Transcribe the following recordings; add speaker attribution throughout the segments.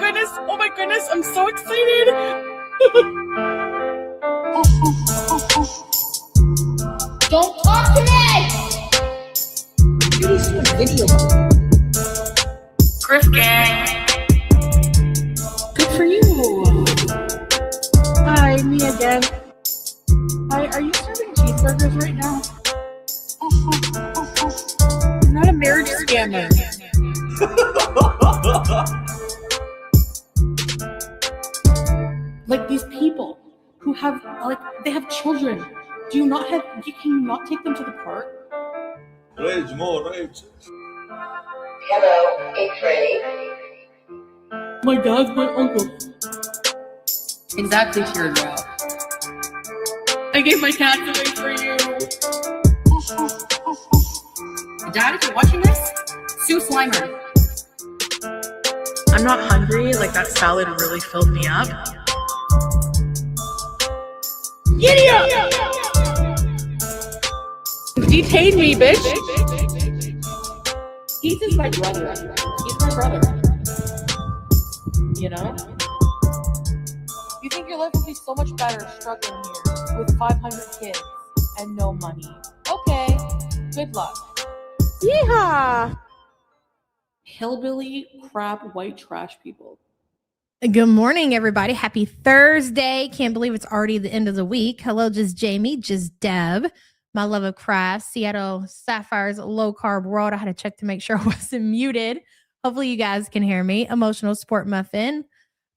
Speaker 1: goodness. Oh my goodness. I'm so excited.
Speaker 2: Don't talk to me!
Speaker 3: This is a video.
Speaker 1: Griff gang.
Speaker 3: Good for you. Hi, me again. Hi, are you serving cheeseburgers right now? You're not a marriage scammer. Like these people who have, they have children. You can you not take them to the park?
Speaker 4: Rage, more rage.
Speaker 2: Hello, it's ready.
Speaker 3: My dad's my uncle.
Speaker 1: Exactly, Teardrop. I gave my cats away for you. Dad, if you're watching this, sue Slimer.
Speaker 5: I'm not hungry. Like, that salad really filled me up.
Speaker 3: Giddy up! Detain me, bitch! He's just my brother. He's my brother. You know? You think your life would be so much better struggling here with 500 kids and no money. Okay, good luck. Yeehaw! Hillbilly, crap, white trash people.
Speaker 6: Good morning, everybody. Happy Thursday. Can't believe it's already the end of the week. Hello, just Jamie, just Deb, my love of crafts, Seattle Sapphire's low carb world. I had to check to make sure I wasn't muted. Hopefully you guys can hear me. Emotional Sport Muffin.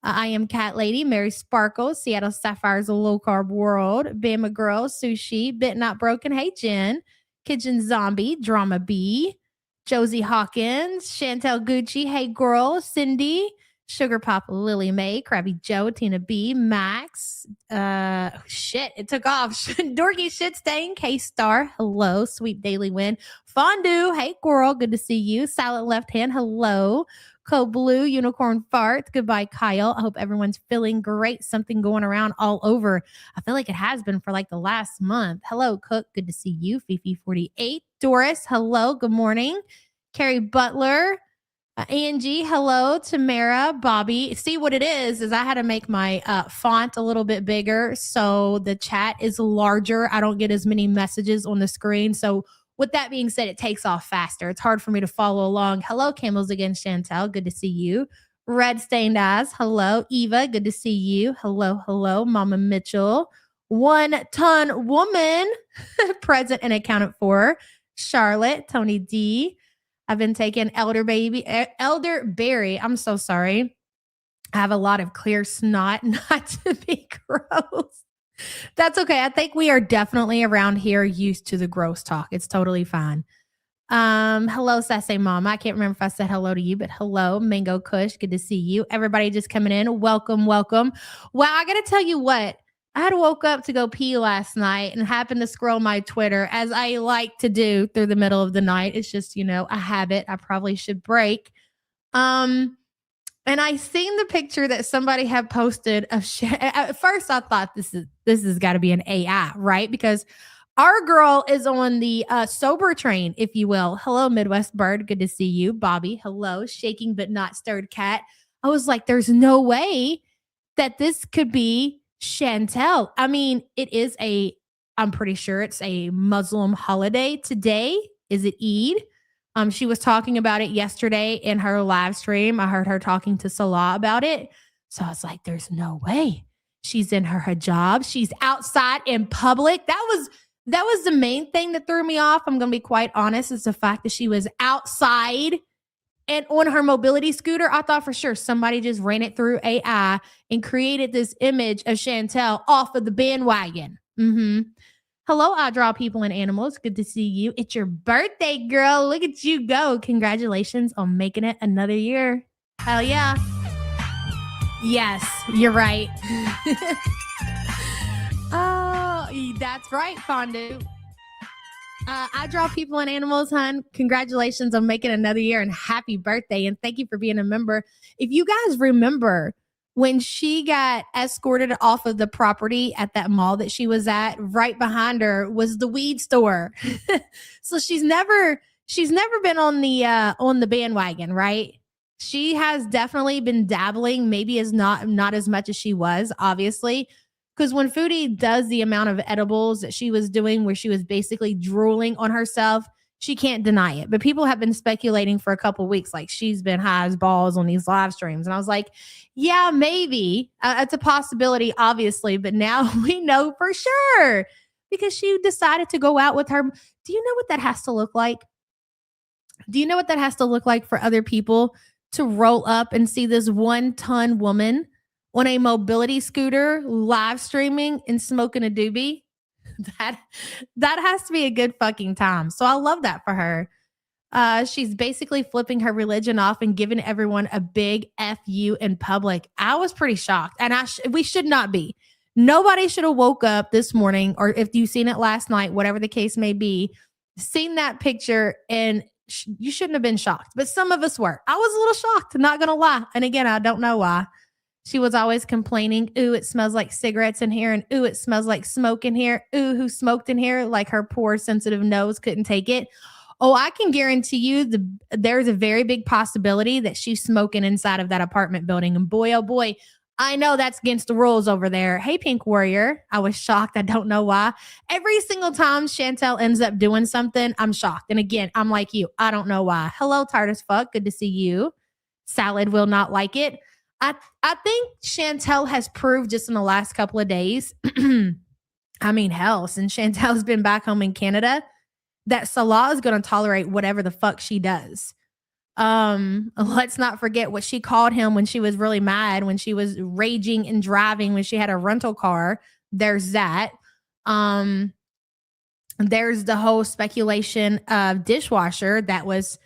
Speaker 6: I am Cat Lady, Mary Sparkle, Seattle Sapphire's low carb world, Bama Girl, Sushi, Bit Not Broken, hey Jen, Kitchen Zombie, Drama B, Josie Hawkins, Chantel Gucci, hey girl, Cindy, Sugar Pop, Lily Mae, Krabby Joe, Tina B, Max, it took off. Dorky Shit Stain, K-Star, hello, Sweet Daily Win, Fondue, hey girl, good to see you, Silent Left Hand, hello, Code Blue, Unicorn Fart, goodbye Kyle, I hope everyone's feeling great, something going around all over. I feel like it has been for like the last month. Hello, Cook, good to see you, Fifi48, Doris, hello, good morning, Carrie Butler, Angie, hello, Tamara, Bobby. See what it is I had to make my font a little bit bigger so the chat is larger. I don't get as many messages on the screen. So with that being said, it takes off faster. It's hard for me to follow along. Hello, Camels Again, Chantel. Good to see you. Red Stained Eyes. Hello, Eva. Good to see you. Hello, Mama Mitchell. 1 Ton Woman. Present and accounted for. Charlotte, Tony D. I've been taking elderberry. I'm so sorry. I have a lot of clear snot, not to be gross. That's okay. I think we are definitely around here used to the gross talk. It's totally fine. Hello, Sassy Mama. I can't remember if I said hello to you, but hello, Mango Kush. Good to see you. Everybody just coming in. Welcome. Well, I got to tell you what. I had woke up to go pee last night and happened to scroll my Twitter as I like to do through the middle of the night. It's just, a habit I probably should break. And I seen the picture that somebody had posted of at first I thought this has got to be an AI, right? Because our girl is on the sober train, if you will. Hello, Midwest Bird. Good to see you. Bobby, hello. Shaking but not stirred cat. I was like, there's no way that this could be Chantel. I mean, I'm pretty sure it's a Muslim holiday today. Is it Eid? She was talking about it yesterday in her live stream. I heard her talking to Salah about it. So I was like, there's no way. She's in her hijab. She's outside in public. That was the main thing that threw me off. I'm going to be quite honest. Is the fact that she was outside and on her mobility scooter. I thought for sure somebody just ran it through AI and created this image of Chantel off of the bandwagon. Hello, I Draw People and Animals. Good to see you. It's your birthday, girl. Look at you go. Congratulations on making it another year. Hell yeah. Yes, you're right. Oh, that's right, Fondue. I Draw People and Animals, hon. Congratulations on making another year and happy birthday. And thank you for being a member. If you guys remember when she got escorted off of the property at that mall that she was at, right behind her was the weed store. So she's never been on the bandwagon, right? She has definitely been dabbling, maybe as not as much as she was, obviously. Because when Foodie does the amount of edibles that she was doing, where she was basically drooling on herself, she can't deny it. But people have been speculating for a couple weeks, like she's been high as balls on these live streams. And I was like, yeah, maybe. It's a possibility, obviously. But now we know for sure because she decided to go out with her. Do you know what that has to look like? Do you know what that has to look like for other people to roll up and see this 1-ton woman on a mobility scooter live streaming and smoking a doobie? That has to be a good fucking time. So I love that for her. She's basically flipping her religion off and giving everyone a big F you in public. I was pretty shocked, and we should not be. Nobody should have woke up this morning, or if you've seen it last night, whatever the case may be, seen that picture, and you shouldn't have been shocked. But some of us were. I was a little shocked, not gonna lie. And again, I don't know why. She was always complaining, ooh, it smells like cigarettes in here, and ooh, it smells like smoke in here. Ooh, who smoked in here? Like her poor sensitive nose couldn't take it. Oh, I can guarantee you there's a very big possibility that she's smoking inside of that apartment building. And boy, oh boy, I know that's against the rules over there. Hey, Pink Warrior. I was shocked. I don't know why. Every single time Chantel ends up doing something, I'm shocked. And again, I'm like you. I don't know why. Hello, tired as fuck. Good to see you. Salad will not like it. I think Chantel has proved just in the last couple of days, I mean, hell, since Chantel's been back home in Canada, that Salah is going to tolerate whatever the fuck she does. Let's not forget what she called him when she was really mad, when she was raging and driving, when she had a rental car. There's that. There's the whole speculation of dishwasher that was,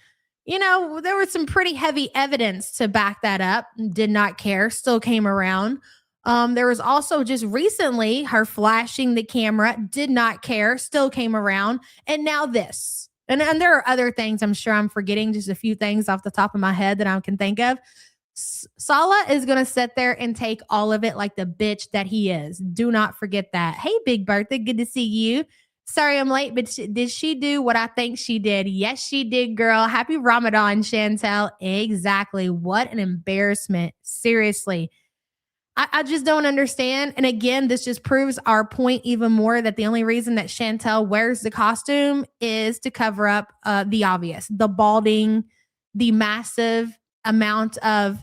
Speaker 6: there was some pretty heavy evidence to back that up. Did not care, still came around. There was also just recently her flashing the camera, did not care, still came around. And now this. And there are other things I'm sure I'm forgetting, just a few things off the top of my head that I can think of. Salah is going to sit there and take all of it like the bitch that he is. Do not forget that. Hey, Big Bertha, good to see you. Sorry I'm late, but did she do what I think she did? Yes, she did, girl. Happy Ramadan, Chantel. Exactly. What an embarrassment. Seriously. I just don't understand. And again, this just proves our point even more that the only reason that Chantel wears the costume is to cover up the obvious, the balding, the massive amount of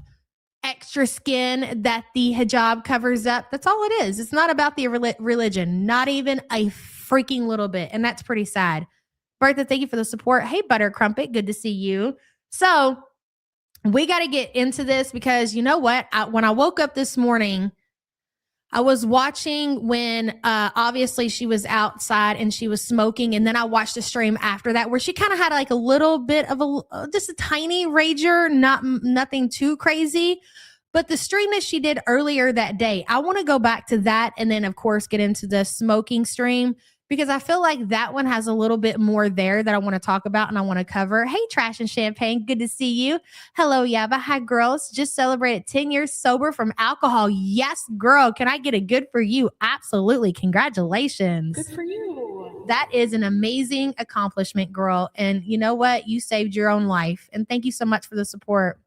Speaker 6: extra skin that the hijab covers up. That's all it is. It's not about the religion, not even a freaking little bit. And that's pretty sad. Bertha, thank you for the support. Hey, Butter Crumpet, good to see you. So we got to get into this because you know what? When I woke up this morning, I was watching when obviously she was outside and she was smoking. And then I watched a stream after that where she kind of had like a little bit of just a tiny rager, nothing too crazy. But the stream that she did earlier that day, I want to go back to that and then, of course, get into the smoking stream because I feel like that one has a little bit more there that I want to talk about and I want to cover. Hey, Trash and Champagne, good to see you. Hello, Yaba. Hi, girls. Just celebrated 10 years sober from alcohol. Yes, girl. Can I get a good for you? Absolutely. Congratulations.
Speaker 3: Good for you.
Speaker 6: That is an amazing accomplishment, girl. And you know what? You saved your own life. And thank you so much for the support.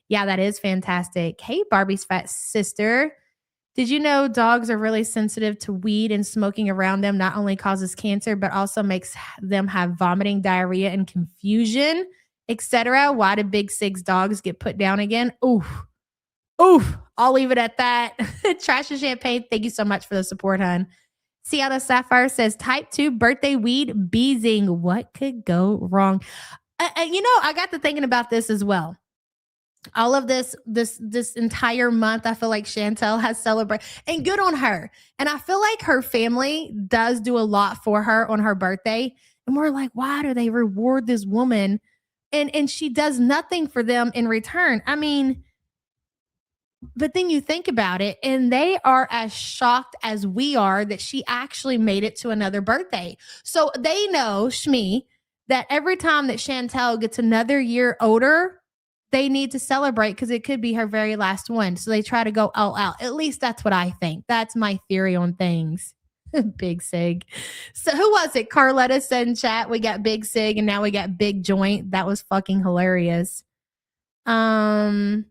Speaker 6: Yeah, that is fantastic. Hey, Barbie's fat sister. Did you know dogs are really sensitive to weed and smoking around them not only causes cancer, but also makes them have vomiting, diarrhea, and confusion, etc.? Why did Big Sig's dogs get put down again? Oof. I'll leave it at that. Trash and Champagne, thank you so much for the support, hun. Seattle Sapphire says, type 2 birthday weed beezing. What could go wrong? I got to thinking about this as well. All of this entire month, I feel like Chantel has celebrated, and good on her. And I feel like her family does do a lot for her on her birthday. And we're like, why do they reward this woman? And she does nothing for them in return. I mean, but then you think about it, and they are as shocked as we are that she actually made it to another birthday. So they know, Shmi, that every time that Chantel gets another year older, they need to celebrate because it could be her very last one. So they try to go all out. At least that's what I think. That's my theory on things. Big Sig. So who was it? Carletta said in chat, we got Big Sig and now we got Big Joint. That was fucking hilarious. Hold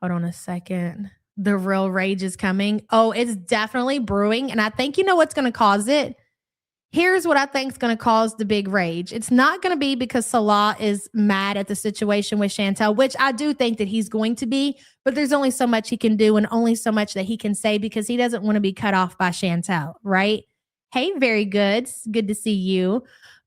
Speaker 6: on a second. The real rage is coming. Oh, it's definitely brewing. And I think you know what's going to cause it. Here's what I think is going to cause the big rage. It's not going to be because Salah is mad at the situation with Chantel, which I do think that he's going to be, but there's only so much he can do and only so much that he can say because he doesn't want to be cut off by Chantel, right? Hey, very good. Good to see you.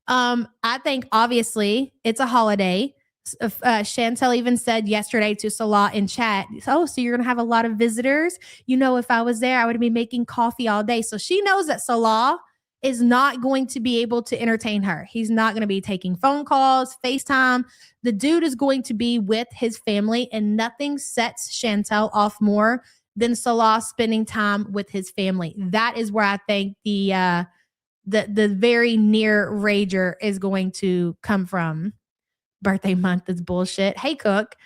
Speaker 6: I think obviously it's a holiday. Chantel even said yesterday to Salah in chat, oh, so you're going to have a lot of visitors? You know, if I was there, I would be making coffee all day. So she knows that Salah is not going to be able to entertain her. He's not going to be taking phone calls, FaceTime. The dude is going to be with his family, and nothing sets Chantel off more than Salah spending time with his family. That is where I think the very near rager is going to come from. Birthday month is bullshit. Hey, Cook.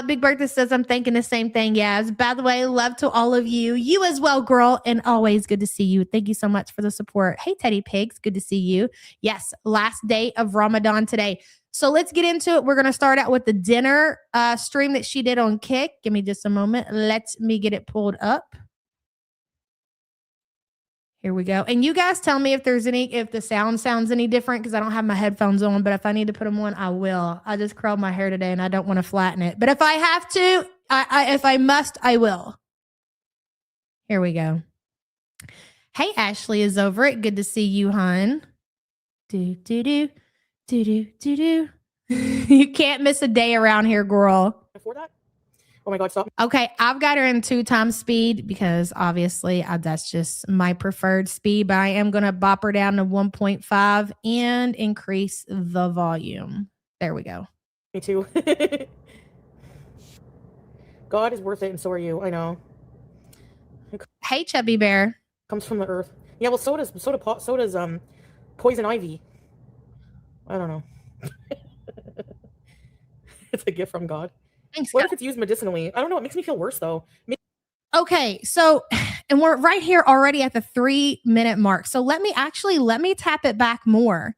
Speaker 6: Big Bertha says, I'm thinking the same thing. Yes. By the way, love to all of you. You as well, girl. And always good to see you. Thank you so much for the support. Hey, Teddy Pigs. Good to see you. Yes. Last day of Ramadan today. So let's get into it. We're going to start out with the dinner stream that she did on Kick. Give me just a moment. Let me get it pulled up. Here we go. And you guys tell me if the sound sounds any different because I don't have my headphones on, but if I need to put them on, I will. I just curled my hair today and I don't want to flatten it. But if I have to, if I must, I will. Here we go. Hey, Ashley is over it. Good to see you, hon. Do. You can't miss a day around here, girl.
Speaker 3: Before that? Oh my God, stop.
Speaker 6: Okay, I've got her in 2x speed because obviously that's just my preferred speed, but I am going to bop her down to 1.5 and increase the volume. There we go.
Speaker 3: Me too. God is worth it, and so are you. I know.
Speaker 6: Hey, Chubby Bear.
Speaker 3: Comes from the earth. Yeah, well, so does poison ivy. I don't know. It's a gift from God.
Speaker 6: Thanks,
Speaker 3: what
Speaker 6: God.
Speaker 3: if it's used medicinally? I don't know. It makes me feel worse, though.
Speaker 6: Okay, so, and we're right here already at the 3-minute mark. So let me tap it back more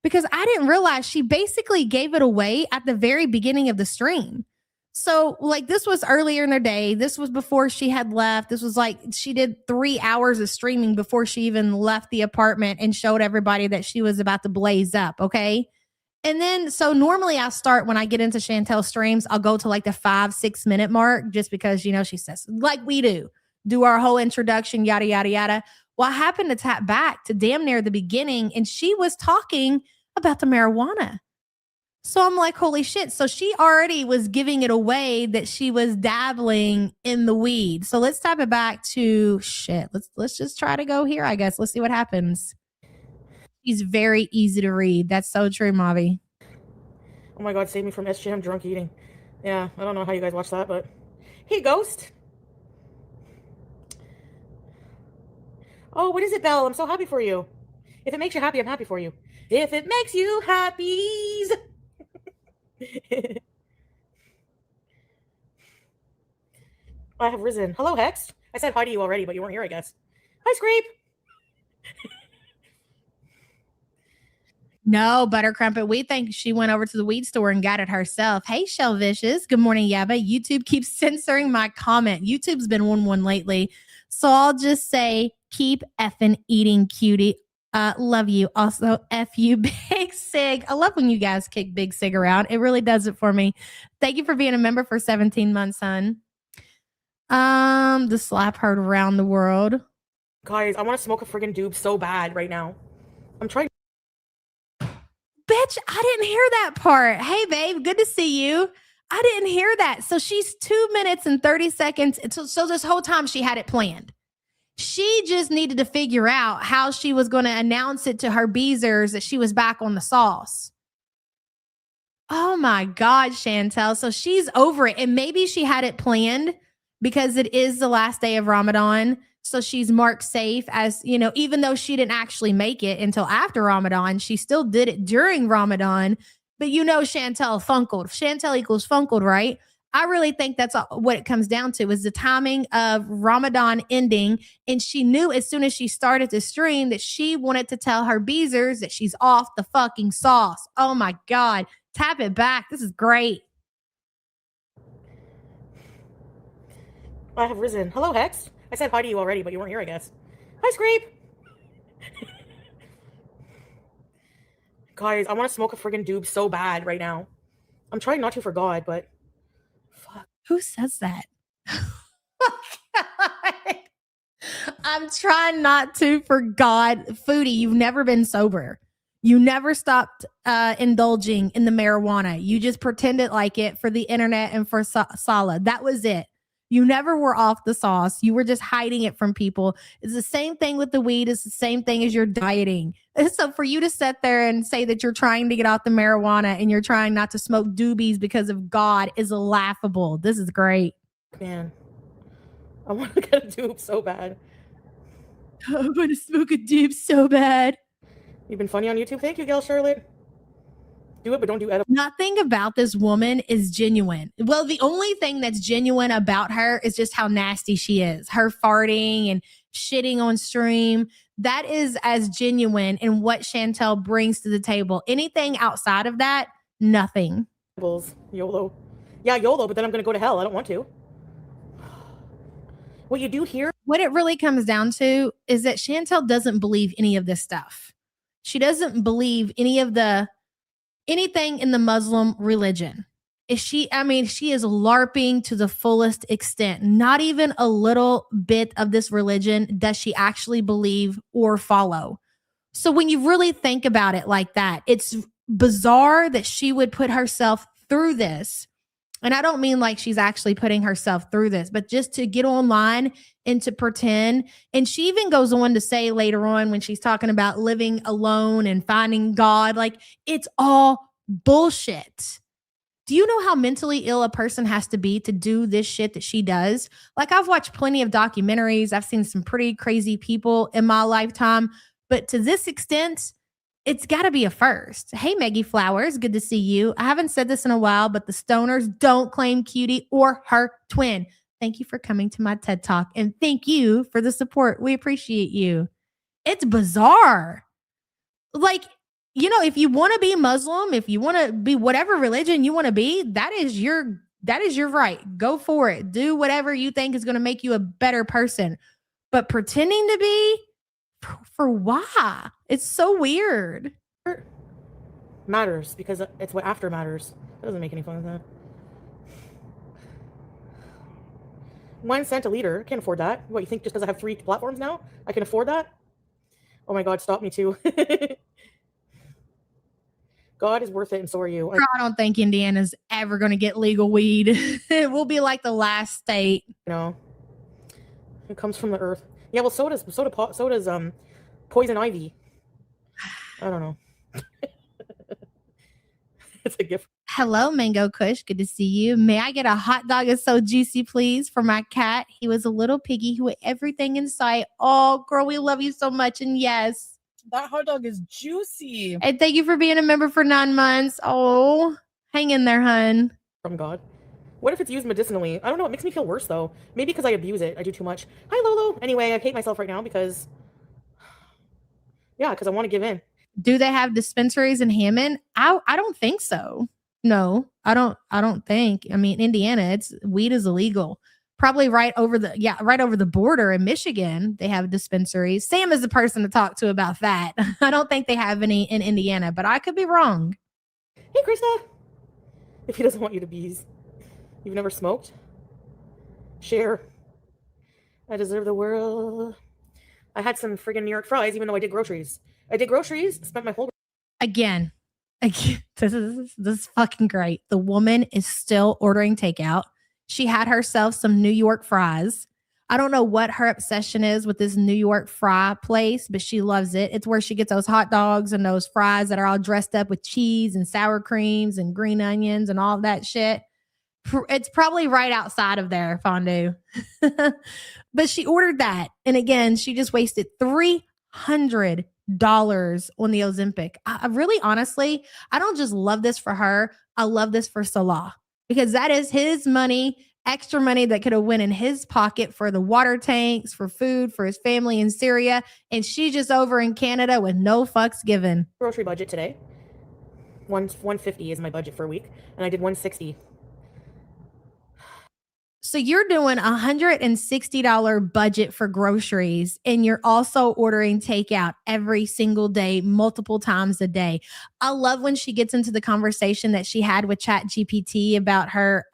Speaker 6: because I didn't realize she basically gave it away at the very beginning of the stream. So like this was earlier in the day. This was before she had left. This was like she did 3 hours of streaming before she even left the apartment and showed everybody that she was about to blaze up. Okay. And then, so normally I start when I get into Chantel streams, I'll go to like the 5-6 minute mark just because, you know, she says, like we do our whole introduction, yada, yada, yada. Well, I happened to tap back to damn near the beginning and she was talking about the marijuana. So I'm like, holy shit. So she already was giving it away that she was dabbling in the weed. So let's tap it back to shit. Let's just try to go here, I guess. Let's see what happens. He's very easy to read. That's so true, Mavi.
Speaker 3: Oh my God, save me from SJM drunk eating. Yeah, I don't know how you guys watch that, but hey, Ghost. Oh, what is it, Belle? I'm so happy for you. If it makes you happy, I'm happy for you. If it makes you happy. I have risen. Hello, Hex. I said hi to you already, but you weren't here, I guess. Hi, Scrape.
Speaker 6: No, Buttercrumpet. We think she went over to the weed store and got it herself. Hey, Shell Vicious. Good morning, Yabba. YouTube keeps censoring my comment. YouTube's been one lately. So I'll just say, keep effing eating, cutie. Love you. Also, F you, Big Sig. I love when you guys kick Big Sig around. It really does it for me. Thank you for being a member for 17 months, hon. The slap heard around the world.
Speaker 3: Guys, I want to smoke a friggin' doob so bad right now. I'm trying.
Speaker 6: Bitch, I didn't hear that part. Hey, babe, good to see you. I didn't hear that. So she's 2 minutes and 30 seconds. So this whole time she had it planned. She just needed to figure out how she was going to announce it to her beezers that she was back on the sauce. Oh my God, Chantel. So she's over it. And maybe she had it planned because it is the last day of Ramadan. So she's marked safe as, you know, even though she didn't actually make it until after Ramadan, she still did it during Ramadan. But you know, Chantel funkled. Chantel equals funkled, right? I really think that's what it comes down to is the timing of Ramadan ending. And she knew as soon as she started the stream that she wanted to tell her beezers that she's off the fucking sauce. Oh my God. Tap it back. This is great.
Speaker 3: I have risen. Hello, Hex. I said hi to you already, but you weren't here, I guess. Hi, Scrape. Guys, I want to smoke a friggin' doob so bad right now. I'm trying not to for God, but fuck.
Speaker 6: Who says that? God. I'm trying not to for God. Foodie, you've never been sober. You never stopped indulging in the marijuana. You just pretended like it for the internet and for Sala. That was it. You never were off the sauce. You were just hiding it from people. It's the same thing with the weed. It's the same thing as your dieting. So for you to sit there and say that you're trying to get off the marijuana and you're trying not to smoke doobies because of God is laughable. This is great.
Speaker 3: Man, I want to get a doob so bad.
Speaker 6: I want to smoke a doob so bad.
Speaker 3: You've been funny on YouTube. Thank you, Gail Charlotte. Do it, but don't do edible.
Speaker 6: Nothing about this woman is genuine. Well, the only thing that's genuine about her is just how nasty she is. Her farting and shitting on stream. That is as genuine in what Chantel brings to the table. Anything outside of that, nothing.
Speaker 3: YOLO. Yeah, YOLO, but then I'm going to go to hell. I don't want to. What you do here?
Speaker 6: What it really comes down to is that Chantel doesn't believe any of this stuff. She doesn't believe anything in the Muslim religion. She is LARPing to the fullest extent. Not even a little bit of this religion does she actually believe or follow. So when you really think about it like that, it's bizarre that she would put herself through this. And I don't mean like she's actually putting herself through this, but just to get online and to pretend. And she even goes on to say later on when she's talking about living alone and finding God, like it's all bullshit. Do you know how mentally ill a person has to be to do this shit that she does? Like I've watched plenty of documentaries. I've seen some pretty crazy people in my lifetime, but to this extent, it's got to be a first. Hey, Maggie Flowers, good to see you. I haven't said this in a while, but the stoners don't claim Cutie or her twin. Thank you for coming to my TED Talk, and thank you for the support. We appreciate you. It's bizarre. Like, you know, if you want to be Muslim, if you want to be whatever religion you want to be, that is your right. Go for it. Do whatever you think is going to make you a better person. But pretending to be, for why? It's so weird.
Speaker 3: Matters because it's what after matters. That doesn't make any fun of that. 1 cent a liter. Can't afford that. What, you think just because I have 3 platforms now, I can afford that? Oh my God, stop me too. God is worth it, and so are you.
Speaker 6: I don't think Indiana's ever going to get legal weed. It will be like the last state.
Speaker 3: You know, it comes from the earth. Yeah, well, so does poison ivy. I don't know. It's a gift.
Speaker 6: Hello, Mango Kush. Good to see you. May I get a hot dog that's so juicy, please, for my cat? He was a little piggy who ate everything in sight. Oh, girl, we love you so much. And yes,
Speaker 5: That hot dog is juicy.
Speaker 6: and thank you for being a member for 9 months. Oh, hang in there, hun.
Speaker 3: From God. What if it's used medicinally? I don't know. It makes me feel worse, though. Maybe because I abuse it. I do too much. Hi, Lolo. Anyway, I hate myself right now because... Yeah, because I want to give in.
Speaker 6: Do they have dispensaries in Hammond? I don't think so. No, I don't think. I mean, Indiana, weed is illegal. Probably right over the border in Michigan, they have dispensaries. Sam is the person to talk to about that. I don't think they have any in Indiana, but I could be wrong.
Speaker 3: Hey, Krista. If he doesn't want you to bees. You've never smoked? Share. I deserve the world. I had some friggin' New York fries, even though I did groceries. Spent my whole...
Speaker 6: Again, this is fucking great. The woman is still ordering takeout. She had herself some New York fries. I don't know what her obsession is with this New York fry place, but she loves it. It's where she gets those hot dogs and those fries that are all dressed up with cheese and sour creams and green onions and all of that shit. It's probably right outside of there, Fondue. But she ordered that. And again, she just wasted $300 on the Ozempic. I really, honestly, I don't just love this for her. I love this for Salah because that is his money, extra money that could have went in his pocket for the water tanks, for food, for his family in Syria. And she's just over in Canada with no fucks given.
Speaker 3: Grocery budget today. 150 is my budget for a week, and I did 160.
Speaker 6: So you're doing $160 budget for groceries, and you're also ordering takeout every single day, multiple times a day. I love when she gets into the conversation that she had with ChatGPT about her,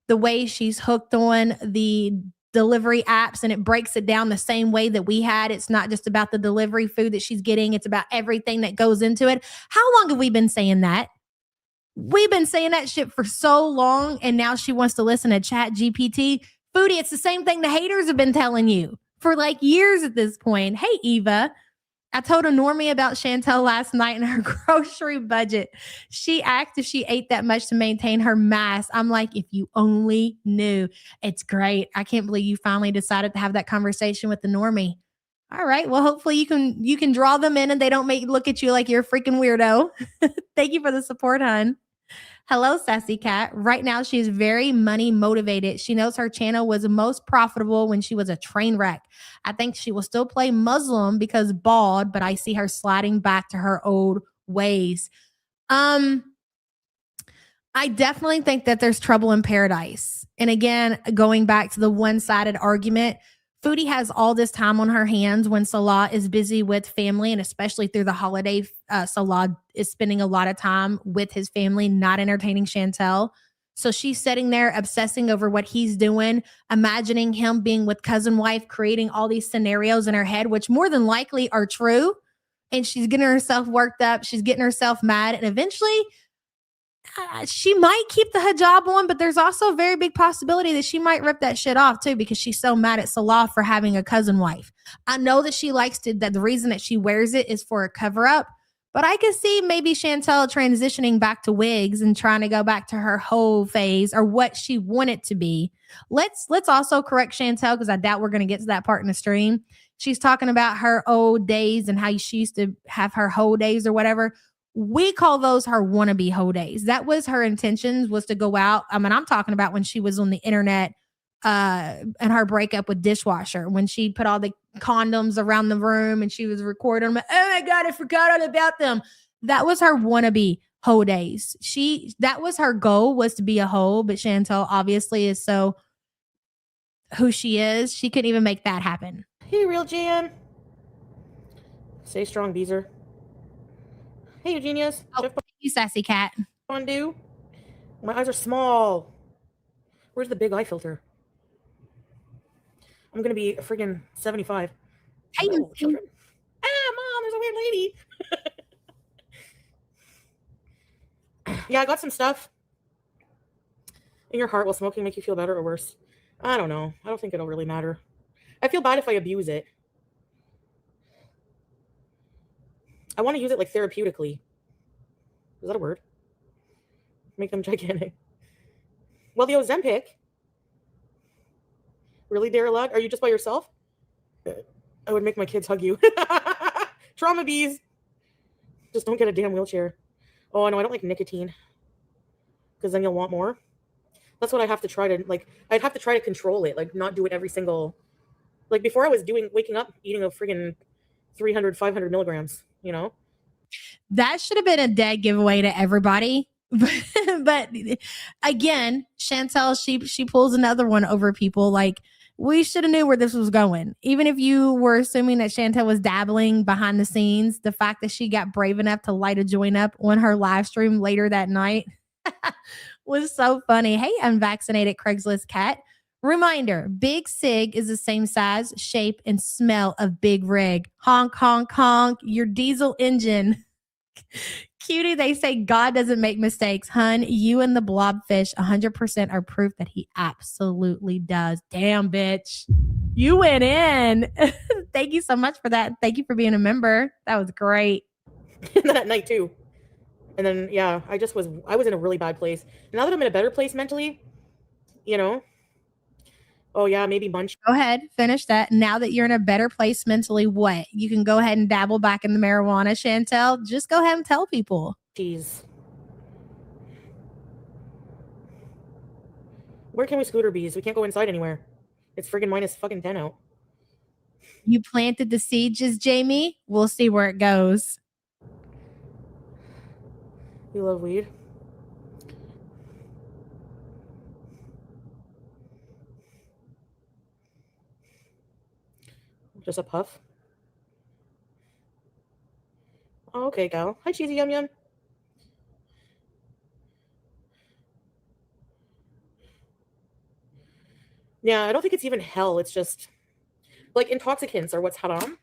Speaker 6: the way she's hooked on the delivery apps, and it breaks it down the same way that we had. It's not just about the delivery food that she's getting, it's about everything that goes into it. How long have we been saying that? We've been saying that shit for so long, and now she wants to listen to Chat GPT. Foodie, it's the same thing the haters have been telling you for like years at this point. Hey, Eva, I told a normie about Chantel last night and her grocery budget. She asked if she ate that much to maintain her mass. I'm like, if you only knew. It's great. I can't believe you finally decided to have that conversation with the normie. All right. Well, hopefully you can draw them in and they don't look at you like you're a freaking weirdo. Thank you for the support, hon. Hello, Sassy Cat. Right now, she is very money motivated. She knows her channel was most profitable when she was a train wreck. I think she will still play Muslim because bald, but I see her sliding back to her old ways. I definitely think that there's trouble in paradise. And again, going back to the one-sided argument, Foodie has all this time on her hands when Salah is busy with family, and especially through the holiday, Salah is spending a lot of time with his family, not entertaining Chantel. So she's sitting there obsessing over what he's doing, imagining him being with cousin wife, creating all these scenarios in her head, which more than likely are true. And she's getting herself worked up. She's getting herself mad. And eventually, she might keep the hijab on, but there's also a very big possibility that she might rip that shit off too, because she's so mad at Salah for having a cousin wife. I know that she likes to, that the reason that she wears it is for a cover up, but I can see maybe Chantel transitioning back to wigs and trying to go back to her whole phase or what she wanted to be. Let's also correct Chantel, because I doubt we're going to get to that part in the stream. She's talking about her old days and how she used to have her whole days or whatever. We call those her wannabe hoe days. That was her intentions, was to go out. I mean, I'm talking about when she was on the internet and her breakup with Dishwasher, when she put all the condoms around the room and she was recording them. Oh my God, I forgot all about them. That was her wannabe hoe days. That was her goal, was to be a hoe, but Chantel obviously is so who she is. She couldn't even make that happen.
Speaker 3: Hey, Real Jan. Stay strong, Beezer. Hey, Eugenius.
Speaker 6: Oh, thank you, Sassy Cat.
Speaker 3: Fondue. My eyes are small. Where's the big eye filter? I'm gonna be a friggin' 75.
Speaker 6: Hey,
Speaker 3: oh, children. Mom, there's a weird lady. Yeah, I got some stuff. In your heart, will smoking make you feel better or worse? I don't know. I don't think it'll really matter. I feel bad if I abuse it. I want to use it like therapeutically. Is that a word? Make them gigantic. Well, the Ozempic. Really, Darla? Are you just by yourself? I would make my kids hug you. Trauma bees. Just don't get a damn wheelchair. Oh, no, I don't like nicotine. Because then you'll want more. That's what I have to try to, like, I'd have to try to control it. Like, not do it every single, like, before I was waking up, eating a friggin' 300, 500 milligrams, you know?
Speaker 6: That should have been a dead giveaway to everybody. But again, Chantel, she pulls another one over people. Like, we should have knew where this was going. Even if you were assuming that Chantel was dabbling behind the scenes, the fact that she got brave enough to light a joint up on her live stream later that night was so funny. Hey, unvaccinated Craigslist cat. Reminder, Big Sig is the same size, shape, and smell of Big Rig. Honk, honk, honk, your diesel engine. Cutie, they say God doesn't make mistakes. Hun, you and the blobfish 100% are proof that he absolutely does. Damn, bitch. You went in. Thank you so much for that. Thank you for being a member. That was great.
Speaker 3: And then at night, too. And then, yeah, I was in a really bad place. Now that I'm in a better place mentally, you know, oh, yeah, maybe munch.
Speaker 6: Go ahead, finish that. Now that you're in a better place mentally, what? You can go ahead and dabble back in the marijuana, Chantel. Just go ahead and tell people.
Speaker 3: Jeez. Where can we scooter bees? We can't go inside anywhere. It's friggin' minus fucking 10 out.
Speaker 6: You planted the seeds, Jamie. We'll see where it goes.
Speaker 3: You love weed? Just a puff? Oh, okay, gal. Hi, Cheesy Yum Yum. Yeah, I don't think it's even hell. It's just like intoxicants are what's haram.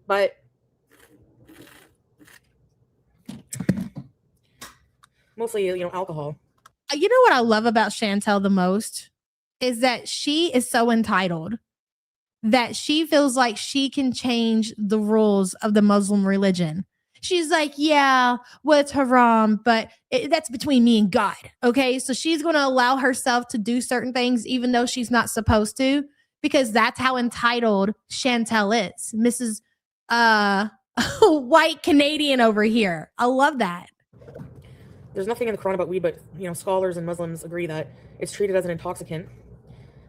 Speaker 3: But mostly, alcohol.
Speaker 6: You know what I love about Chantel the most is that she is so entitled that she feels like she can change the rules of the Muslim religion. She's like, yeah, well, it's haram, but that's between me and God. Okay. So she's going to allow herself to do certain things, even though she's not supposed to, because that's how entitled Chantel is. Mrs. White Canadian over here. I love that.
Speaker 3: There's nothing in the Quran about weed, but scholars and Muslims agree that it's treated as an intoxicant.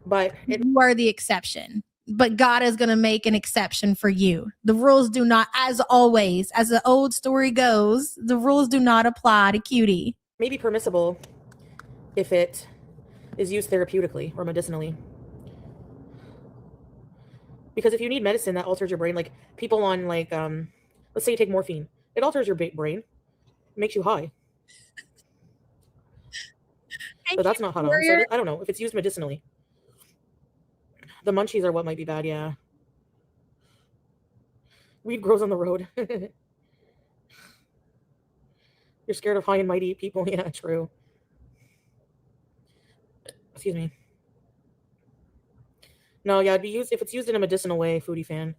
Speaker 3: But
Speaker 6: you are the exception. But God is going to make an exception for you. The rules do not, as always, as the old story goes, the rules do not apply to Cutie.
Speaker 3: May be permissible if it is used therapeutically or medicinally. Because if you need medicine that alters your brain, like people on let's say you take morphine, it alters your brain, makes you high. But that's not haram. So I don't know if it's used medicinally. The munchies are what might be bad, yeah. Weed grows on the road. You're scared of high and mighty people. Yeah, true. Excuse me. No, yeah, it'd be used if it's used in a medicinal way, Foodie fan.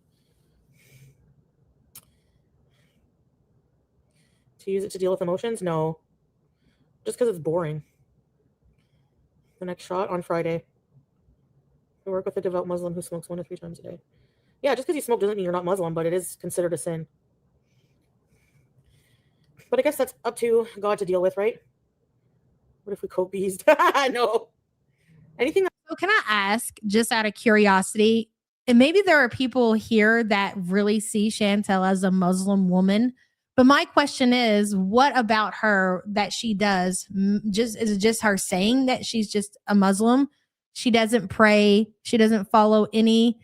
Speaker 3: To use it to deal with emotions? No. Just because it's boring. The next shot on Friday. I work with a devout Muslim who smokes 1 to 3 times a day. Yeah, just because you smoke doesn't mean you're not Muslim, but it is considered a sin. But I guess that's up to God to deal with, right? What if we coke bees? No. Anything.
Speaker 6: So can I ask, just out of curiosity, and maybe there are people here that really see Chantel as a Muslim woman, but my question is, what about her that she does? Is it just her saying that she's just a Muslim? She doesn't pray. She doesn't follow any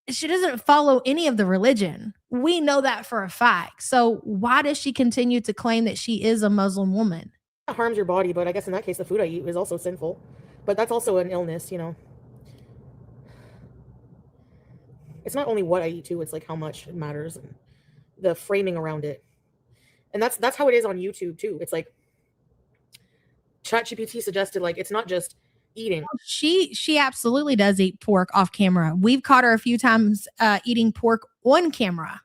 Speaker 6: of the religion. We know that for a fact. So why does she continue to claim that she is a Muslim woman?
Speaker 3: It harms your body, but I guess in that case, the food I eat is also sinful. But that's also an illness, It's not only what I eat too, it's like how much it matters and the framing around it. And that's how it is on YouTube too. It's like ChatGPT suggested, like, it's not just eating.
Speaker 6: She absolutely does eat pork off camera. We've caught her a few times eating pork on camera.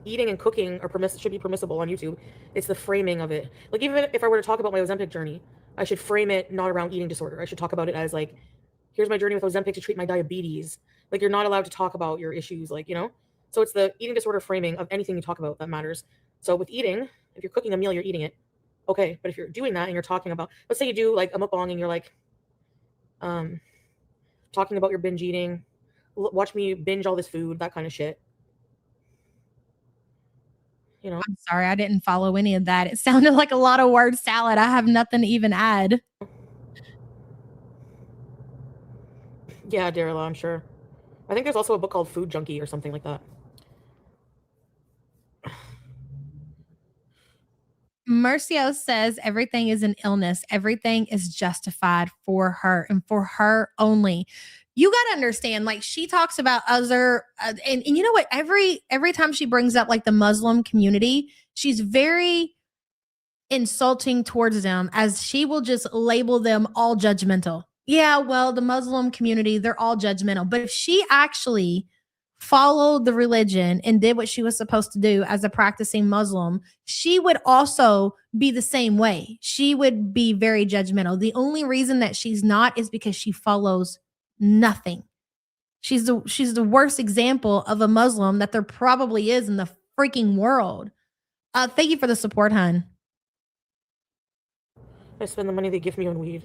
Speaker 3: Eating and cooking should be permissible on YouTube. It's the framing of it. Like, even if I were to talk about my Ozempic journey, I should frame it not around eating disorder. I should talk about it as like, here's my journey with Ozempic to treat my diabetes. Like, you're not allowed to talk about your issues, like, So it's the eating disorder framing of anything you talk about that matters. So with eating, if you're cooking a meal, you're eating it. Okay, but if you're doing that and you're talking about, let's say you do like a mukbang and you're like, talking about your binge eating, watch me binge all this food, that kind of shit.
Speaker 6: I'm sorry, I didn't follow any of that. It sounded like a lot of word salad. I have nothing to even add.
Speaker 3: Yeah, Darla, I'm sure. I think there's also a book called Food Junkie or something like that.
Speaker 6: Mercio says everything is an illness. Everything is justified for her and for her only. You got to understand, like, she talks about other, and you know what? Every time she brings up like the Muslim community, she's very insulting towards them, as she will just label them all judgmental. Yeah, well, the Muslim community, they're all judgmental. But if she actually followed the religion and did what she was supposed to do as a practicing Muslim, she would also be the same way. She would be very judgmental. The only reason that she's not is because she follows nothing. She's the worst example of a Muslim that there probably is in the freaking world. Thank you for the support, hun.
Speaker 3: I spend the money they give me on weed.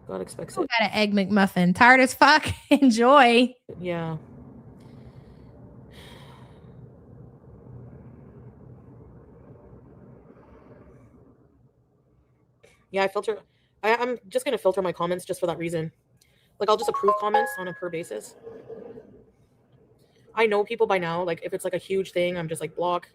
Speaker 3: God expects it.
Speaker 6: Got an egg McMuffin. Tired as fuck. Enjoy.
Speaker 3: Yeah. Yeah, I filter. I'm just gonna filter my comments just for that reason. Like, I'll just approve comments on a per basis. I know people by now. Like, if it's like a huge thing, I'm just like block.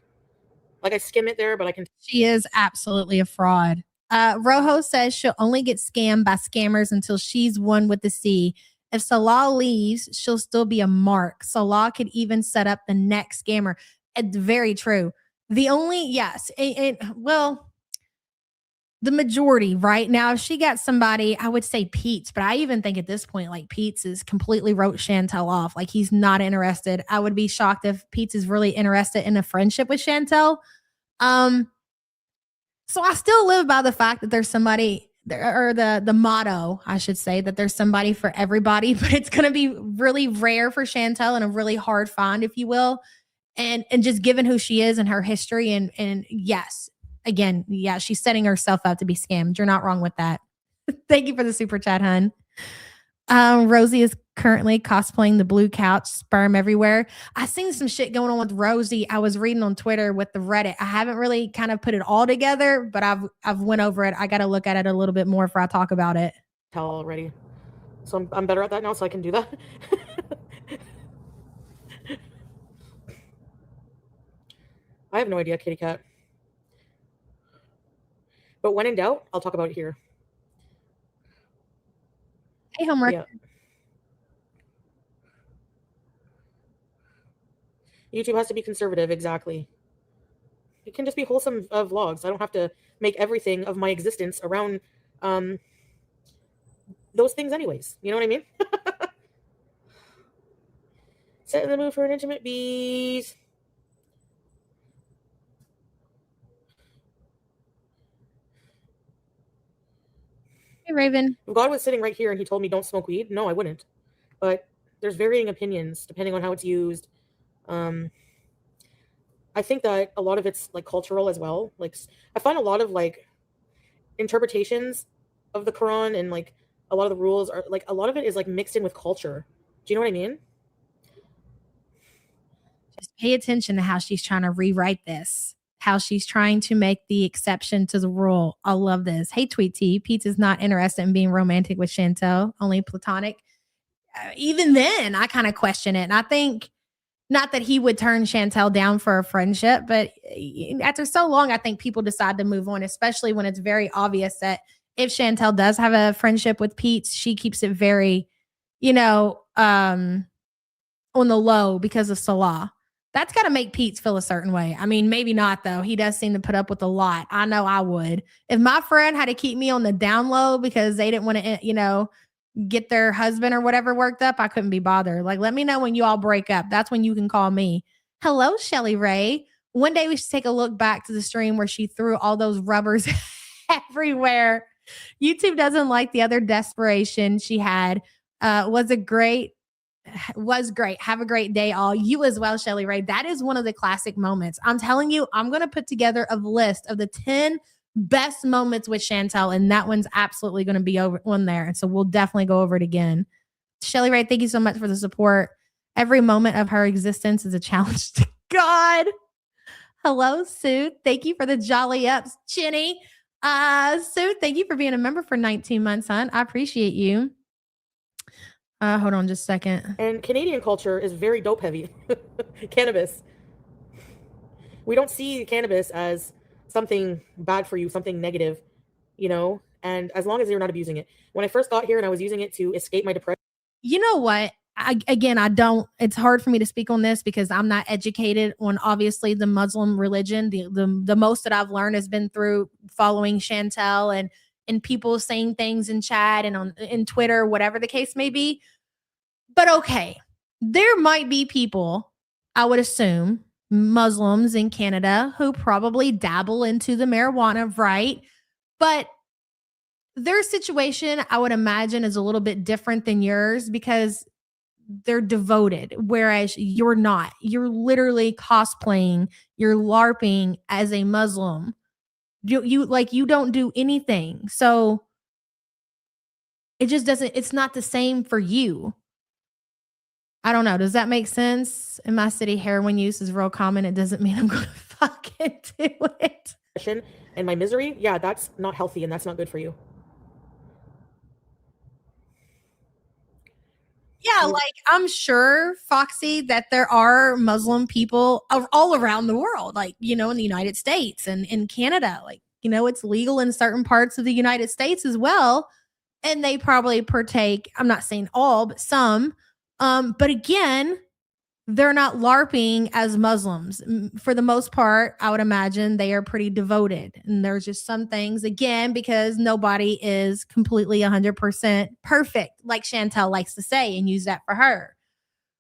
Speaker 3: Like, I skim it there, but I can.
Speaker 6: She is absolutely a fraud. Rojo says she'll only get scammed by scammers until she's one with the C. If Salah leaves, she'll still be a mark. Salah could even set up the next scammer. It's very true. The only, yes, well, the majority right now, if she got somebody, I would say Pete's, but I even think at this point, like Pete's is completely wrote Chantel off. Like he's not interested. I would be shocked if Pete's is really interested in a friendship with Chantel. So I still live by the fact that there's somebody there, or the motto, I should say, that there's somebody for everybody, but it's going to be really rare for Chantel and a really hard find, if you will. And just given who she is and her history and yes, again, yeah, she's setting herself up to be scammed. You're not wrong with that. Thank you for the super chat, hun. Rosie is currently cosplaying the blue couch, sperm everywhere. I seen some shit going on with Rosie. I was reading on Twitter with the Reddit. I haven't really kind of put it all together, but I've went over it. I got to look at it a little bit more before I talk about it.
Speaker 3: Tell already. So I'm better at that now, so I can do that. I have no idea, kitty cat. But when in doubt, I'll talk about it here.
Speaker 6: Hey, homework.
Speaker 3: Yeah. YouTube has to be conservative, exactly. It can just be wholesome vlogs. I don't have to make everything of my existence around those things anyways. You know what I mean? Set in the mood for an intimate bees.
Speaker 6: Hey, Raven.
Speaker 3: If God was sitting right here and he told me don't smoke weed, no, I wouldn't. But there's varying opinions depending on how it's used. I think that a lot of it's like cultural as well. Like I find a lot of like interpretations of the Quran and like a lot of the rules are like a lot of it is like mixed in with culture. Do you know what I mean?
Speaker 6: Just pay attention to how she's trying to rewrite this, how she's trying to make the exception to the rule. I love this. Hey, Tweet T, Pete is not interested in being romantic with Chantel, only platonic. Even then, I kind of question it. And I think not that he would turn Chantel down for a friendship, but after so long, I think people decide to move on, especially when it's very obvious that if Chantel does have a friendship with Pete, she keeps it very, on the low because of Salah. That's got to make Pete feel a certain way. I mean, maybe not, though. He does seem to put up with a lot. I know I would. If my friend had to keep me on the down low because they didn't want to, get their husband or whatever worked up, I couldn't be bothered. Like, let me know when you all break up. That's when you can call me. Hello, Shelly Ray. One day we should take a look back to the stream where she threw all those rubbers everywhere. YouTube doesn't like the other desperation she had. Was great. Have a great day, all. You as well, Shelly Ray. That is one of the classic moments. I'm telling you, I'm going to put together a list of the 10 best moments with Chantel, and that one's absolutely going to be on there. And so we'll definitely go over it again. Shelly Ray, thank you so much for the support. Every moment of her existence is a challenge to God. Hello, Sue. Thank you for the jolly ups, Chinny. Sue, thank you for being a member for 19 months, hon. I appreciate you. Hold on just a second.
Speaker 3: And Canadian culture is very dope heavy. Cannabis. We don't see cannabis as something bad for you, something negative, and as long as you're not abusing it. When I first got here and I was using it to escape my depression.
Speaker 6: You know what? It's hard for me to speak on this because I'm not educated on obviously the Muslim religion. The most that I've learned has been through following Chantel and people saying things in chat and in Twitter, whatever the case may be. But okay, there might be people, I would assume, Muslims in Canada who probably dabble into the marijuana, right? But their situation, I would imagine, is a little bit different than yours because they're devoted, whereas you're not. You're literally cosplaying, you're LARPing as a Muslim. You don't do anything. So it just doesn't, it's not the same for you. I don't know. Does that make sense? In my city, heroin use is real common. It doesn't mean I'm going to fucking do it.
Speaker 3: and my misery, yeah, that's not healthy and that's not good for you.
Speaker 6: Yeah, like I'm sure, Foxy, that there are Muslim people all around the world, like, in the United States and in Canada. Like, it's legal in certain parts of the United States as well. And they probably partake, I'm not saying all, but some. But again, they're not LARPing as Muslims. For the most part, I would imagine they are pretty devoted. And there's just some things, again, because nobody is completely 100% perfect, like Chantel likes to say, and use that for her.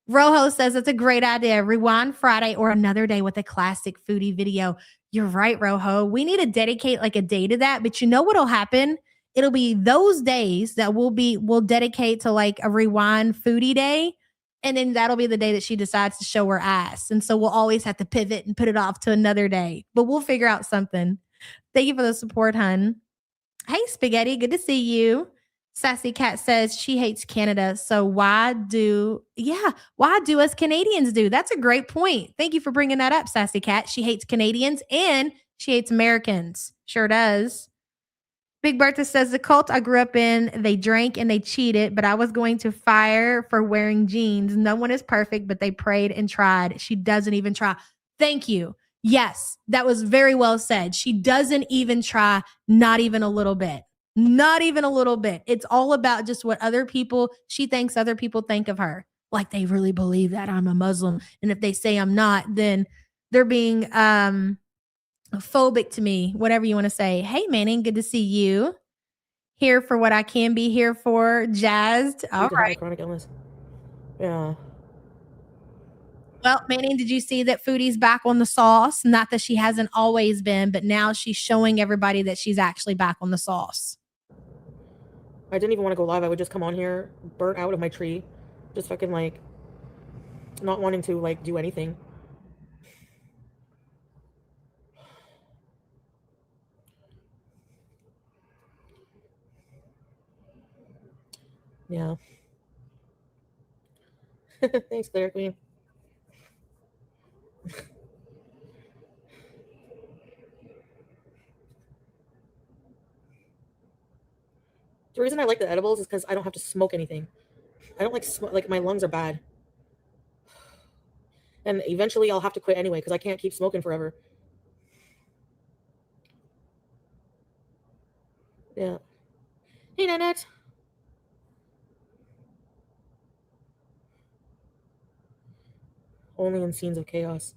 Speaker 6: Rojo says it's a great idea. Rewind Friday or another day with a classic foodie video. You're right, Rojo. We need to dedicate like a day to that. But you know what'll happen? It'll be those days that we'll dedicate to like a rewind foodie day. And then that'll be the day that she decides to show her ass. And so we'll always have to pivot and put it off to another day. But we'll figure out something. Thank you for the support, hun. Hey, Spaghetti. Good to see you. Sassy Cat says she hates Canada. So why do us Canadians do? That's a great point. Thank you for bringing that up, Sassy Cat. She hates Canadians and she hates Americans. Sure does. Big Bertha says the cult I grew up in, they drank and they cheated, but I was going to fire for wearing jeans. No one is perfect, but they prayed and tried. She doesn't even try. Thank you. Yes, that was very well said. She doesn't even try, not even a little bit. Not even a little bit. It's all about just what she thinks other people think of her. Like they really believe that I'm a Muslim. And if they say I'm not, then they're being phobic to me, whatever you want to say. Hey, Manning, good to see you. Here for what I can be here for. Jazzed. All right.
Speaker 3: Chronic illness. Yeah.
Speaker 6: Well, Manning, did you see that Foodie's back on the sauce? Not that she hasn't always been, but now she's showing everybody that she's actually back on the sauce.
Speaker 3: I didn't even want to go live. I would just come on here, burnt out of my tree, just fucking like not wanting to like do anything. Yeah. Thanks, Claire Queen. The reason I like the edibles is because I don't have to smoke anything. I don't like smoke. Like my lungs are bad, and eventually I'll have to quit anyway because I can't keep smoking forever. Yeah. Hey, Nanette. Only in scenes of chaos.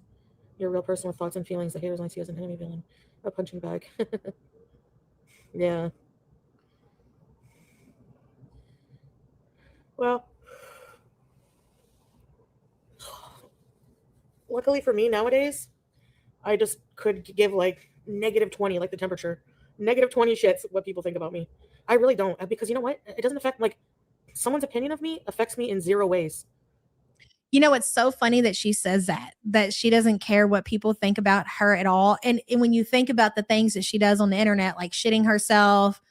Speaker 3: You're a real person with thoughts and feelings. The haters only see you as an enemy villain. A punching bag. Yeah. Well, luckily for me nowadays, I just could give like -20, like the temperature. -20 shits what people think about me. I really don't, because you know what? It doesn't affect, like, someone's opinion of me affects me in 0 ways.
Speaker 6: You know, it's so funny that she says that she doesn't care what people think about her at all. And when you think about the things that she does on the internet, like shitting herself,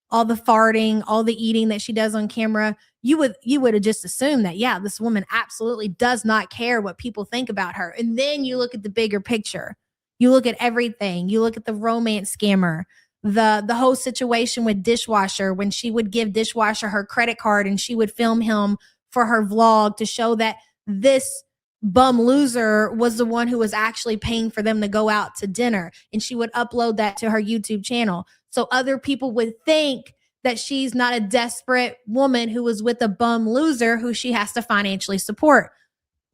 Speaker 6: all the farting, all the eating that she does on camera, you would have just assumed that, yeah, this woman absolutely does not care what people think about her. And then you look at the bigger picture. You look at everything. You look at the romance scammer, the whole situation with Dishwasher, when she would give Dishwasher her credit card and she would film him for her vlog to show that this bum loser was the one who was actually paying for them to go out to dinner. And she would upload that to her YouTube channel. So other people would think that she's not a desperate woman who was with a bum loser who she has to financially support.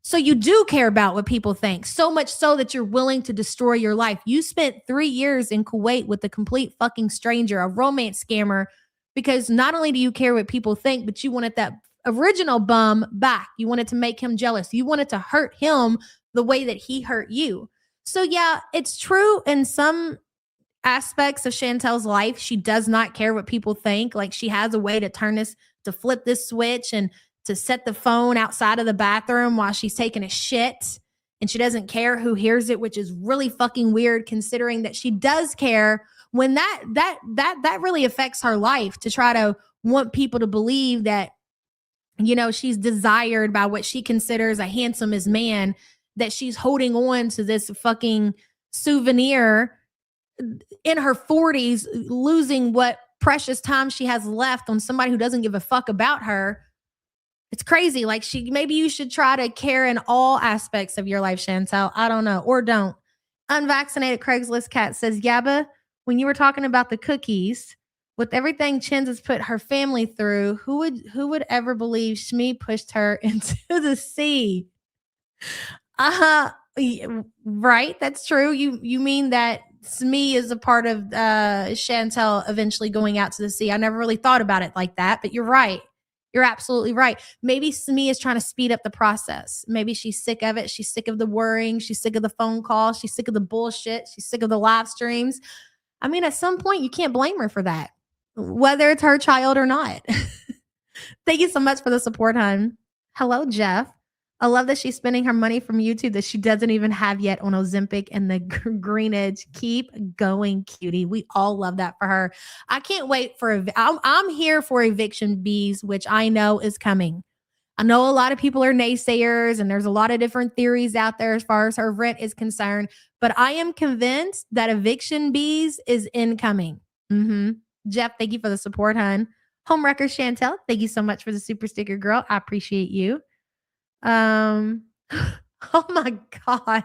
Speaker 6: So you do care about what people think, so much so that you're willing to destroy your life. You spent 3 years in Kuwait with a complete fucking stranger, a romance scammer, because not only do you care what people think, but you wanted that original bum back. You wanted to make him jealous. You wanted to hurt him the way that he hurt you. So yeah, it's true in some aspects of Chantel's life. She does not care what people think. Like she has a way to flip this switch and to set the phone outside of the bathroom while she's taking a shit. And she doesn't care who hears it, which is really fucking weird considering that she does care when that really affects her life, to try to want people to believe that, you know, she's desired by what she considers a handsomest man, that she's holding on to this fucking souvenir in her 40s losing what precious time she has left on somebody who doesn't give a fuck about her. It's crazy. Like maybe you should try to care in all aspects of your life, Chantel. I don't know. Or don't. Unvaccinated Craigslist Cat says, Yabba, when you were talking about the cookies, with everything Chins has put her family through, who would ever believe Shmi pushed her into the sea? Right. That's true. You mean that Smee is a part of Chantel eventually going out to the sea. I never really thought about it like that, but you're right. You're absolutely right. Maybe Smee is trying to speed up the process. Maybe she's sick of it. She's sick of the worrying. She's sick of the phone calls. She's sick of the bullshit. She's sick of the live streams. I mean, at some point, you can't blame her for that, whether it's her child or not. Thank you so much for the support, hon. Hello, Jeff. I love that she's spending her money from YouTube that she doesn't even have yet on Ozempic and the green edge. Keep going, cutie. We all love that for her. I can't wait for I'm here for eviction bees, which I know is coming. I know a lot of people are naysayers and there's a lot of different theories out there as far as her rent is concerned, but I am convinced that eviction bees is incoming. Jeff, thank you for the support, hon. Homewrecker Chantel, thank you so much for the super sticker, girl. I appreciate you. Oh my God.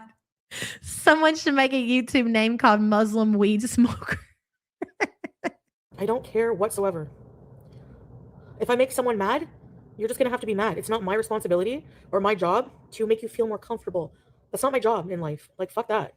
Speaker 6: Someone should make a YouTube name called Muslim Weed Smoker.
Speaker 3: I don't care whatsoever. If I make someone mad, you're just going to have to be mad. It's not my responsibility or my job to make you feel more comfortable. That's not my job in life. Like, fuck that.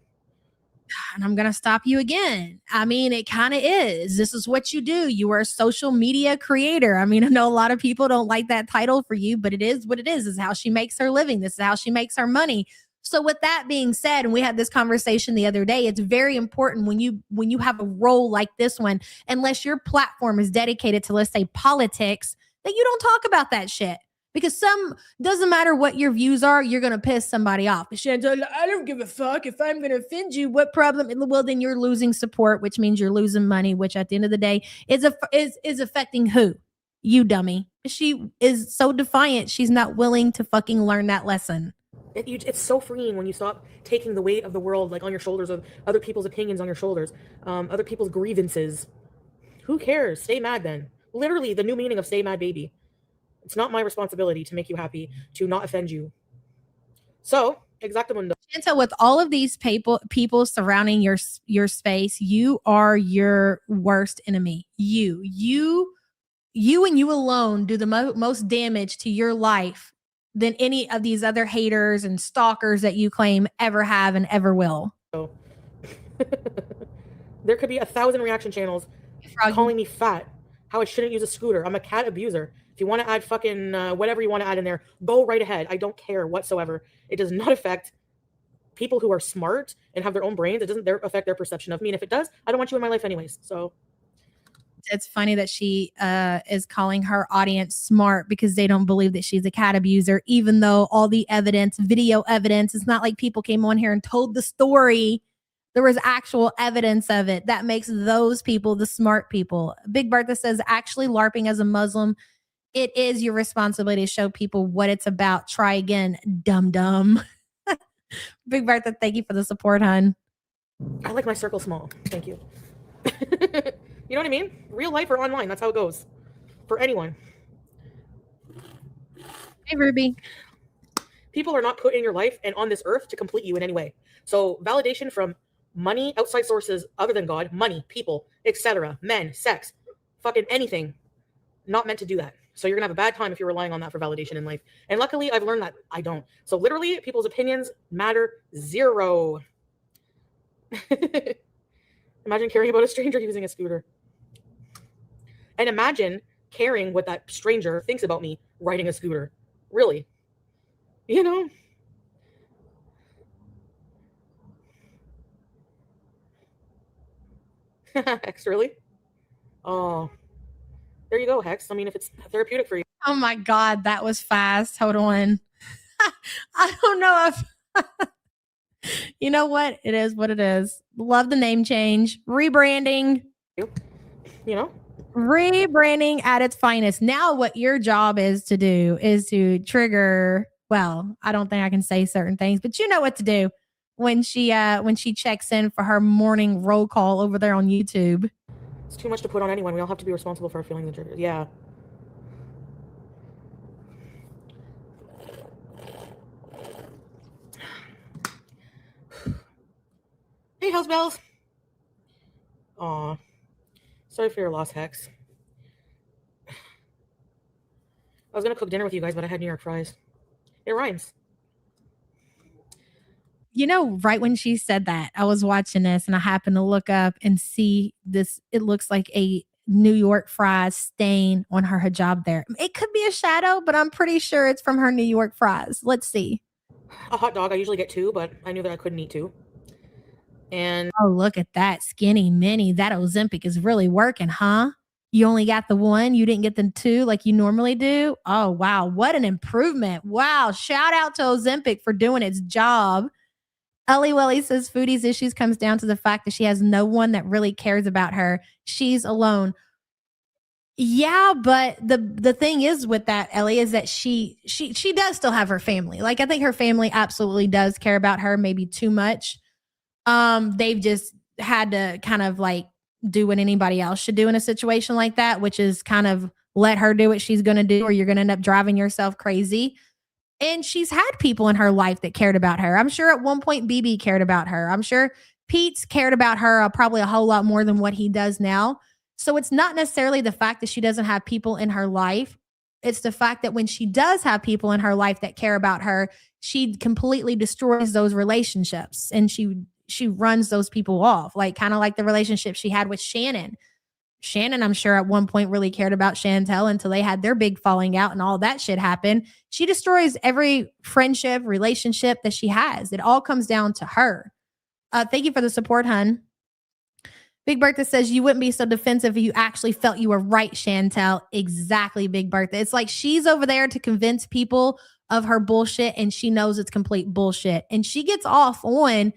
Speaker 6: And I'm going to stop you again. I mean, it kind of is. This is what you do. You are a social media creator. I mean, I know a lot of people don't like that title for you, but it is what it is. This is how she makes her living. This is how she makes her money. So with that being said, and we had this conversation the other day, it's very important when you have a role like this one, unless your platform is dedicated to, let's say, politics, that you don't talk about that shit. Because doesn't matter what your views are, you're going to piss somebody off. Chantal, I don't give a fuck. If I'm going to offend you, what problem? Well, then you're losing support, which means you're losing money, which at the end of the day is affecting who? You dummy. She is so defiant. She's not willing to fucking learn that lesson.
Speaker 3: It's so freeing when you stop taking the weight of the world like on your shoulders, of other people's opinions on your shoulders, other people's grievances. Who cares? Stay mad then. Literally the new meaning of stay mad, baby. It's not my responsibility to make you happy, to not offend you. So, exactamundo.
Speaker 6: Chantel, with all of these people surrounding your space, you are your worst enemy. You and you alone do the most damage to your life than any of these other haters and stalkers that you claim ever have and ever will.
Speaker 3: So, there could be 1,000 reaction channels calling me fat, how I shouldn't use a scooter. I'm a cat abuser. If you want to add fucking whatever you want to add in there, go right ahead. I don't care whatsoever. It does not affect people who are smart and have their own brains. It doesn't affect their perception of me. And if it does, I don't want you in my life anyways. So
Speaker 6: it's funny that she is calling her audience smart because they don't believe that she's a cat abuser, even though all the evidence, video evidence, it's not like people came on here and told the story. There was actual evidence of it. That makes those people the smart people. Big Bertha says, actually LARPing as a Muslim, it is your responsibility to show people what it's about. Try again, dumb. Big Bertha, thank you for the support, hon.
Speaker 3: I like my circle small. Thank you. You know what I mean? Real life or online. That's how it goes. For anyone.
Speaker 6: Hey, Ruby.
Speaker 3: People are not put in your life and on this earth to complete you in any way. So validation from money, outside sources other than God, money, people, etc., men, sex, fucking anything, not meant to do that. So you're going to have a bad time if you're relying on that for validation in life. And luckily, I've learned that I don't. So literally, people's opinions matter zero. Imagine caring about a stranger using a scooter. And imagine caring what that stranger thinks about me riding a scooter. Really? You know? Hex, really? Oh. There you go, Hex. I mean, if it's therapeutic for you.
Speaker 6: Oh my God, that was fast. Hold on. I don't know if... You know what? It is what it is. Love the name change. Rebranding.
Speaker 3: You know?
Speaker 6: Rebranding at its finest. Now what your job is to do is to trigger... Well, I don't think I can say certain things, but you know what to do. when she checks in for her morning roll call over there on YouTube.
Speaker 3: It's too much to put on anyone. We all have to be responsible for our feelings and triggers. Yeah. Hey, house bells. Aw. Sorry for your loss, Hex. I was gonna cook dinner with you guys, but I had New York fries. It rhymes.
Speaker 6: You know, right when she said that, I was watching this and I happened to look up and see this. It looks like a New York fries stain on her hijab there. It could be a shadow, but I'm pretty sure it's from her New York fries. Let's see.
Speaker 3: A hot dog, I usually get 2, but I knew that I couldn't eat 2. And
Speaker 6: oh, look at that skinny mini. That Ozempic is really working, huh? You only got the 1. You didn't get the 2 like you normally do. Oh, wow. What an improvement. Wow. Shout out to Ozempic for doing its job. Ellie Welly says Foodie's issues comes down to the fact that she has no one that really cares about her. She's alone. Yeah, but the thing is with that, Ellie, is that she does still have her family. Like, I think her family absolutely does care about her, maybe too much. They've just had to kind of like do what anybody else should do in a situation like that, which is kind of let her do what she's going to do, or you're going to end up driving yourself crazy. And she's had people in her life that cared about her. I'm sure at one point BB cared about her. I'm sure Pete's cared about her probably a whole lot more than what he does now. So it's not necessarily the fact that she doesn't have people in her life. It's the fact that when she does have people in her life that care about her, she completely destroys those relationships and she runs those people off, like kind of like the relationship she had with Shannon. Shannon, I'm sure at one point really cared about Chantel until they had their big falling out and all that shit happened. She destroys every friendship, relationship that she has. It all comes down to her. Thank you for the support, hun. Big Bertha says you wouldn't be so defensive if you actually felt you were right, Chantel. Exactly, Big Bertha. It's like she's over there to convince people of her bullshit and she knows it's complete bullshit. And she gets off on,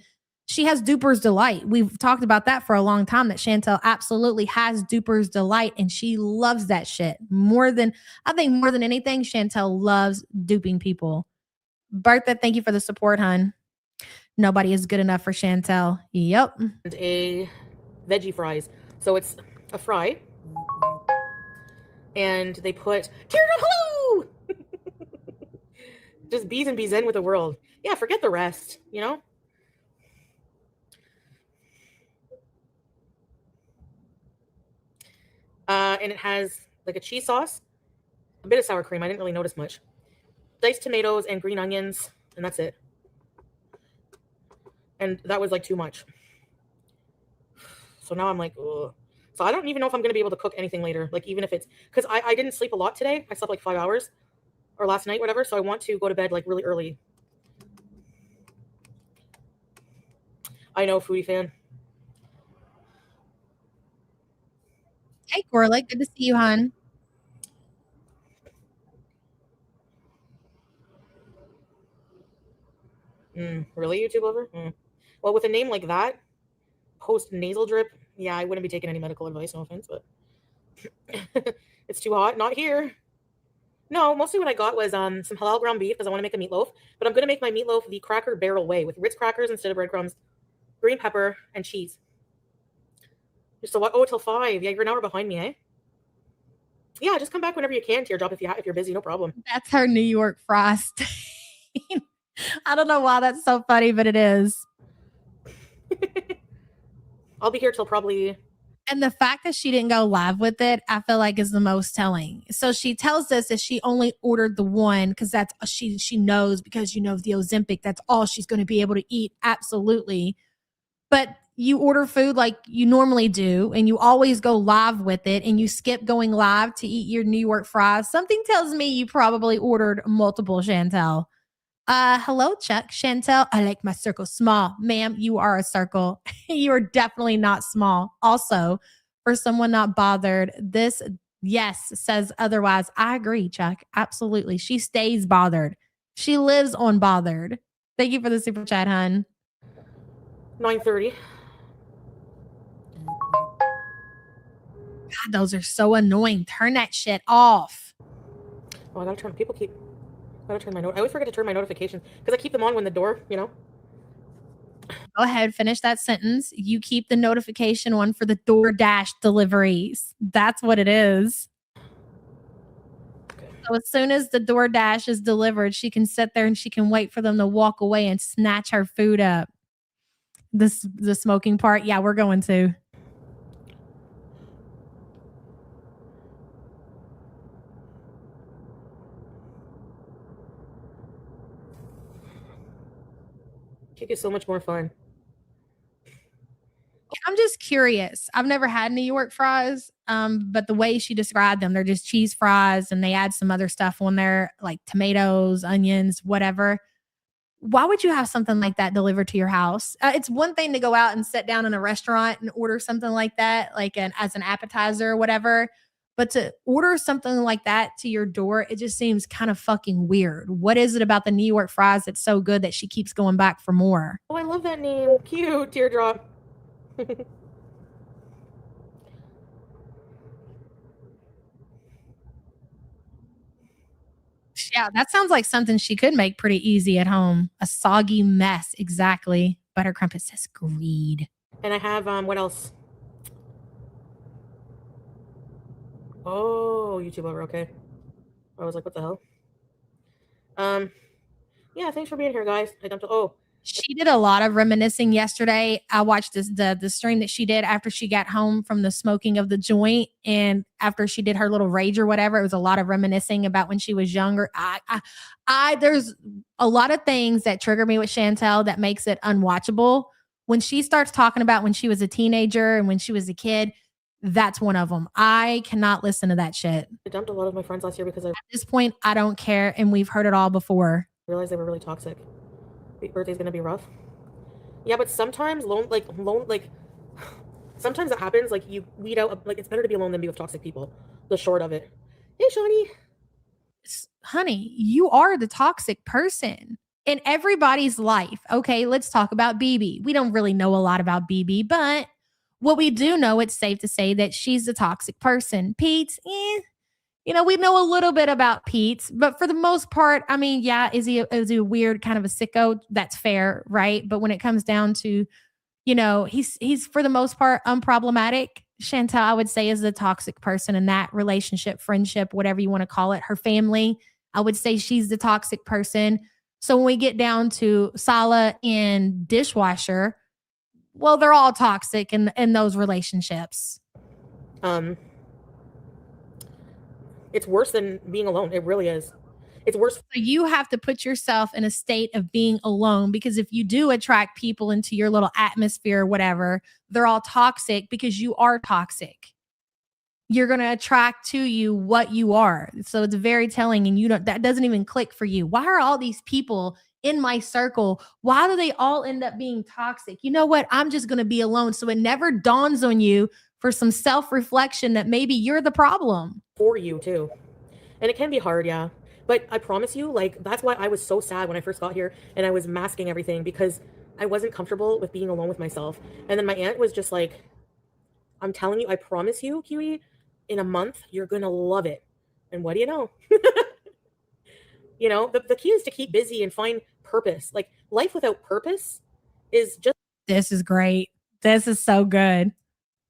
Speaker 6: she has duper's delight. We've talked about that for a long time, that Chantel absolutely has duper's delight and she loves that shit more than anything. Chantel loves duping people. Bertha, thank you for the support, hun. Nobody is good enough for Chantel. Yep.
Speaker 3: And a veggie fries. So it's a fry and they put hello just bees and bees in with the world. Yeah, forget the rest, you know? And it has like a cheese sauce, a bit of sour cream. I didn't really notice much. Diced tomatoes and green onions, and that's it. And that was like too much. So now I'm like, ugh. So I don't even know if I'm going to be able to cook anything later. Like, even if it's, because I didn't sleep a lot today. I slept like 5 hours or last night, whatever. So I want to go to bed like really early. I know, Foodie fan.
Speaker 6: Hey, Corley. Good to see you, hon.
Speaker 3: Really, YouTube lover? Well, with a name like that, post nasal drip, yeah, I wouldn't be taking any medical advice, no offense, but it's too hot. Not here. No, mostly what I got was some halal ground beef because I want to make a meatloaf, but I'm going to make my meatloaf the Cracker Barrel way with Ritz crackers instead of breadcrumbs, green pepper, and cheese. Just till 5. Yeah, you're an hour behind me, eh? Yeah, just come back whenever you can, Teardrop, if you're busy, no problem.
Speaker 6: That's her New York frost. I don't know why that's so funny, but it is.
Speaker 3: I'll be here till probably.
Speaker 6: And the fact that she didn't go live with it, I feel like is the most telling. So she tells us that she only ordered the 1 because that's she knows, because the Ozempic, that's all she's going to be able to eat. Absolutely. But you order food like you normally do, and you always go live with it, and you skip going live to eat your New York fries. Something tells me you probably ordered multiple, Chantel. Hello, Chuck. Chantel, I like my circle small. Ma'am, you are a circle. You are definitely not small. Also, for someone not bothered, this, yes, says otherwise. I agree, Chuck. Absolutely. She stays bothered. She lives on bothered. Thank you for the super chat, hun.
Speaker 3: 9:30.
Speaker 6: God, those are so annoying. Turn that shit off.
Speaker 3: Oh, I gotta turn. I always forget to turn my notifications because I keep them on when the door,
Speaker 6: Go ahead, finish that sentence. You keep the notification on for the DoorDash deliveries. That's what it is. So as soon as the DoorDash is delivered, she can sit there and she can wait for them to walk away and snatch her food up. The smoking part, yeah, we're going to.
Speaker 3: Cake is so much more fun.
Speaker 6: I'm just curious. I've never had New York fries, but the way she described them, they're just cheese fries and they add some other stuff on there, like tomatoes, onions, whatever. Why would you have something like that delivered to your house? It's one thing to go out and sit down in a restaurant and order something like that, like as an appetizer or whatever. But to order something like that to your door, it just seems kind of fucking weird. What is it about the New York fries that's so good that she keeps going back for more?
Speaker 3: Oh, I love that name. Cute. Teardrop.
Speaker 6: Yeah, that sounds like something she could make pretty easy at home. A soggy mess, exactly. Butter crumpet says greed.
Speaker 3: And I have what else? Oh, YouTube over, okay. I was like, what the hell? Yeah, thanks for being here, guys. I dumped.
Speaker 6: She did a lot of reminiscing yesterday. I watched the stream that she did after she got home from the smoking of the joint, and after she did her little rage or whatever. It was a lot of reminiscing about when she was younger. There's a lot of things that trigger me with Chantel that makes it unwatchable. When she starts talking about when she was a teenager and when she was a kid, that's one of them. I cannot listen to that shit.
Speaker 3: I dumped a lot of my friends last year because
Speaker 6: At this point, I don't care, and we've heard it all before.
Speaker 3: realized they were really toxic. Birthday's gonna be rough. Yeah, but sometimes sometimes it happens. Like you weed out. Like it's better to be alone than be with toxic people. The short of it. Hey, Shawnee.
Speaker 6: Honey, you are the toxic person in everybody's life. Okay, let's talk about BB. We don't really know a lot about BB, but what we do know, it's safe to say that she's the toxic person. Pete's, we know a little bit about Pete, but for the most part, I mean, yeah, is he a weird kind of a sicko? That's fair, right? But when it comes down to, he's for the most part unproblematic. Chantal, I would say, is the toxic person in that relationship, friendship, whatever you want to call it. Her family, I would say she's the toxic person. So when we get down to Sala and Dishwasher, well, they're all toxic in those relationships.
Speaker 3: It's worse than being alone. It really is. It's worse.
Speaker 6: So you have to put yourself in a state of being alone, because if you do attract people into your little atmosphere or whatever, they're all toxic because you are toxic. You're going to attract to you what you are. So it's very telling, and that doesn't even click for you. Why are all these people in my circle? Why do they all end up being toxic? You know what? I'm just going to be alone. So it never dawns on you for some self-reflection that maybe you're the problem.
Speaker 3: For you too. And it can be hard, yeah. But I promise you, like, that's why I was so sad when I first got here and I was masking everything, because I wasn't comfortable with being alone with myself. And then my aunt was just like, I'm telling you, I promise you, Kiwi, in a month, you're going to love it. And what do you know? The key is to keep busy and find purpose. Like, life without purpose is just...
Speaker 6: This is great. This is so good.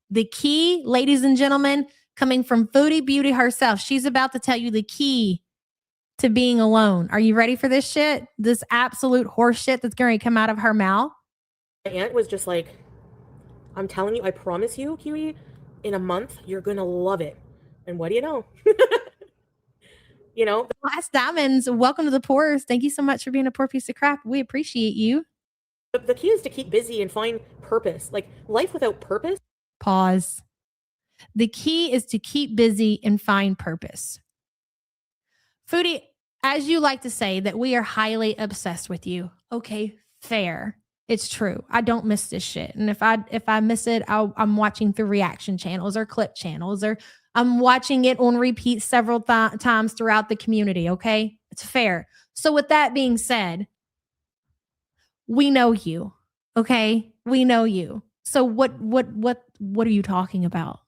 Speaker 6: The key, ladies and gentlemen, coming from Foodie Beauty herself, she's about to tell you the key to being alone. Are you ready for this shit? This absolute horse shit that's going to come out of her mouth?
Speaker 3: My aunt was just like, I'm telling you, I promise you, Kiwi, in a month, you're going to love it. And what do you know?
Speaker 6: Last Diamonds, welcome to the Poors. Thank you so much for being a poor piece of crap. We appreciate you.
Speaker 3: The key is to keep busy and find purpose. Like, life without purpose.
Speaker 6: Pause. The key is to keep busy and find purpose. Foodie, as you like to say, that we are highly obsessed with you. Okay, fair. It's true. I don't miss this shit. And if I miss it, I'm watching through reaction channels or clip channels, or I'm watching it on repeat several times throughout the community. Okay, it's fair. So with that being said, we know you. Okay, we know you. So what are you talking about?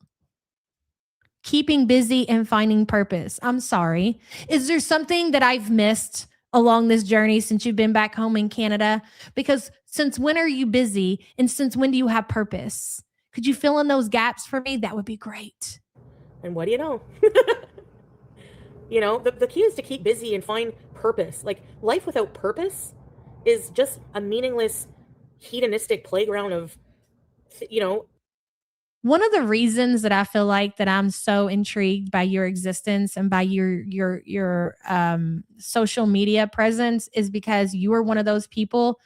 Speaker 6: Keeping busy and finding purpose. I'm sorry. Is there something that I've missed along this journey since you've been back home in Canada? Because since when are you busy and since when do you have purpose? Could you fill in those gaps for me? That would be great.
Speaker 3: And what do you know? The key is to keep busy and find purpose. Like, life without purpose is just a meaningless, hedonistic playground of,
Speaker 6: One of the reasons that I feel like that I'm so intrigued by your existence and by your social media presence is because you are one of those people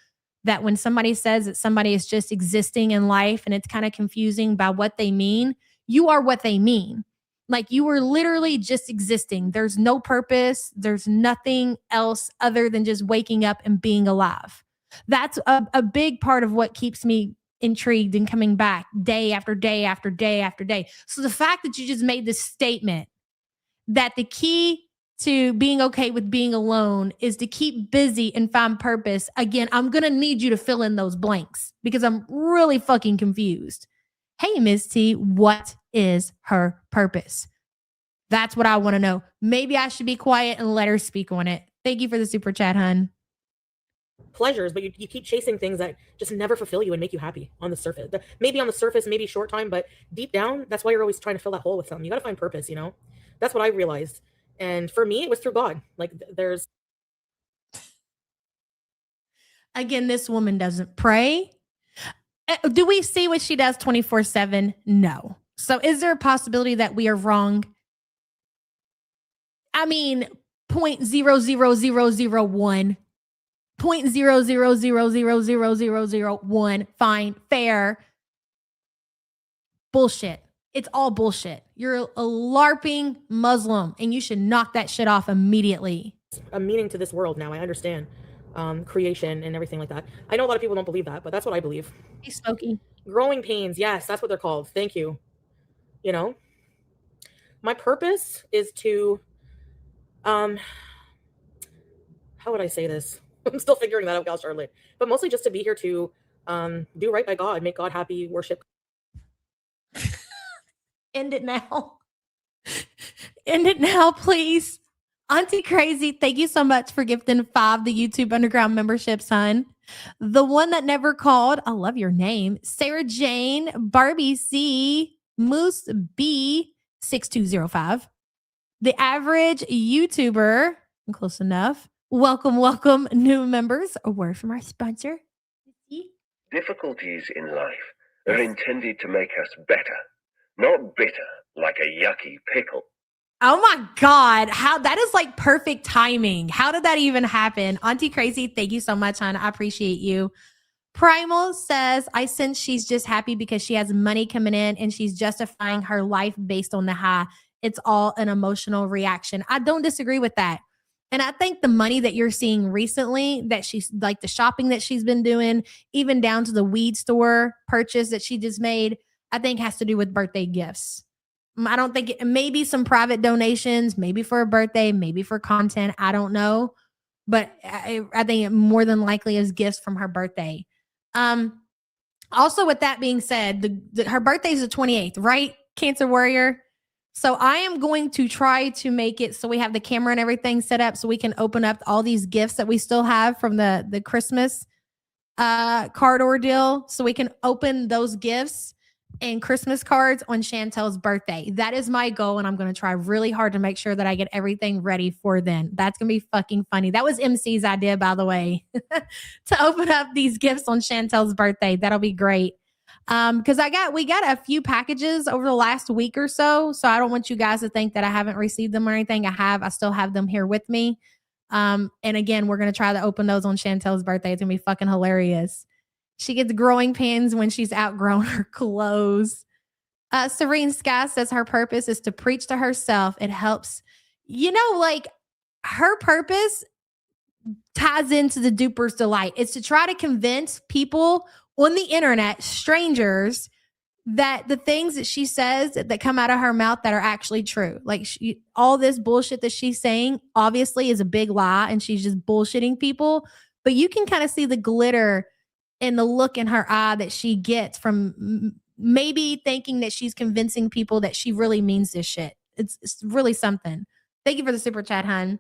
Speaker 6: that when somebody says that somebody is just existing in life and it's kind of confusing by what they mean, you are what they mean. Like, you are literally just existing. There's no purpose. There's nothing else other than just waking up and being alive. That's a big part of what keeps me intrigued and coming back day after day after day after day. So the fact that you just made this statement that the key to being okay with being alone is to keep busy and find purpose. Again, I'm going to need you to fill in those blanks because I'm really fucking confused. Hey, Miss T, what is her purpose? That's what I want to know. Maybe I should be quiet and let her speak on it. Thank you for the super chat, hun.
Speaker 3: Pleasures, but you keep chasing things that just never fulfill you and make you happy on the surface. Maybe on the surface, maybe short time, but deep down, that's why you're always trying to fill that hole with something. You got to find purpose, That's what I realized. And for me, it was through God. Like, there's...
Speaker 6: Again, this woman doesn't pray. Do we see what she does 24/7? No. So is there a possibility that we are wrong? I mean, 0.00001, 0.0000001, fine, fair. Bullshit. It's all bullshit. You're a LARPing Muslim and you should knock that shit off immediately.
Speaker 3: A meaning to this world now. I understand creation and everything like that. I know a lot of people don't believe that, but that's what I believe.
Speaker 6: Hey, Smokey.
Speaker 3: Growing pains. Yes, that's what they're called. Thank you. My purpose is to, how would I say this? I'm still figuring that out, Gal Charlotte. But mostly just to be here to do right by God, make God happy, worship.
Speaker 6: End it now. End it now, please. Auntie Crazy, thank you so much for gifting 5 the YouTube Underground membership, son. The one that never called, I love your name. Sarah Jane, Barbie C, Moose B, 6205. The average YouTuber, I'm close enough. Welcome, new members. A word from our sponsor.
Speaker 7: Difficulties in life are intended to make us better, not bitter like a yucky pickle.
Speaker 6: Oh my God. That is like perfect timing. How did that even happen? Auntie Crazy, thank you so much, hon. I appreciate you. Primal says, I sense she's just happy because she has money coming in and she's justifying her life based on the high. It's all an emotional reaction. I don't disagree with that. And I think the money that you're seeing recently, that she's like the shopping that she's been doing, even down to the weed store purchase that she just made, I think has to do with birthday gifts. I don't think maybe some private donations, maybe for a birthday, maybe for content. I don't know. But I think it more than likely is gifts from her birthday. Also, with that being said, her birthday is the 28th, right? Cancer Warrior. So I am going to try to make it so we have the camera and everything set up so we can open up all these gifts that we still have from the Christmas card ordeal. So we can open those gifts and Christmas cards on Chantel's birthday. That is my goal, and I'm going to try really hard to make sure that I get everything ready for then. That's going to be fucking funny. That was MC's idea, by the way, to open up these gifts on Chantel's birthday. That'll be great. Because we got a few packages over the last week or so I don't want you guys to think that I haven't received them or anything. I still have them here with me. And again, we're going to try to open those on Chantel's birthday. It's going to be fucking hilarious. She gets growing pains when she's outgrown her clothes. Serene Sky says her purpose is to preach to herself. It helps, like her purpose ties into the duper's delight. It's to try to convince people on the internet, strangers, that the things that she says that come out of her mouth that are actually true. Like all this bullshit that she's saying obviously is a big lie and she's just bullshitting people. But you can kind of see the glitter in the look in her eye that she gets from maybe thinking that she's convincing people that she really means this shit. It's really something. Thank you for the super chat, hun.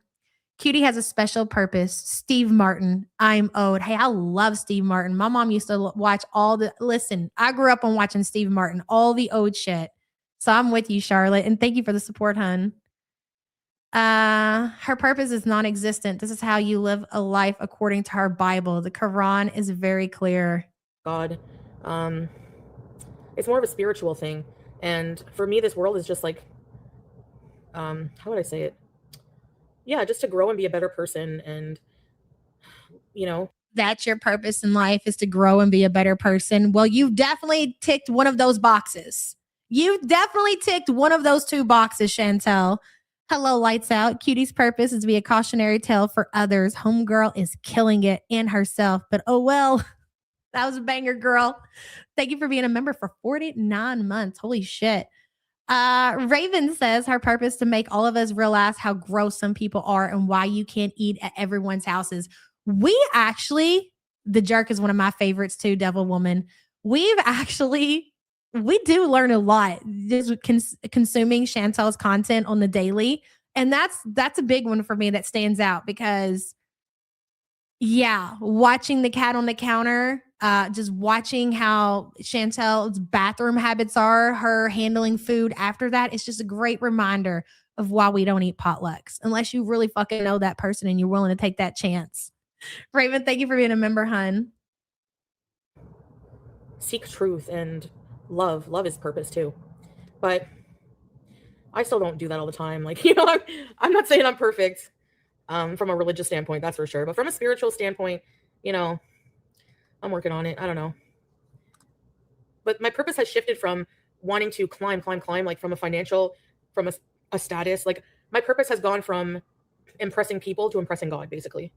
Speaker 6: Cutie has a special purpose. Steve Martin. I'm owed. Hey, I love Steve Martin. My mom used to watch listen, I grew up on watching Steve Martin, all the owed shit. So I'm with you, Charlotte. And thank you for the support, hun. Her purpose is non-existent. This is how you live a life according to her Bible. The Quran is very clear.
Speaker 3: God. It's more of a spiritual thing. And for me, this world is just like, how would I say it? Yeah, just to grow and be a better person. And,
Speaker 6: that's your purpose in life, is to grow and be a better person. Well, you've definitely ticked one of those boxes. You've definitely ticked one of those two boxes, Chantel. Hello, lights out. Cutie's purpose is to be a cautionary tale for others. Homegirl is killing it in herself, but oh well. That was a banger, girl. Thank you for being a member for 49 months. Holy shit. Raven says her purpose to make all of us realize how gross some people are and why you can't eat at everyone's houses. We actually, the jerk is one of my favorites too, Devil Woman. We do learn a lot just consuming Chantel's content on the daily. And that's a big one for me that stands out because watching the cat on the counter, just watching how Chantel's bathroom habits are, her handling food after that, it's just a great reminder of why we don't eat potlucks unless you really fucking know that person and you're willing to take that chance. Raven, thank you for being a member, hun.
Speaker 3: seek truth and love. Love is purpose too. But I still don't do that all the time. Like, I'm not saying I'm perfect from a religious standpoint, that's for sure. But from a spiritual standpoint, I'm working on it. I don't know. But my purpose has shifted from wanting to climb, like from a status. Like my purpose has gone from impressing people to impressing God, basically.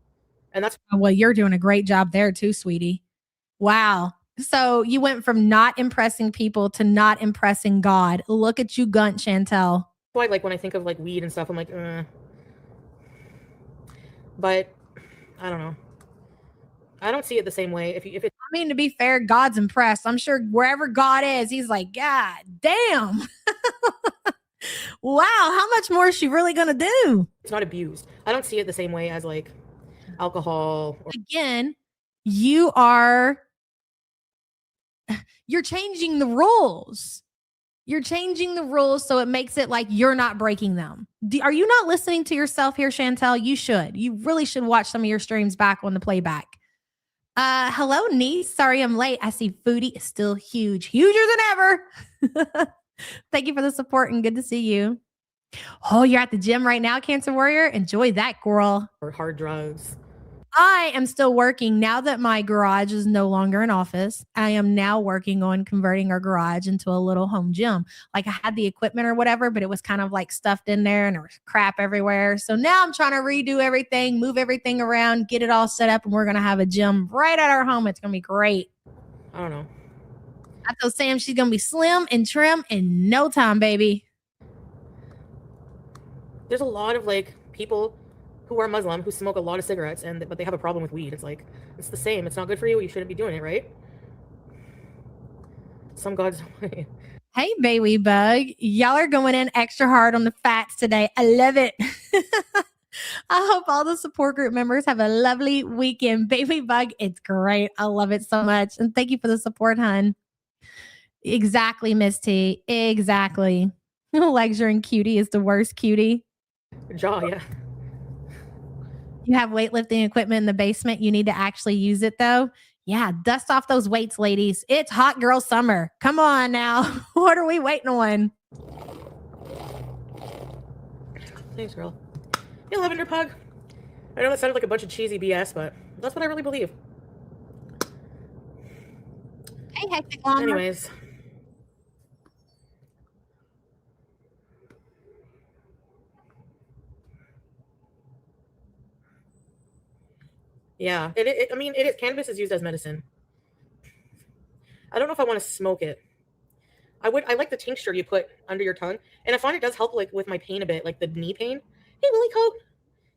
Speaker 3: And that's
Speaker 6: well, you're doing a great job there too, sweetie. Wow. So you went from not impressing people to not impressing God. Look at you, Gunt Chantel.
Speaker 3: why, like when I think of like weed and stuff, I'm like, but I don't know. I don't see it the same way. If it,
Speaker 6: I mean, to be fair, God's impressed. I'm sure wherever God is, he's like, God damn. Wow, how much more is she really gonna do?
Speaker 3: it's not abused. I don't see it the same way as like alcohol.
Speaker 6: Again, you're changing the rules. You're changing the rules so it makes it like you're not breaking them. Are you not listening to yourself here, Chantel? You should. You really should watch some of your streams back on the playback. Hello, niece. Sorry I'm late. I see Foodie is still huge. Huger than ever. Thank you for the support and good to see you. Oh, you're at the gym right now, Cancer Warrior? Enjoy that, girl.
Speaker 3: Or hard drugs.
Speaker 6: I am still working now that my garage is no longer an office. I am now working on converting our garage into a little home gym. Like I had the equipment or whatever, but it was kind of like stuffed in there and there was crap everywhere. So now I'm trying to redo everything, move everything around, get it all set up, and we're going to have a gym right at our home. It's going to be great.
Speaker 3: I don't know.
Speaker 6: I told Sam she's going to be slim and trim in no time, baby.
Speaker 3: There's a lot of like people who are Muslim who smoke a lot of cigarettes but they have a problem with weed. It's like, it's the same. It's not good for you. You shouldn't be doing it, right? Some God's way.
Speaker 6: Hey, baby bug. Y'all are going in extra hard on the facts today. I love it. I hope all the support group members have a lovely weekend. Baby bug, it's great. I love it so much. And thank you for the support, hun. Exactly, Miss T. Exactly. Lecturing cutie is the worst cutie.
Speaker 3: Jaw, yeah.
Speaker 6: You have weightlifting equipment in the basement. You need to actually use it, though. Yeah, dust off those weights, ladies. It's hot girl summer. Come on now. What are we waiting on?
Speaker 3: Thanks, girl. Hey, Lavender Pug. I know that sounded like a bunch of cheesy BS, but that's what I really believe.
Speaker 6: Hey, Hectic Llama.
Speaker 3: Anyways. Yeah, I mean, cannabis is used as medicine. I don't know if I want to smoke it. I like the tincture you put under your tongue, and I find it does help like with my pain a bit, like the knee pain. Hey, Lily Coat.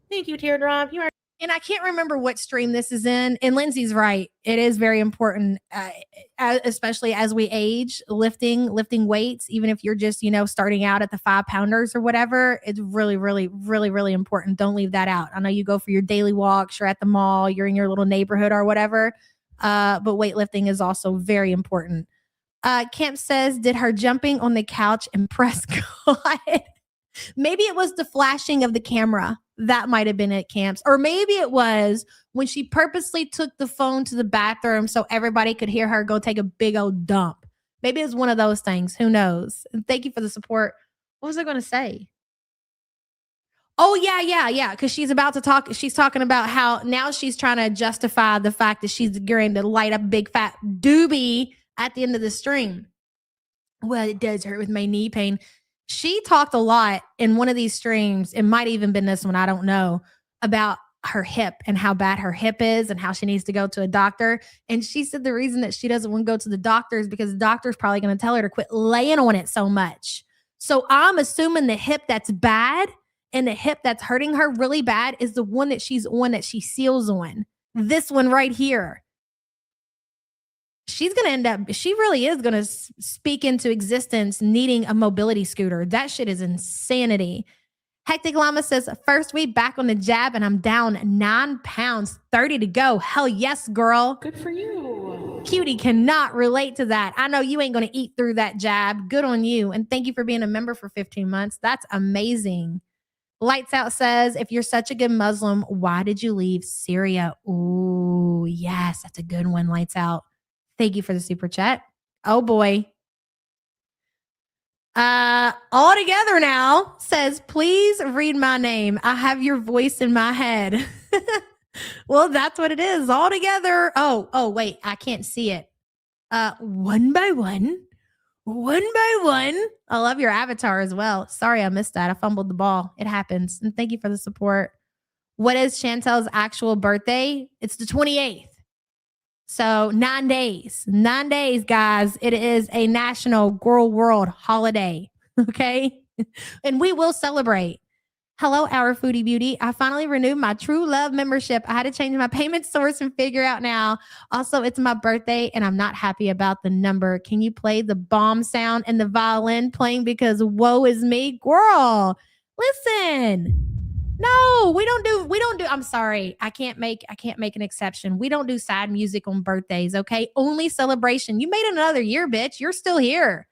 Speaker 3: Thank you, Teardrop. You are
Speaker 6: And I can't remember what stream this is in. And Lindsay's right. It is very important, especially as we age, lifting weights, even if you're just, starting out at the 5-pounders or whatever. It's really, really, really, really important. Don't leave that out. I know you go for your daily walks, you're at the mall, you're in your little neighborhood or whatever. But weightlifting is also very important. Camp says, did her jumping on the couch impress God? Maybe it was the flashing of the camera. That might have been at Camps. Or maybe it was when she purposely took the phone to the bathroom so everybody could hear her go take a big old dump. Maybe it was one of those things. Who knows? And thank you for the support. What was I going to say? Oh, yeah. Because she's about to talk. She's talking about how now she's trying to justify the fact that she's going to light up a big fat doobie at the end of the stream. Well, it does hurt with my knee pain. She talked a lot in one of these streams. It might even been this one. I don't know, about her hip and how bad her hip is and how she needs to go to a doctor. And she said the reason that she doesn't want to go to the doctor is because the doctor's probably going to tell her to quit laying on it so much. So I'm assuming the hip that's bad and the hip that's hurting her really bad is the one that she's on, that she seals on. This one right here. She's going to end up, she really is going to speak into existence needing a mobility scooter. That shit is insanity. Hectic Llama says, first week back on the jab and I'm down 9 pounds, 30 to go. Hell yes, girl.
Speaker 3: Good for you.
Speaker 6: Cutie cannot relate to that. I know you ain't going to eat through that jab. Good on you. And thank you for being a member for 15 months. That's amazing. Lights Out says, if you're such a good Muslim, why did you leave Syria? Ooh, yes, that's a good one, Lights Out. Thank you for the super chat. Oh boy. All Together Now says, please read my name. I have your voice in my head. Well, that's what it is. All together. Oh, wait, I can't see it. One by one. I love your avatar as well. Sorry, I missed that. I fumbled the ball. It happens. And thank you for the support. What is Chantel's actual birthday? It's the 28th. So 9 days, guys. It is a national girl world holiday. Okay. And we will celebrate. Hello, our Foodie Beauty. I finally renewed my True Love membership. I had to change my payment source and figure out now. Also, it's my birthday and I'm not happy about the number. Can you play the bomb sound and the violin playing because woe is me? Girl, listen. No, we don't do, I'm sorry. I can't make an exception. We don't do sad music on birthdays, okay? Only celebration. You made it another year, bitch. You're still here.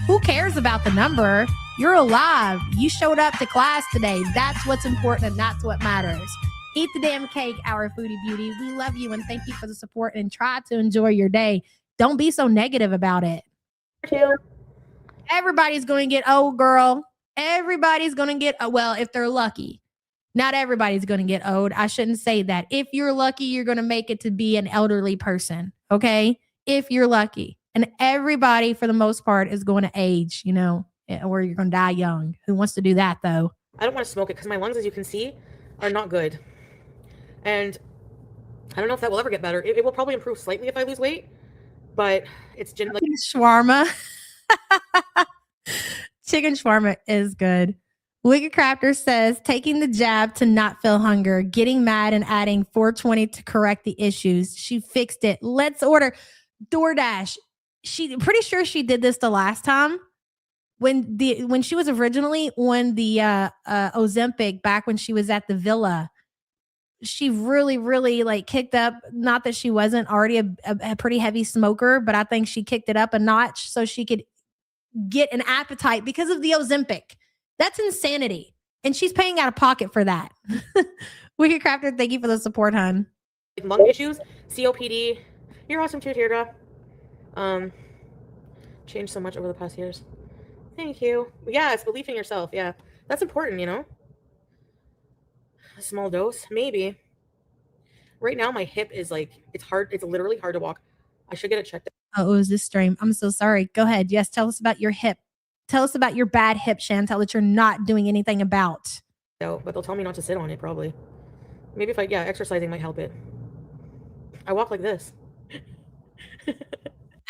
Speaker 6: Who cares about the number? You're alive. You showed up to class today. That's what's important and that's what matters. Eat the damn cake, our Foodie Beauty. We love you and thank you for the support and try to enjoy your day. Don't be so negative about it. Everybody's going to get old, girl. Everybody's going to get, well, if they're lucky. Not everybody's going to get old. I shouldn't say that. If you're lucky, you're going to make it to be an elderly person. Okay. If you're lucky. And everybody, for the most part, is going to age, or you're going to die young. Who wants to do that, though?
Speaker 3: I don't want to smoke it because my lungs, as you can see, are not good. And I don't know if that will ever get better. It will probably improve slightly if I lose weight, but it's like
Speaker 6: shawarma. Chicken shawarma is good. Wicked Crafter says, taking the jab to not feel hunger, getting mad and adding 420 to correct the issues. She fixed it. Let's order DoorDash. Pretty sure she did this the last time when she was originally on the Ozempic back when she was at the villa. She really, really kicked up. Not that she wasn't already a pretty heavy smoker, but I think she kicked it up a notch so she could get an appetite because of the Ozempic. That's insanity. And she's paying out of pocket for that. Wicked Crafter, thank you for the support, hun.
Speaker 3: Lung issues, COPD. You're awesome too, Teardrop. Changed so much over the past years. Thank you. Yeah, it's belief in yourself. Yeah, that's important, A small dose, maybe. Right now, my hip is it's hard. It's literally hard to walk. I should get it checked out.
Speaker 6: Oh, it was this stream. I'm so sorry. Go ahead. Yes, tell us about your hip. Tell us about your bad hip, Chantel, that you're not doing anything about.
Speaker 3: No, but they'll tell me not to sit on it, probably. Maybe if exercising might help it. I walk like this.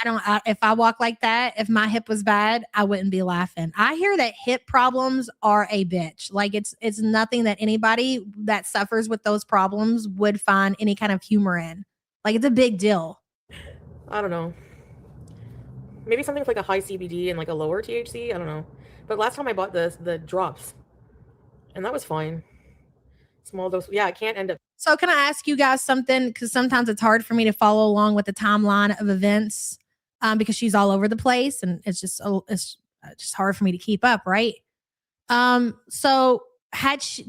Speaker 6: If I walk like that, if my hip was bad, I wouldn't be laughing. I hear that hip problems are a bitch. Like it's nothing that anybody that suffers with those problems would find any kind of humor in. Like it's a big deal.
Speaker 3: I don't know. Maybe something with like a high CBD and like a lower THC. I don't know. But last time I bought the drops, and that was fine. Small dose. Yeah, I can't end up.
Speaker 6: So can I ask you guys something? Because sometimes it's hard for me to follow along with the timeline of events because she's all over the place, and it's just hard for me to keep up, right? So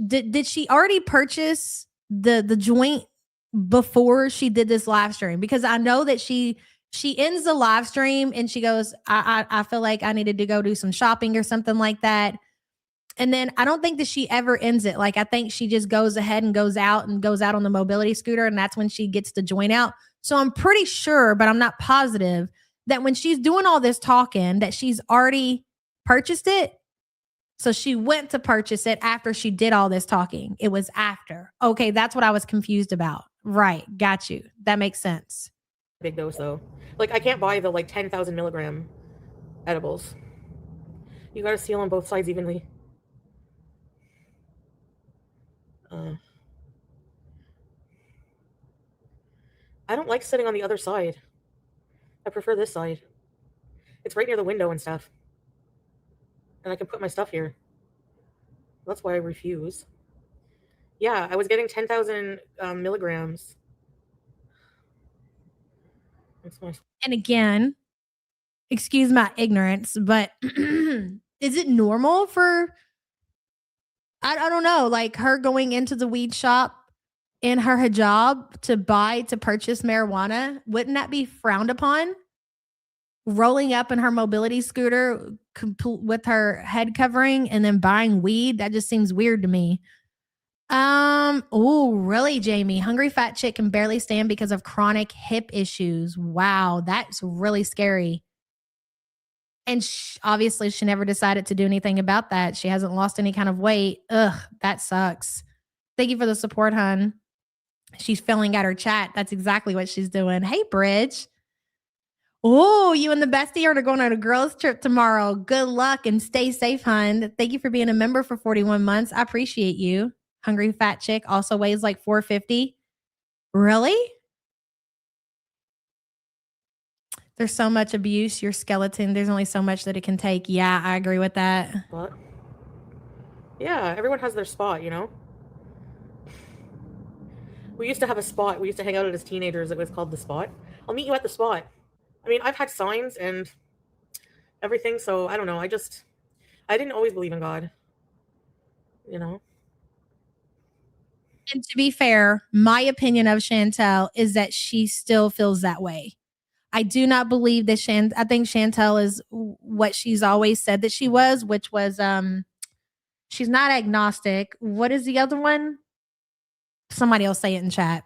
Speaker 6: did she already purchase the joint before she did this live stream? Because I know that she ends the live stream and she goes, I feel like I needed to go do some shopping or something like that. And then I don't think that she ever ends it. Like I think she just goes ahead and goes out on the mobility scooter, and that's when she gets the joint out. So I'm pretty sure, but I'm not positive, that when she's doing all this talking that she's already purchased it. So she went to purchase it after she did all this talking. It was after. Okay, that's what I was confused about. Right, got you. That makes sense.
Speaker 3: Big dose though. Like I can't buy the like 10,000 milligram edibles. You got to seal on both sides evenly. I don't like sitting on the other side. I prefer this side. It's right near the window and stuff. And I can put my stuff here. That's why I refuse. Yeah, I was getting 10,000 milligrams.
Speaker 6: And again, excuse my ignorance, but is it normal for, I don't know, like her going into the weed shop in her hijab to purchase marijuana? Wouldn't that be frowned upon? Rolling up in her mobility scooter with her head covering and then buying weed, that just seems weird to me. Oh, really, Jamie? Hungry fat chick can barely stand because of chronic hip issues. Wow, that's really scary. And obviously she never decided to do anything about that. She hasn't lost any kind of weight. Ugh, that sucks. Thank you for the support, hun. She's filling out her chat. That's exactly what she's doing. Hey, Bridge. Oh, you and the bestie are going on a girls trip tomorrow. Good luck and stay safe, hun. Thank you for being a member for 41 months. I appreciate you. Hungry fat chick also weighs like 450. Really? There's so much abuse. Your skeleton, there's only so much that it can take. Yeah, I agree with that.
Speaker 3: What? Yeah, everyone has their spot, you know? We used to have a spot. We used to hang out as teenagers. It was called The Spot. I'll meet you at the spot. I mean, I've had signs and everything, so I don't know. I didn't always believe in God, you know?
Speaker 6: And to be fair, my opinion of Chantel is that she still feels that way. I do not believe that I think Chantel is what she's always said that she was, which was she's not agnostic. What is the other one? Somebody else say it in chat.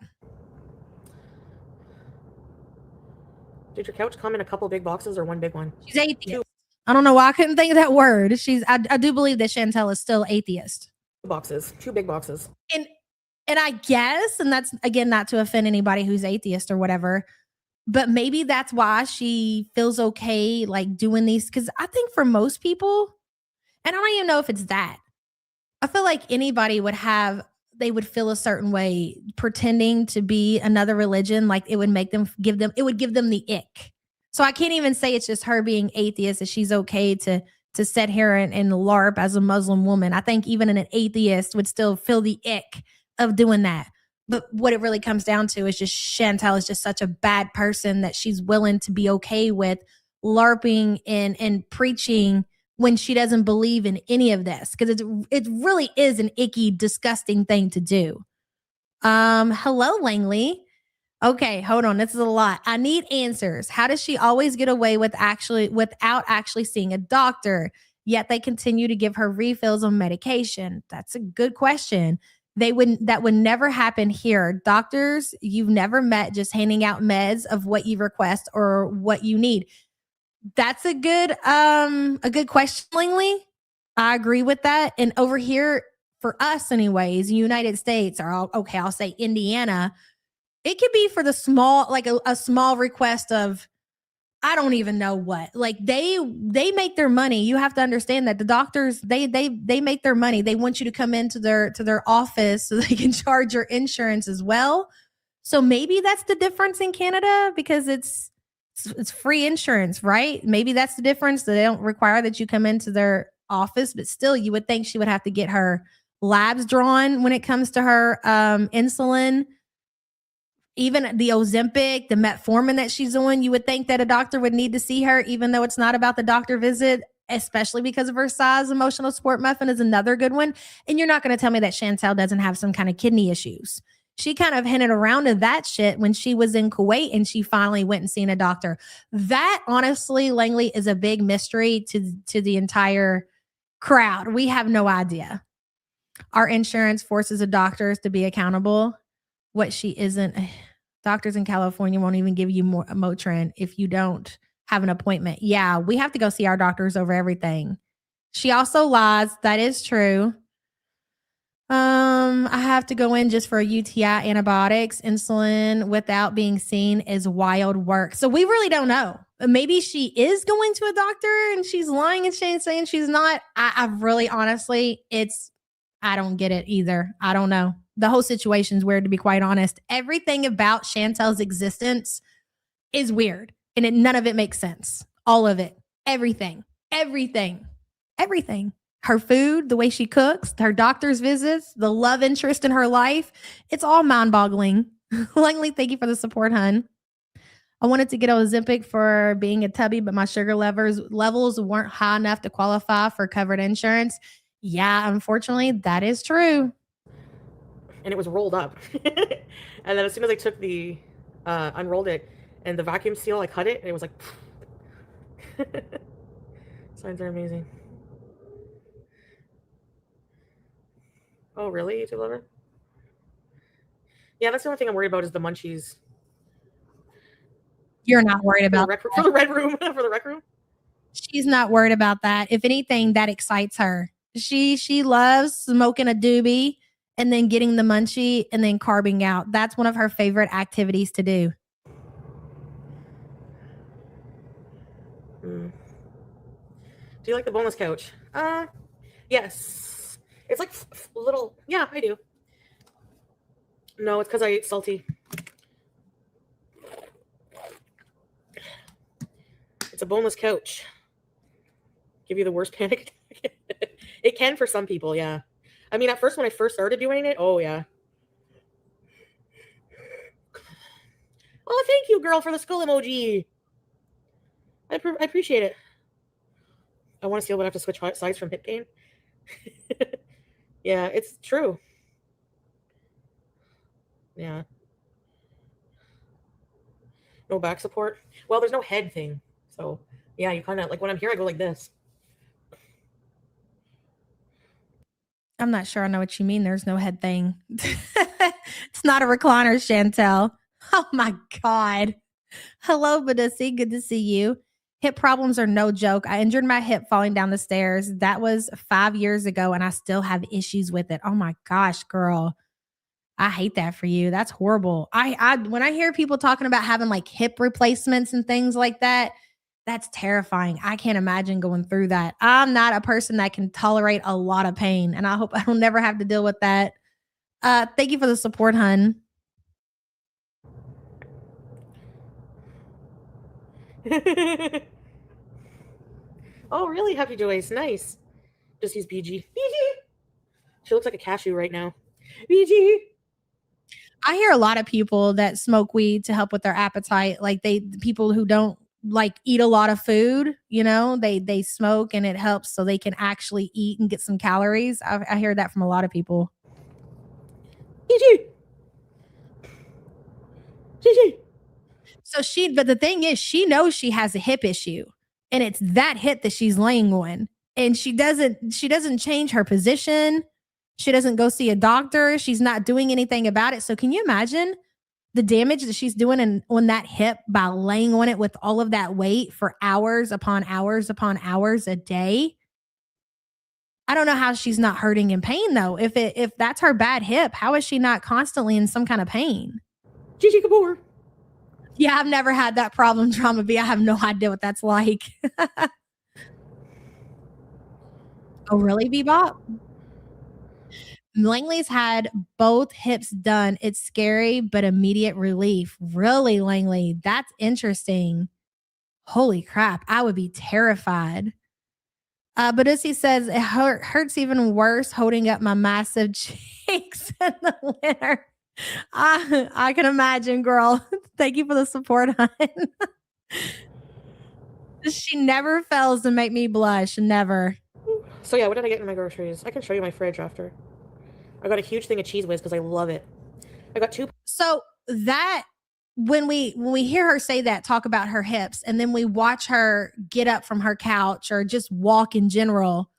Speaker 3: Did your couch come in a couple big boxes or one big one?
Speaker 6: She's atheist. I don't know why I couldn't think of that word. I do believe that Chantel is still atheist.
Speaker 3: Boxes, 2 big boxes.
Speaker 6: And I guess, and that's again not to offend anybody who's atheist or whatever, but maybe that's why she feels okay like doing these. Because I think for most people, and I don't even know if it's that, I feel like anybody would feel a certain way pretending to be another religion. Like it would give them the ick. So I can't even say it's just her being atheist that she's okay to sit here and LARP as a Muslim woman. I think even an atheist would still feel the ick of doing that. But what it really comes down to is just Chantel is just such a bad person that she's willing to be okay with LARPing and preaching when she doesn't believe in any of this, because it really is an icky, disgusting thing to do. Hello, Langley. Okay, hold on. This is a lot. I need answers. How does she always get away without actually seeing a doctor, yet they continue to give her refills on medication? That's a good question. That would never happen here. Doctors you've never met just handing out meds of what you request or what you need. That's a good question, Langley. I agree with that. And over here for us anyways, United States, or I'll say Indiana, it could be for the small, like a small request of I don't even know what. Like they make their money. You have to understand that the doctors they make their money. They want you to come into their office so they can charge your insurance as well. So maybe that's the difference in Canada, because it's free insurance, right? Maybe that's the difference, that they don't require that you come into their office, but still you would think she would have to get her labs drawn when it comes to her insulin. Even the Ozempic, the metformin that she's on, you would think that a doctor would need to see her, even though it's not about the doctor visit, especially because of her size. Emotional support muffin is another good one. And you're not going to tell me that Chantel doesn't have some kind of kidney issues. She kind of hinted around to that shit when she was in Kuwait and she finally went and seen a doctor. That, honestly, Langley, is a big mystery to the entire crowd. We have no idea. Our insurance forces the doctors to be accountable. What she isn't, doctors in California won't even give you more Motrin if you don't have an appointment. Yeah, we have to go see our doctors over everything. She also lies. That is true. I have to go in just for a UTI, antibiotics, insulin without being seen is wild work. So we really don't know. Maybe she is going to a doctor and she's lying and she's saying she's not. I really, honestly, I don't get it either. I don't know. The whole situation's weird, to be quite honest. Everything about Chantel's existence is weird, and none of it makes sense. All of it. Everything. Her food, the way she cooks, her doctor's visits, the love interest in her life. It's all mind-boggling. Langley, thank you for the support, hun. I wanted to get Ozempic for being a tubby, but my sugar levels weren't high enough to qualify for covered insurance. Yeah, unfortunately, that is true.
Speaker 3: And it was rolled up. And then as soon as I took the, unrolled it, and the vacuum seal, I cut it, and it was like, signs are amazing. Oh, really, YouTube lover? Yeah, that's the only thing I'm worried about is the munchies.
Speaker 6: You're not worried about
Speaker 3: for the red room. For the rec room?
Speaker 6: She's not worried about that. If anything, that excites her. She loves smoking a doobie and then getting the munchie and then carving out. That's one of her favorite activities to do.
Speaker 3: Do you like the boneless couch? Yes. It's like little. Yeah, I do. No, it's because I ate salty. It's a boneless couch. Give you the worst panic attack. It can for some people, yeah. I mean, at first, when I first started doing it, oh, yeah. Oh, thank you, girl, for the skull emoji. I appreciate it. I want to see what I have to switch sides from hip pain. Yeah, it's true. Yeah. No back support. Well, there's no head thing. So, yeah, you kind of, like, when I'm here, I go like this.
Speaker 6: I'm not sure I know what you mean. There's no head thing. It's not a recliner, Chantel. Oh, my God. Hello, Badussi. Good to see you. Hip problems are no joke. I injured my hip falling down the stairs. That was 5 years ago, and I still have issues with it. Oh, my gosh, girl. I hate that for you. That's horrible. I when I hear people talking about having like hip replacements and things like that, that's terrifying. I can't imagine going through that. I'm not a person that can tolerate a lot of pain, and I hope I don't never have to deal with that. Thank you for the support, hun.
Speaker 3: Oh, really? Happy Joyce. Nice. Just use BG. BG. She looks like a cashew right now. BG.
Speaker 6: I hear a lot of people that smoke weed to help with their appetite. Like people who don't like eat a lot of food, you know, they smoke and it helps so they can actually eat and get some calories. I hear that from a lot of people.
Speaker 3: BG. BG.
Speaker 6: So but the thing is, she knows she has a hip issue, and it's that hip that she's laying on, and she doesn't change her position. She doesn't go see a doctor. She's not doing anything about it. So can you imagine the damage that she's doing on that hip by laying on it with all of that weight for hours upon hours upon hours a day? I don't know how she's not hurting in pain though. If that's her bad hip, how is she not constantly in some kind of pain?
Speaker 3: Gigi Kapoor.
Speaker 6: Yeah, I've never had that problem, Drama B. I have no idea what that's like. Oh, really, Bebop? Langley's had both hips done. It's scary, but immediate relief. Really, Langley? That's interesting. Holy crap. I would be terrified. But as he says, it hurts even worse holding up my massive cheeks in the winter. I can imagine, girl. Thank you for the support, hon. She never fails to make me blush. Never.
Speaker 3: So yeah, what did I get in my groceries? I can show you my fridge after. I got a huge thing of Cheese Whiz because I love it. I got 2.
Speaker 6: So that when we hear her say that, talk about her hips, and then we watch her get up from her couch or just walk in general,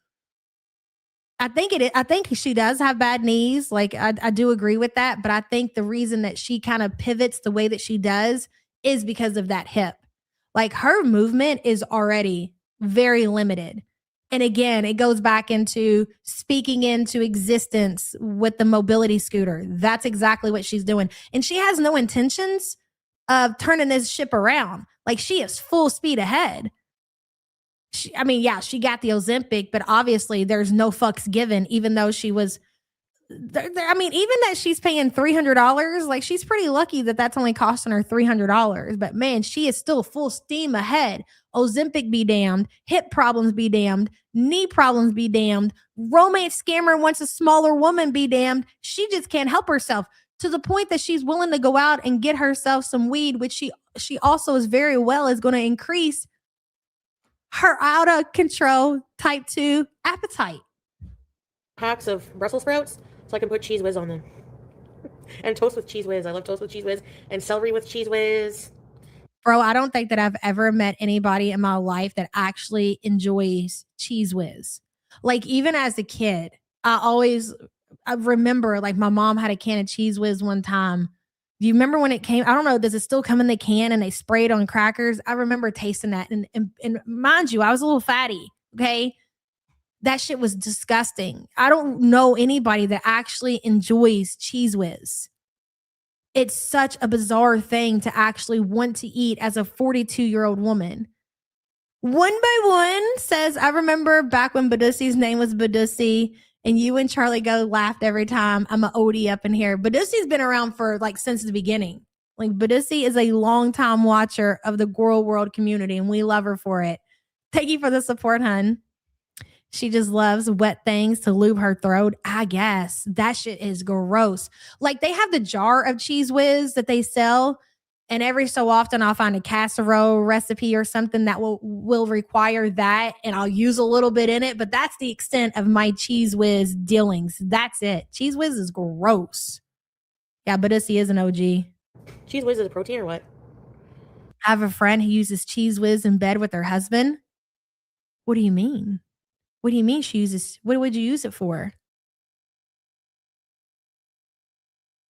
Speaker 6: I think she does have bad knees. Like I do agree with that, but I think the reason that she kind of pivots the way that she does is because of that hip. Like her movement is already very limited. And again, it goes back into speaking into existence with the mobility scooter. That's exactly what she's doing. And she has no intentions of turning this ship around. Like she is full speed ahead. She got the Ozempic, but obviously there's no fucks given, even though she was, even that she's paying $300, like she's pretty lucky that that's only costing her $300. But man, she is still full steam ahead. Ozempic be damned, hip problems be damned, knee problems be damned, romance scammer wants a smaller woman be damned. She just can't help herself to the point that she's willing to go out and get herself some weed, which she also is very well is going to increase her out of control type 2 appetite.
Speaker 3: Packs of Brussels sprouts so I can put Cheese Whiz on them. And toast with Cheese Whiz. I love toast with Cheese Whiz and celery with Cheese Whiz.
Speaker 6: Bro, I don't think that I've ever met anybody in my life that actually enjoys Cheese Whiz. Like even as a kid, I remember like my mom had a can of Cheese Whiz one time. Do you remember when it came? I don't know. Does it still come in the can and they spray it on crackers? I remember tasting that. And mind you, I was a little fatty. Okay. That shit was disgusting. I don't know anybody that actually enjoys Cheese Whiz. It's such a bizarre thing to actually want to eat as a 42-year-old woman. One by One says, I remember back when Badussi's name was Badussi and you and Charlie Go laughed every time. I'm an Odie up in here. Badussi's been around for like since the beginning. Like Badussi is a long-time watcher of the Girl World community and we love her for it. Thank you for the support, hun. She just loves wet things to lube her throat. I guess that shit is gross. Like they have the jar of Cheese Whiz that they sell. And every so often I'll find a casserole recipe or something that will require that. And I'll use a little bit in it. But that's the extent of my Cheese Whiz dealings. That's it. Cheese Whiz is gross. Yeah, but he is an OG.
Speaker 3: Cheese Whiz is a protein or what?
Speaker 6: I have a friend who uses Cheese Whiz in bed with her husband. What do you mean? What do you mean she uses? What would you use it for?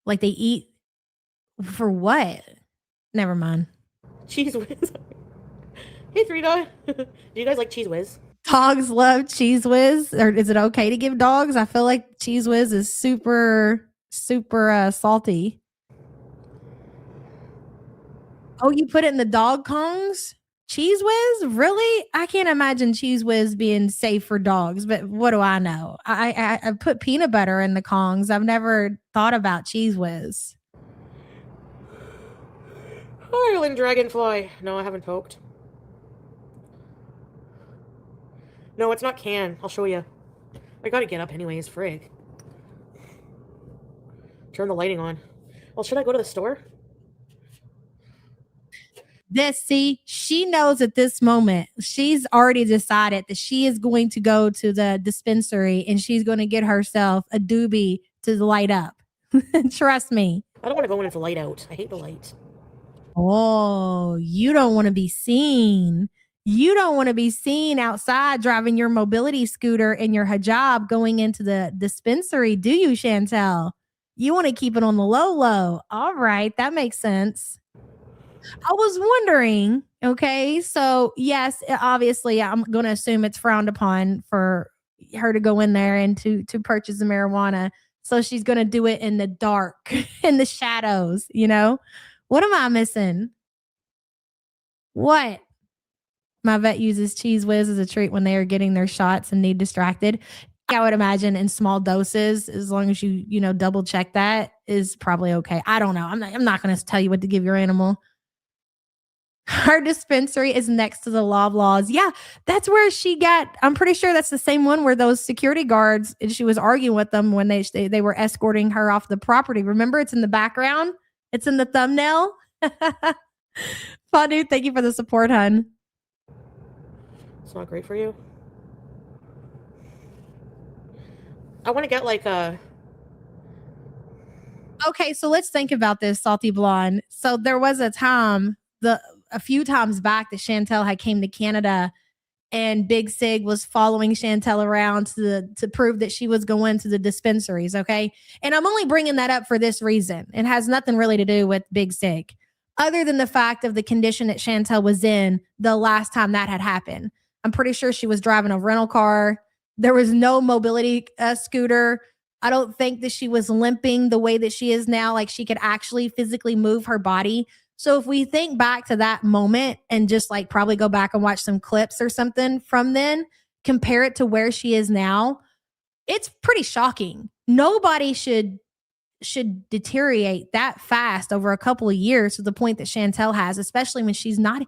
Speaker 6: Like they eat for what? Never mind.
Speaker 3: Cheese Whiz. Hey, 3 Do you guys like Cheese Whiz?
Speaker 6: Dogs love Cheese Whiz. Or is it okay to give dogs? I feel like Cheese Whiz is super salty. Oh, you put it in the dog Kongs? Cheese Whiz? Really? I can't imagine Cheese Whiz being safe for dogs, but what do I know? I put peanut butter in the Kongs. I've never thought about Cheese Whiz.
Speaker 3: Ireland Dragonfly. No, I haven't poked. No, it's not can. I'll show you. I gotta get up anyways, frig. Turn the lighting on. Well, should I go to the store?
Speaker 6: She knows at this moment, she's already decided that she is going to go to the dispensary and she's going to get herself a doobie to light up. Trust me.
Speaker 3: I don't want to go when it's light out. I hate the light.
Speaker 6: Oh, you don't want to be seen. You don't want to be seen outside driving your mobility scooter in your hijab going into the dispensary, do you, Chantel? You want to keep it on the low. All right, that makes sense. I was wondering, okay, so yes, obviously I'm going to assume it's frowned upon for her to go in there and to purchase the marijuana. So she's going to do it in the dark, in the shadows, you know? What am I missing? What? My vet uses Cheese Whiz as a treat when they are getting their shots and need distracted. I would imagine in small doses, as long as you double check that, is probably okay. I don't know. I'm not going to tell you what to give your animal. Her dispensary is next to the Loblaws. Yeah, that's where she got. I'm pretty sure that's the same one where those security guards, and she was arguing with them when they were escorting her off the property. Remember, it's in the background. It's in the thumbnail. Fun, thank you for the support, hun.
Speaker 3: It's not great for you. I want to get like a.
Speaker 6: Okay, so let's think about this, Salty Blonde. So there was a time, a few times back, that Chantel had came to Canada, and Big Sig was following Chantel around to prove that she was going to the dispensaries. Okay, and I'm only bringing that up for this reason. It has nothing really to do with Big Sig, other than the fact of the condition that Chantel was in the last time that had happened. I'm pretty sure she was driving a rental car. There was no mobility scooter. I don't think that she was limping the way that she is now. Like, she could actually physically move her body. So if we think back to that moment and just like probably go back and watch some clips or something from then, compare it to where she is now, it's pretty shocking. Nobody should deteriorate that fast over a couple of years to the point that Chantel has, especially when she's not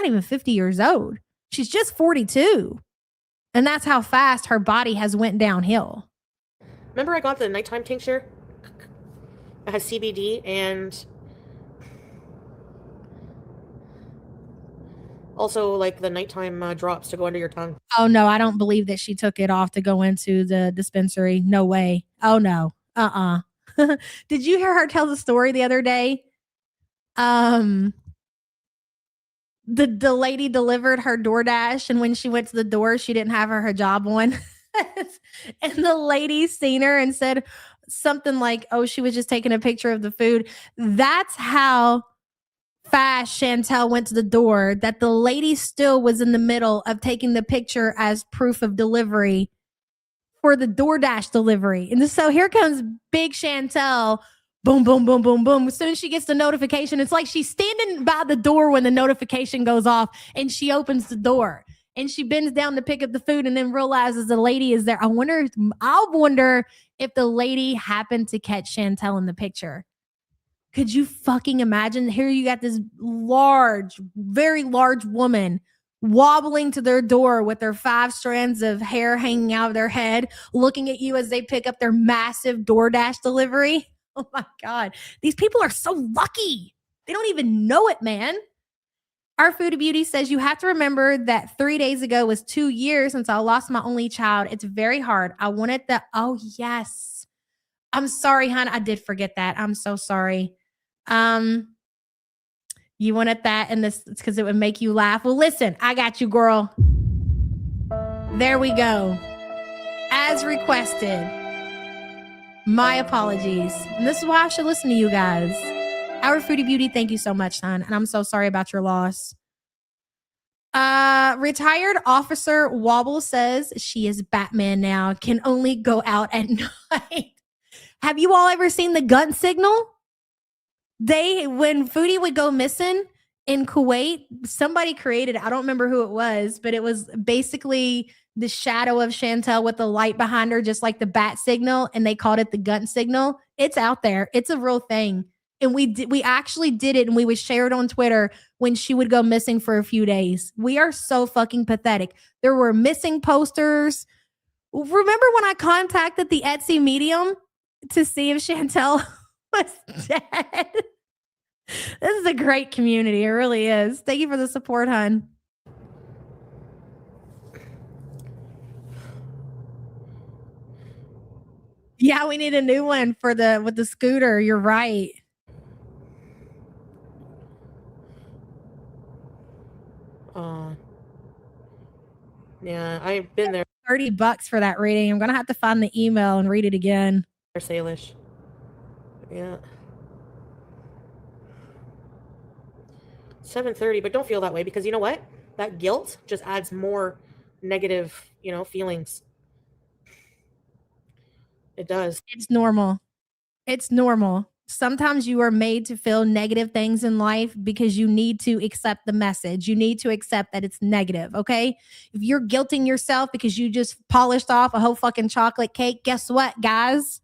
Speaker 6: even 50 years old. She's just 42. And that's how fast her body has went downhill.
Speaker 3: Remember, I got the nighttime tincture. It has CBD and also like the nighttime drops to go under your tongue.
Speaker 6: Oh no, I don't believe that she took it off to go into the dispensary. No way. Oh no. Did you hear her tell the story the other day? The lady delivered her DoorDash, and when she went to the door, she didn't have her hijab on. And the lady seen her and said something like, oh, she was just taking a picture of the food. That's how fast Chantel went to the door, that the lady still was in the middle of taking the picture as proof of delivery for the DoorDash delivery. And so here comes big Chantel. Boom, boom, boom, boom, boom. As soon as she gets the notification, it's like she's standing by the door when the notification goes off, and she opens the door and she bends down to pick up the food and then realizes the lady is there. I wonder if the lady happened to catch Chantel in the picture. Could you fucking imagine? Here you got this large, very large woman wobbling to their door with their 5 strands of hair hanging out of their head, looking at you as they pick up their massive DoorDash delivery. Oh my God. These people are so lucky. They don't even know it, man. Our Foodie Beauty says you have to remember that 3 days ago was 2 years since I lost my only child. It's very hard. I wanted the, oh yes. I'm sorry, hon. I did forget that. I'm so sorry. You wanted that and this because it would make you laugh. Well, listen, I got you, girl. There we go. As requested. My apologies. And this is why I should listen to you guys. Our Foodie Beauty, thank you so much, hon. And I'm so sorry about your loss. Retired officer Wobble says she is Batman now, can only go out at night. Have you all ever seen the gun signal? When Foodie would go missing in Kuwait, somebody created, I don't remember who it was, but it was basically the shadow of Chantel with the light behind her, just like the bat signal, and they called it the gun signal. It's out there. It's a real thing. And we actually did it, and we would share it on Twitter when she would go missing for a few days. We are so fucking pathetic. There were missing posters. Remember when I contacted the Etsy medium to see if Chantel was dead? This is a great community. It really is. Thank you for the support, hon. Yeah, we need a new one with the scooter. You're right.
Speaker 3: Yeah, I've been there.
Speaker 6: $30 for that reading. I'm gonna have to find the email and read it again.
Speaker 3: Salish. Yeah. 7:30, but don't feel that way, because you know what? That guilt just adds more negative, feelings. It does.
Speaker 6: It's normal. It's normal. Sometimes you are made to feel negative things in life because you need to accept the message. You need to accept that it's negative, okay? If you're guilting yourself because you just polished off a whole fucking chocolate cake, guess what, guys?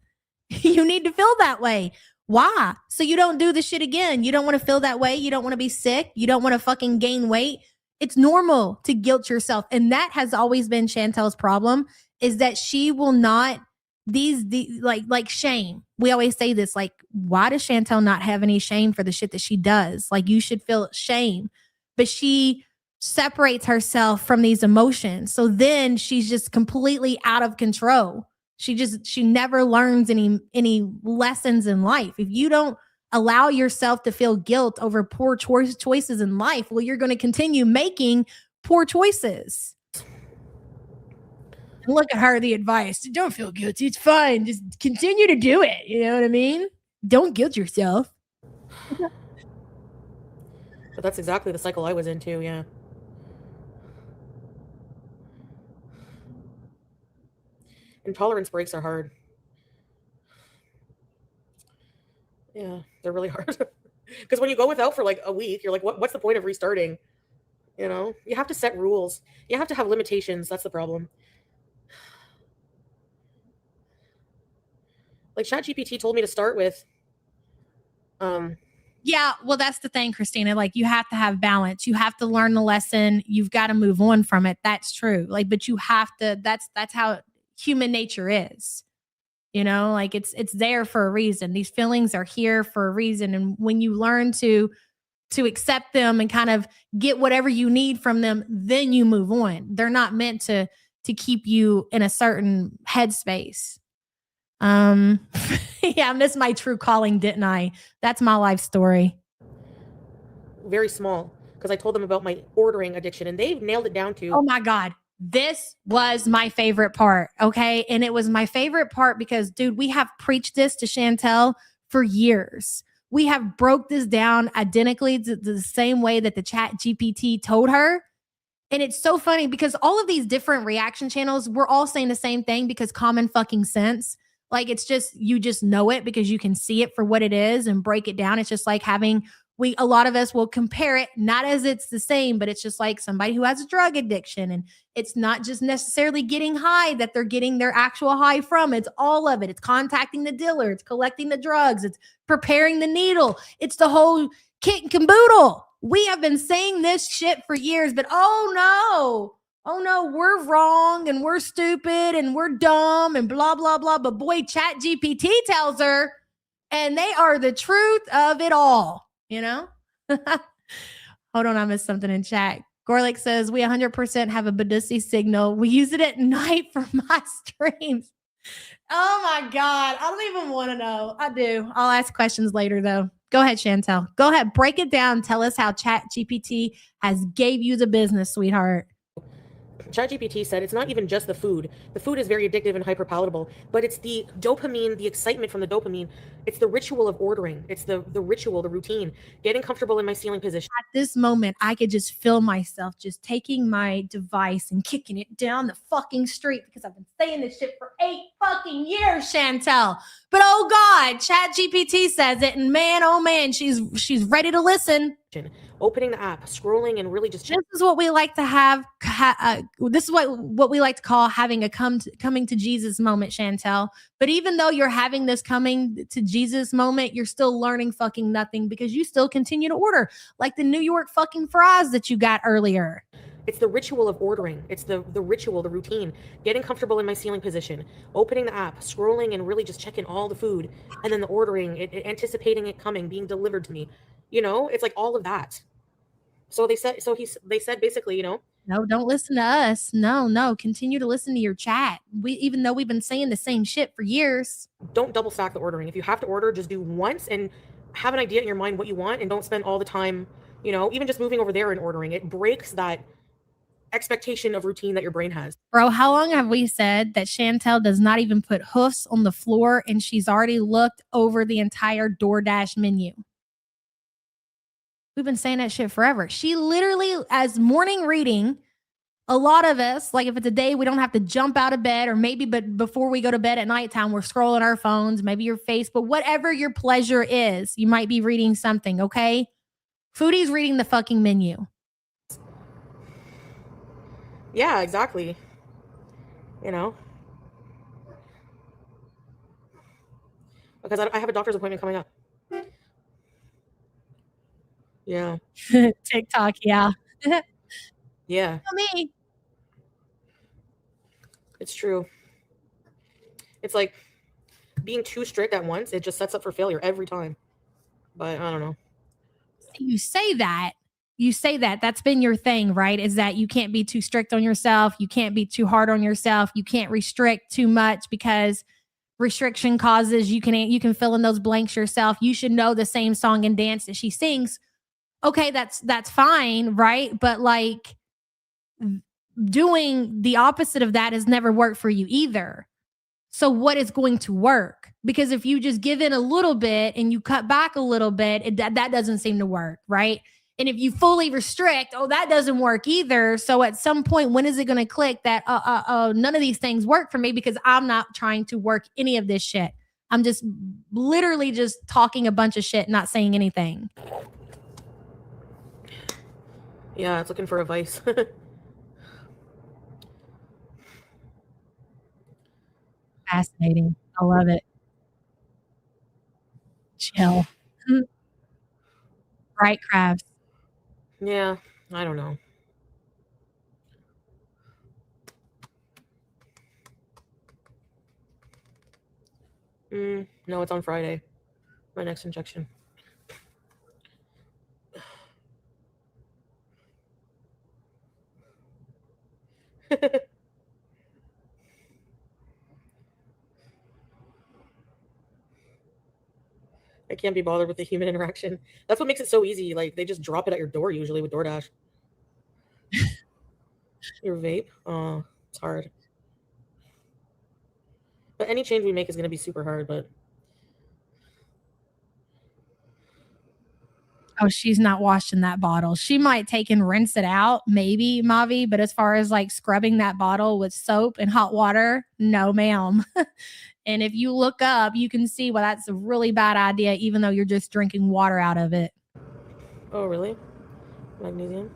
Speaker 6: You need to feel that way. Why? So you don't do the shit again. You don't want to feel that way. You don't want to be sick. You don't want to fucking gain weight. It's normal to guilt yourself. And that has always been Chantel's problem, is that she will not like shame. We always say this, like, why does Chantel not have any shame for the shit that she does? Like, you should feel shame, but she separates herself from these emotions. So then she's just completely out of control. She never learns any lessons in life. If you don't allow yourself to feel guilt over poor choices in life, well, you're going to continue making poor choices. Look at her, the advice. Don't feel guilty. It's fine. Just continue to do it. You know what I mean? Don't guilt yourself.
Speaker 3: But that's exactly the cycle I was into, yeah. Intolerance breaks are hard. Yeah, they're really hard. Because when you go without for like a week, you're like, what's the point of restarting? You know, you have to set rules. You have to have limitations. That's the problem. Like ChatGPT told me to start with.
Speaker 6: Yeah, well, that's the thing, Christina. Like, you have to have balance. You have to learn the lesson. You've got to move on from it. That's true. Like, but you have to. That's how human nature is. You know, like it's there for a reason. These feelings are here for a reason, and when you learn to accept them and kind of get whatever you need from them, then you move on. They're not meant to keep you in a certain headspace. Yeah, I missed my true calling, didn't I? That's my life story.
Speaker 3: Very small, because I told them about my ordering addiction, and they've nailed it down to.
Speaker 6: Oh my God. This was my favorite part. Okay. And it was my favorite part because, dude, we have preached this to Chantel for years. We have broke this down identically to the same way that the Chat GPT told her. And it's so funny because all of these different reaction channels, we're all saying the same thing because common fucking sense. Like, it's just, you just know it because you can see it for what it is and break it down. It's just like having, a lot of us will compare it, not as it's the same, but it's just like somebody who has a drug addiction, and it's not just necessarily getting high that they're getting their actual high from. It's all of it. It's contacting the dealer. It's collecting the drugs. It's preparing the needle. It's the whole kit and caboodle. We have been saying this shit for years, but oh no, we're wrong and we're stupid and we're dumb and blah, blah, blah. But boy, Chat GPT tells her, and they are the truth of it all, you know? Hold on, I missed something in chat. Gorlick says, we 100% have a Badusi signal. We use it at night for my streams. Oh my God. I don't even want to know. I do. I'll ask questions later though. Go ahead, Chantel. Go ahead. Break it down. Tell us how Chat GPT has gave you the business, sweetheart.
Speaker 3: ChatGPT said it's not even just the food. The food is very addictive and hyperpalatable, but it's the dopamine, the excitement from the dopamine. It's the ritual of ordering. It's the ritual, the routine, getting comfortable in my ceiling position.
Speaker 6: At this moment, I could just feel myself just taking my device and kicking it down the fucking street because I've been saying this shit for 8 fucking years, Chantel. But oh God, ChatGPT says it, and man, oh man, she's ready to listen.
Speaker 3: Opening the app, scrolling, and really just.
Speaker 6: This is what we like to have. This is what we like to call having a coming to Jesus moment, Chantel. But even though you're having this coming to Jesus moment, you're still learning fucking nothing because you still continue to order like the New York fucking fries that you got earlier.
Speaker 3: It's the ritual of ordering. It's the ritual, the routine, getting comfortable in my ceiling position, opening the app, scrolling, and really just checking all the food, and then the ordering, anticipating it coming, being delivered to me. You know, it's like all of that. So they said basically, you know.
Speaker 6: No, don't listen to us. No. Continue to listen to your chat. Even though we've been saying the same shit for years.
Speaker 3: Don't double stack the ordering. If you have to order, just do once and have an idea in your mind what you want, and don't spend all the time, you know, even just moving over there and ordering. It breaks that expectation of routine that your brain has.
Speaker 6: Bro, how long have we said that Chantel does not even put hoofs on the floor and she's already looked over the entire DoorDash menu? We've been saying that shit forever. She literally, as morning reading, A lot of us, like if it's a day we don't have to jump out of bed, or maybe but before we go to bed at nighttime, we're scrolling our phones, maybe your Facebook, whatever your pleasure is, you might be reading something, okay? Foodie's reading the fucking menu.
Speaker 3: Yeah, exactly. You know? Because I have a doctor's appointment coming up. Yeah.
Speaker 6: TikTok, yeah.
Speaker 3: Yeah,
Speaker 6: Me.
Speaker 3: it's true. It's like being too strict at once, it just sets up for failure every time. But I don't know.
Speaker 6: You say that. That's been your thing, right? Is that you can't be too strict on yourself. You can't be too hard on yourself. You can't restrict too much because restriction causes you can fill in those blanks yourself. You should know the same song and dance that she sings. Okay, that's fine, right? But like doing the opposite of that has never worked for you either. So what is going to work? Because if you just give in a little bit and you cut back a little bit, that doesn't seem to work, right? And if you fully restrict, that doesn't work either. So at some point, when is it going to click that none of these things work for me because I'm not trying to work any of this shit? I'm just literally just talking a bunch of shit, not saying anything.
Speaker 3: Yeah, it's looking for a vice.
Speaker 6: Fascinating. I love it. Chill. Right, crabs.
Speaker 3: Yeah, I don't know. No, it's on Friday. My next injection. I can't be bothered with the human interaction. That's what makes it so easy. Like they just drop it at your door usually with DoorDash. Your vape? Oh, it's hard. But any change we make is going to be super hard, but
Speaker 6: Oh, she's not washing that bottle. She might take and rinse it out, maybe, Mavi. But as far as like scrubbing that bottle with soap and hot water, no, ma'am. And if you look up, you can see, well, that's a really bad idea, even though you're just drinking water out of it.
Speaker 3: oh, really? Magnesium?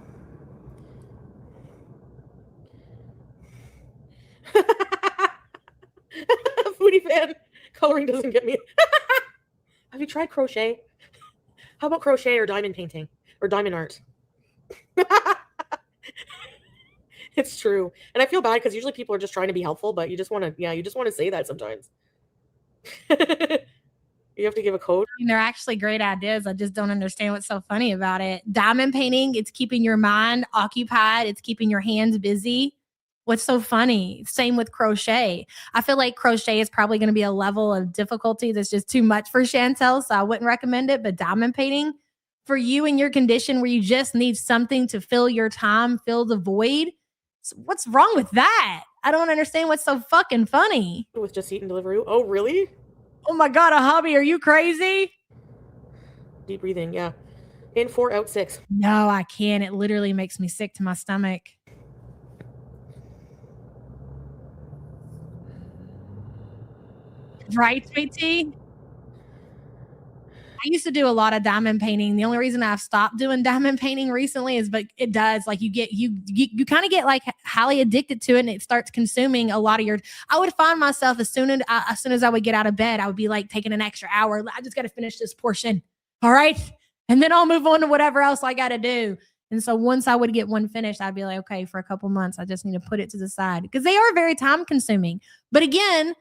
Speaker 3: Foodie fan. Coloring doesn't get me. Have you tried crochet? How about crochet or diamond painting or diamond art? It's true. And I feel bad because usually people are just trying to be helpful, but you just want to say that sometimes. You have to give a code.
Speaker 6: I mean, they're actually great ideas. I just don't understand what's so funny about it. Diamond painting, it's keeping your mind occupied. It's keeping your hands busy. What's so funny? Same with crochet. I feel like crochet is probably going to be a level of difficulty that's just too much for Chantel, so I wouldn't recommend it. But diamond painting, for you and your condition where you just need something to fill your time, fill the void, what's wrong with that? I don't understand what's so fucking funny.
Speaker 3: With Just Eat and Deliveroo. Oh, really?
Speaker 6: Oh my God, a hobby. Are you crazy?
Speaker 3: Deep breathing, yeah. In 4, out 6.
Speaker 6: No, I can't. It literally makes me sick to my stomach. Right, sweet tea? I used to do a lot of diamond painting. The only reason I've stopped doing diamond painting recently is, but it does, like, you kind of get like highly addicted to it, and it starts consuming a lot of your. I would find myself as soon as I would get out of bed, I would be like taking an extra hour. I just got to finish this portion, all right, and then I'll move on to whatever else I got to do. And so once I would get one finished, I'd be like, okay, for a couple months, I just need to put it to the side because they are very time consuming. But again,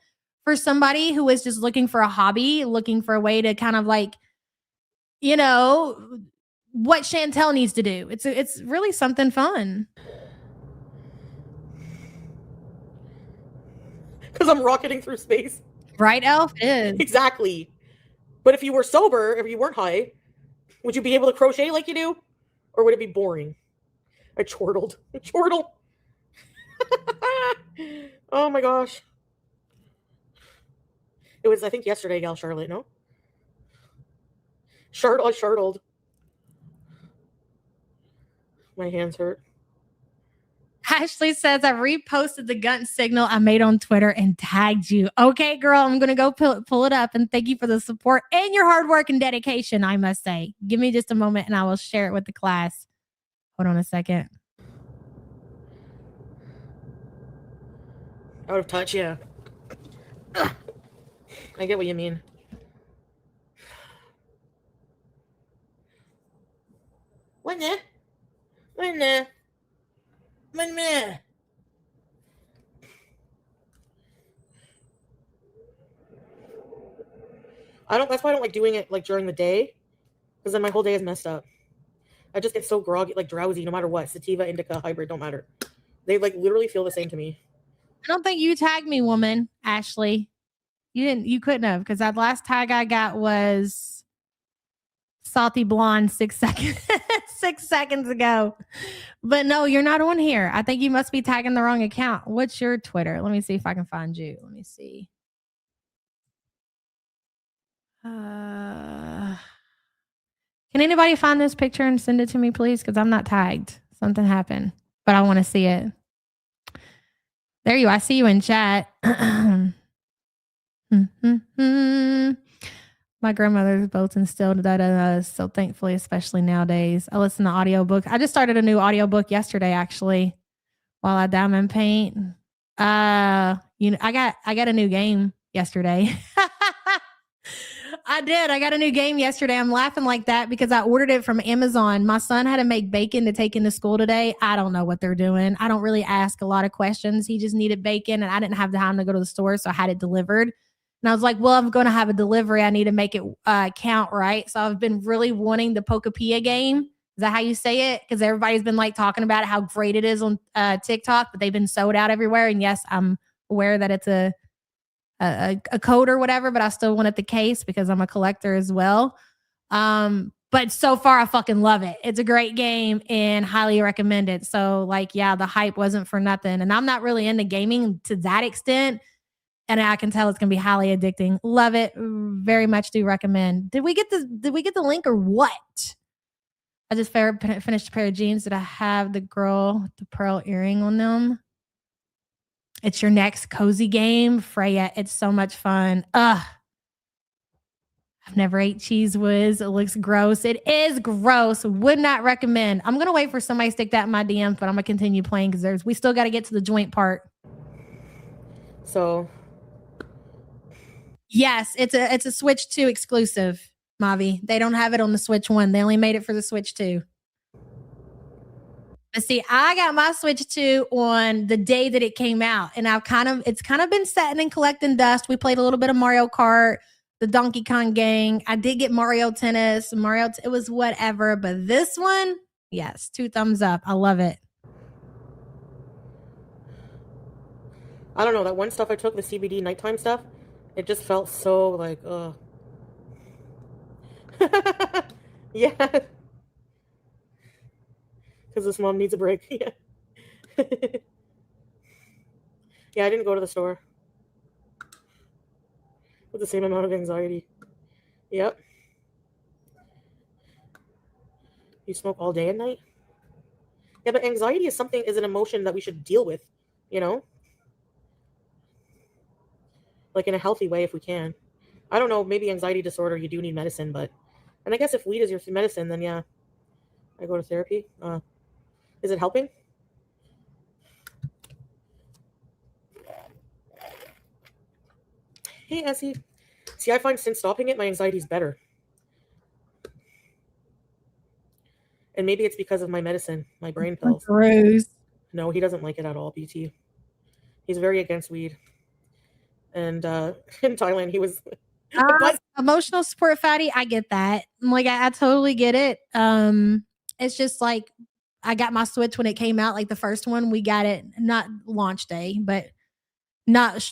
Speaker 6: for somebody who is just looking for a hobby, looking for a way to kind of like, you know, what Chantel needs to do. It's really something fun.
Speaker 3: Because I'm rocketing through space.
Speaker 6: Right, Elf? It is.
Speaker 3: Exactly. But if you were sober, if you weren't high, would you be able to crochet like you do? Or would it be boring? I chortled. Oh my gosh. It was, I think, yesterday, gal Charlotte, no? Chartled. My hands hurt.
Speaker 6: Ashley says, I reposted the gun signal I made on Twitter and tagged you. Okay, girl, I'm going to go pull it up. And thank you for the support and your hard work and dedication, I must say. Give me just a moment and I will share it with the class. Hold on a second.
Speaker 3: Out of touch, yeah. Ugh. I get what you mean. What the? What the? What the? That's why I don't like doing it like during the day, because then my whole day is messed up. I just get so groggy, like drowsy, no matter what. Sativa, indica, hybrid, don't matter. They like literally feel the same to me.
Speaker 6: I don't think you tagged me, woman, Ashley. You couldn't have, because that last tag I got was salty blonde 6 seconds 6 seconds ago. But no, you're not on here. I think you must be tagging the wrong account. What's your Twitter? Let me see if I can find you. Let me see. Can anybody find this picture and send it to me, please? Because I'm not tagged. Something happened, but I want to see it. There you are. I see you in chat. My grandmother's both instilled that in us, so thankfully, especially nowadays. I listen to audiobooks. I just started a new audiobook yesterday, actually, while I diamond paint. I got a new game yesterday. I did. I got a new game yesterday. I'm laughing like that because I ordered it from Amazon. My son had to make bacon to take into school today. I don't know what they're doing. I don't really ask a lot of questions. He just needed bacon and I didn't have the time to go to the store, so I had it delivered. And I was like, well, I'm going to have a delivery. I need to make it count, right? So I've been really wanting the Pokapia game. Is that how you say it? Because everybody's been like talking about how great it is on TikTok, but they've been sold out everywhere. And yes, I'm aware that it's a code or whatever, but I still want it the case because I'm a collector as well. But so far, I fucking love it. It's a great game and highly recommend it. So like, yeah, the hype wasn't for nothing. And I'm not really into gaming to that extent. And I can tell it's going to be highly addicting. Love it. Very much do recommend. Did we get the link or what? I just finished a pair of jeans. Did I have the girl with the pearl earring on them? It's your next cozy game, Freya. It's so much fun. I've never ate Cheese Whiz. It looks gross. It is gross. Would not recommend. I'm going to wait for somebody to stick that in my DMs, but I'm going to continue playing because we still got to get to the joint part.
Speaker 3: So...
Speaker 6: Yes, it's a Switch 2 exclusive, Mavi. They don't have it on the Switch 1. They only made it for the Switch 2. But see, I got my Switch 2 on the day that it came out, and it's kind of been sitting and collecting dust. We played a little bit of Mario Kart, the Donkey Kong gang. I did get Mario Tennis, it was whatever, but this one, yes, 2 thumbs up. I love it.
Speaker 3: I don't know, that one stuff I took, the CBD nighttime stuff, it just felt so like, yeah. Because this mom needs a break. Yeah. Yeah, I didn't go to the store. With the same amount of anxiety. Yep. You smoke all day and night? Yeah, but anxiety is an emotion that we should deal with, you know? Like in a healthy way if we can. I don't know, maybe anxiety disorder, you do need medicine, and I guess if weed is your medicine, then yeah, I go to therapy. Is it helping? Hey, Essie. See, I find since stopping it, my anxiety's better. And maybe it's because of my medicine, my brain pills.
Speaker 6: Gross.
Speaker 3: No, he doesn't like it at all, BT. He's very against weed. And in Thailand, he was...
Speaker 6: Emotional support, Fatty, I get that. Like, I totally get it. It's just like, I got my Switch when it came out, like the first one. We got it, not launch day, but not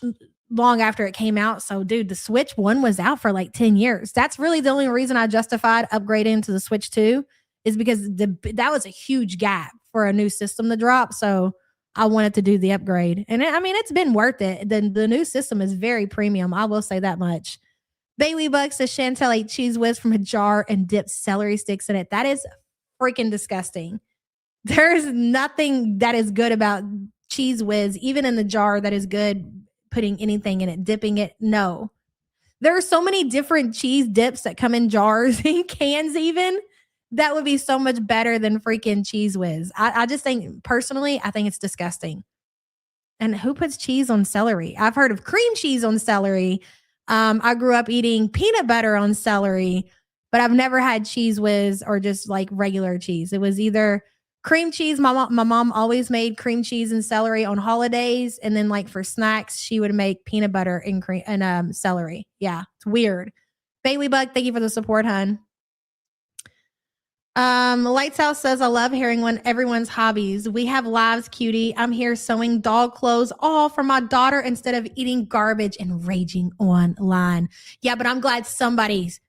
Speaker 6: long after it came out. So, dude, the Switch 1 was out for like 10 years. That's really the only reason I justified upgrading to the Switch 2 is because that was a huge gap for a new system to drop. So, I wanted to do the upgrade. And it's been worth it. The new system is very premium. I will say that much. Bailey Buck says Chantel ate Cheese Whiz from a jar and dipped celery sticks in it. That is freaking disgusting. There's nothing that is good about Cheese Whiz, even in the jar, that is good putting anything in it, dipping it. No. There are so many different cheese dips that come in jars and cans even. That would be so much better than freaking Cheese Whiz. I just think, personally, I think it's disgusting. And who puts cheese on celery? I've heard of cream cheese on celery. I grew up eating peanut butter on celery, but I've never had Cheese Whiz or just like regular cheese. It was either cream cheese. My mom always made cream cheese and celery on holidays, and then like for snacks, she would make peanut butter and cream and celery. Yeah, it's weird. Bailey Bug, thank you for the support, hun. Lights Out says, I love hearing everyone's hobbies. We have lives, cutie. I'm here sewing dog clothes all for my daughter instead of eating garbage and raging online. Yeah, but I'm glad somebody's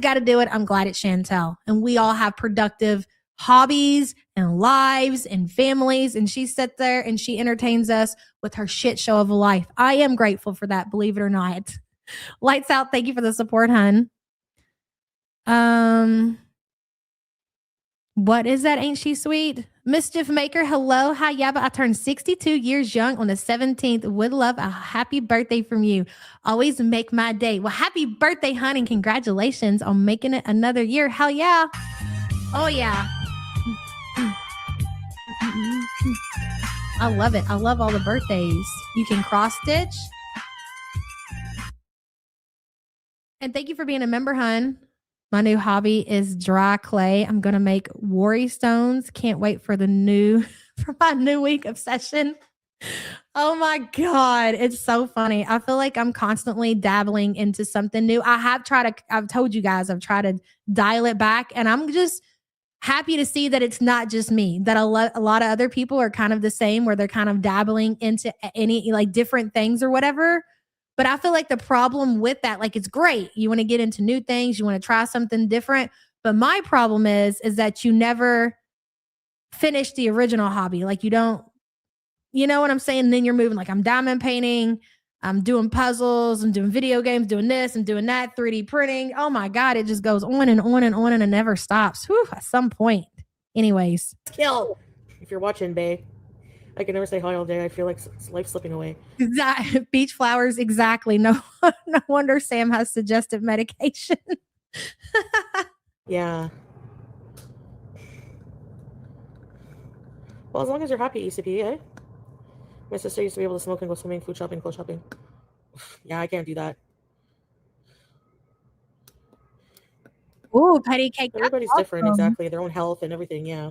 Speaker 6: got to do it. I'm glad it's Chantel. And we all have productive hobbies and lives and families. And she sits there and she entertains us with her shit show of a life. I am grateful for that, believe it or not. Lights Out, thank you for the support, hun. What is that? Ain't she sweet? Mischief Maker, hello. Hi, Yaba. I turned 62 years young on the 17th. Would love a happy birthday from you. Always make my day. Well, happy birthday, hon, and congratulations on making it another year. Hell yeah. Oh, yeah. I love it. I love all the birthdays. You can cross stitch. And thank you for being a member, hun. My new hobby is dry clay. I'm going to make worry stones. Can't wait for for my new week obsession. Oh my God. It's so funny. I feel like I'm constantly dabbling into something new. I've told you guys, I've tried to dial it back, and I'm just happy to see that it's not just me, that a lot of other people are kind of the same, where they're kind of dabbling into any like different things or whatever. But I feel like the problem with that, like, it's great. You want to get into new things. You want to try something different. But my problem is that you never finish the original hobby. Like, you don't, you know what I'm saying? And then you're moving, like, I'm diamond painting. I'm doing puzzles. I'm doing video games, doing this and doing that, 3D printing. Oh my God. It just goes on and on and on, and it never stops. Whew, at some point. Anyways.
Speaker 3: Kill. If you're watching, babe. I can never say hi all day. I feel like life's slipping away.
Speaker 6: Beach flowers, exactly. No wonder Sam has suggestive medication.
Speaker 3: Yeah. Well, as long as you're happy, ECP, eh? My sister used to be able to smoke and go swimming, food shopping, clothes shopping. Yeah, I can't do that.
Speaker 6: Ooh, petty cake.
Speaker 3: Everybody's different, exactly. Their own health and everything, yeah.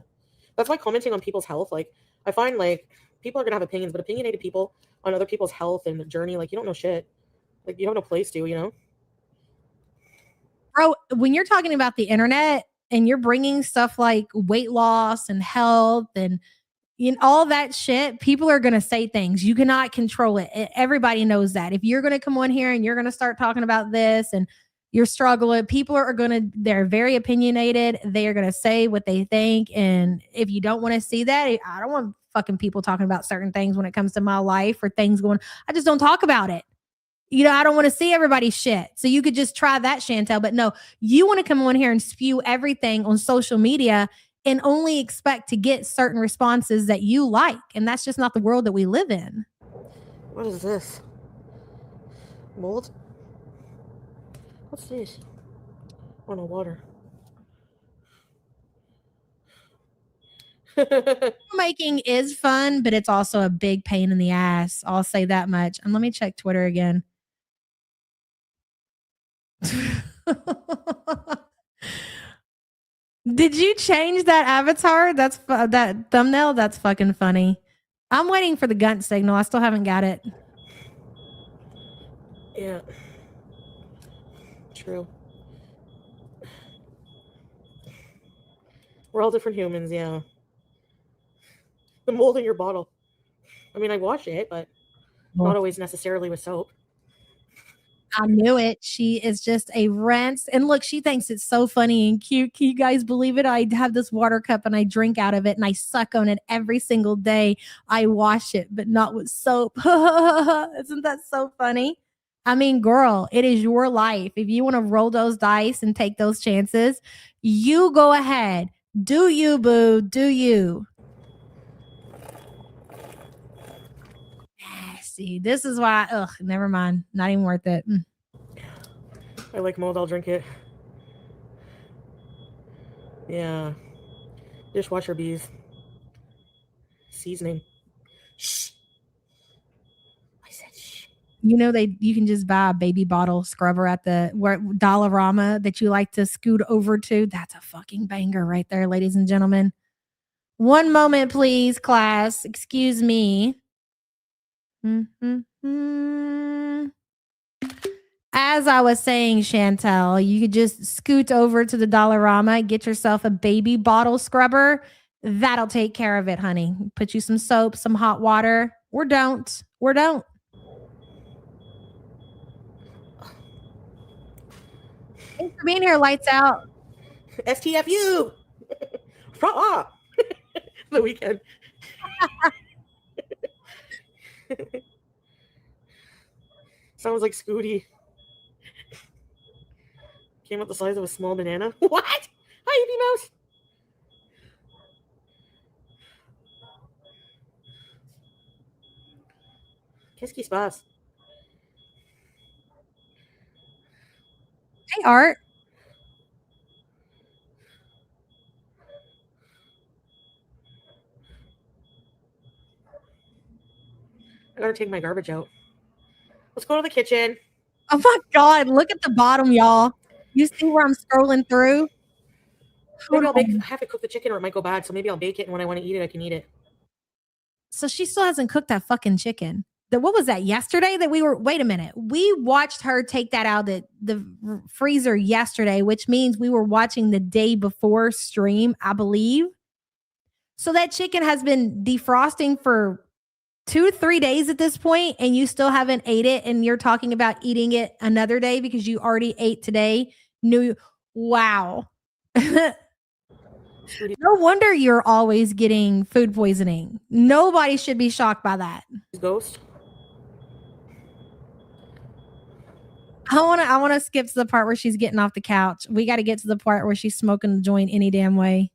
Speaker 3: That's why commenting on people's health, like, I find, like, people are going to have opinions, but opinionated people on other people's health and journey, like, you don't know shit. Like, you have no place to, you know?
Speaker 6: Bro, when you're talking about the internet and you're bringing stuff like weight loss and health and all that shit, people are going to say things. You cannot control it. Everybody knows that. If you're going to come on here and you're going to start talking about this and you're struggling, people are they're very opinionated. They are going to say what they think. And if you don't want to see that, I don't want fucking people talking about certain things when it comes to my life or things I just don't talk about it. I don't want to see everybody's shit. So you could just try that, Chantel. But no, you want to come on here and spew everything on social media and only expect to get certain responses that you like. And that's just not the world that we live in.
Speaker 3: What is this? Mold? What's this? Oh, no, water.
Speaker 6: Making is fun, but it's also a big pain in the ass. I'll say that much. And let me check Twitter again. Did you change that avatar? That thumbnail? That's fucking funny. I'm waiting for the gun signal. I still haven't got it.
Speaker 3: Yeah. True. We're all different humans, yeah. The mold in your bottle. I mean, I wash it, but not always necessarily with soap.
Speaker 6: I knew it. She is just a rinse. And look, she thinks it's so funny and cute. Can you guys believe it? I have this water cup and I drink out of it and I suck on it every single day. I wash it, but not with soap. Isn't that so funny? I mean, girl, it is your life. If you want to roll those dice and take those chances, you go ahead. Do you, boo? Do you? See, this is why. Ugh, never mind. Not even worth it.
Speaker 5: I like mold. I'll drink it. Yeah. Dishwasher bees. Seasoning. Shh. I said shh.
Speaker 6: You know you can just buy a baby bottle scrubber at the Dollarama that you like to scoot over to. That's a fucking banger right there, ladies and gentlemen. One moment, please, class. Excuse me. As I was saying, Chantel, you could just scoot over to the Dollarama, get yourself a baby bottle scrubber. That'll take care of it, honey. Put you some soap, some hot water, or don't. Thanks for being here, lights out.
Speaker 5: STFU. The weekend. Sounds like Scooty. Came out the size of a small banana. What? Hi, Eddie Mouse. Qu'est-ce qui se passe?
Speaker 6: Hey, Art.
Speaker 5: I gotta take my garbage out. Let's go to the kitchen.
Speaker 6: Oh my God, look at the bottom, y'all. You see where I'm scrolling through?
Speaker 5: Maybe I have to cook the chicken or it might go bad, so maybe I'll bake it, and when I want to eat it, I can eat it.
Speaker 6: So she still hasn't cooked that fucking chicken. What was that, yesterday that wait a minute. We watched her take that out of the freezer yesterday, which means we were watching the day before stream, I believe. So that chicken has been defrosting for 2 to 3 days at this point, and you still haven't ate it, and you're talking about eating it another day because you already ate today. Wow. No wonder you're always getting food poisoning. Nobody should be shocked by that.
Speaker 5: Ghost.
Speaker 6: I want to skip to the part where she's getting off the couch. We got to get to the part where she's smoking the joint any damn way.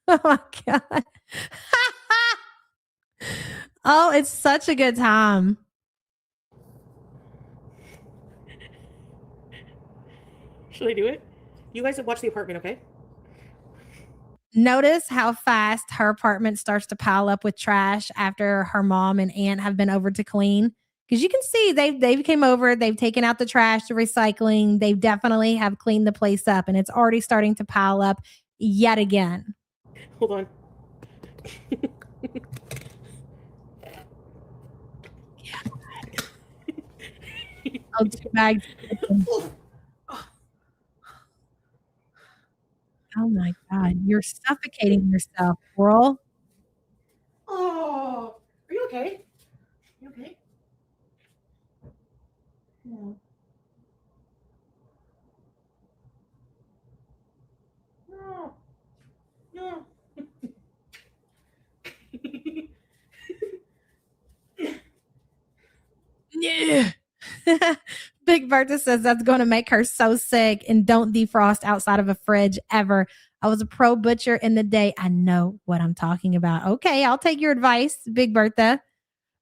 Speaker 6: Oh my God. Oh, it's such a good time.
Speaker 5: Should I do it? You guys have watched The Apartment, okay?
Speaker 6: Notice how fast her apartment starts to pile up with trash after her mom and aunt have been over to clean. Because you can see they've came over, they've taken out the trash, the recycling. They definitely have cleaned the place up, and it's already starting to pile up yet again.
Speaker 5: Hold on.
Speaker 6: Oh, 2 bags. Oh my God, you're suffocating yourself, girl.
Speaker 5: Oh, are you okay? You okay? No. No. No.
Speaker 6: Yeah. Big Bertha says that's going to make her so sick, and don't defrost outside of a fridge ever. I was a pro butcher in the day. I know what I'm talking about. Okay, I'll take your advice, Big Bertha.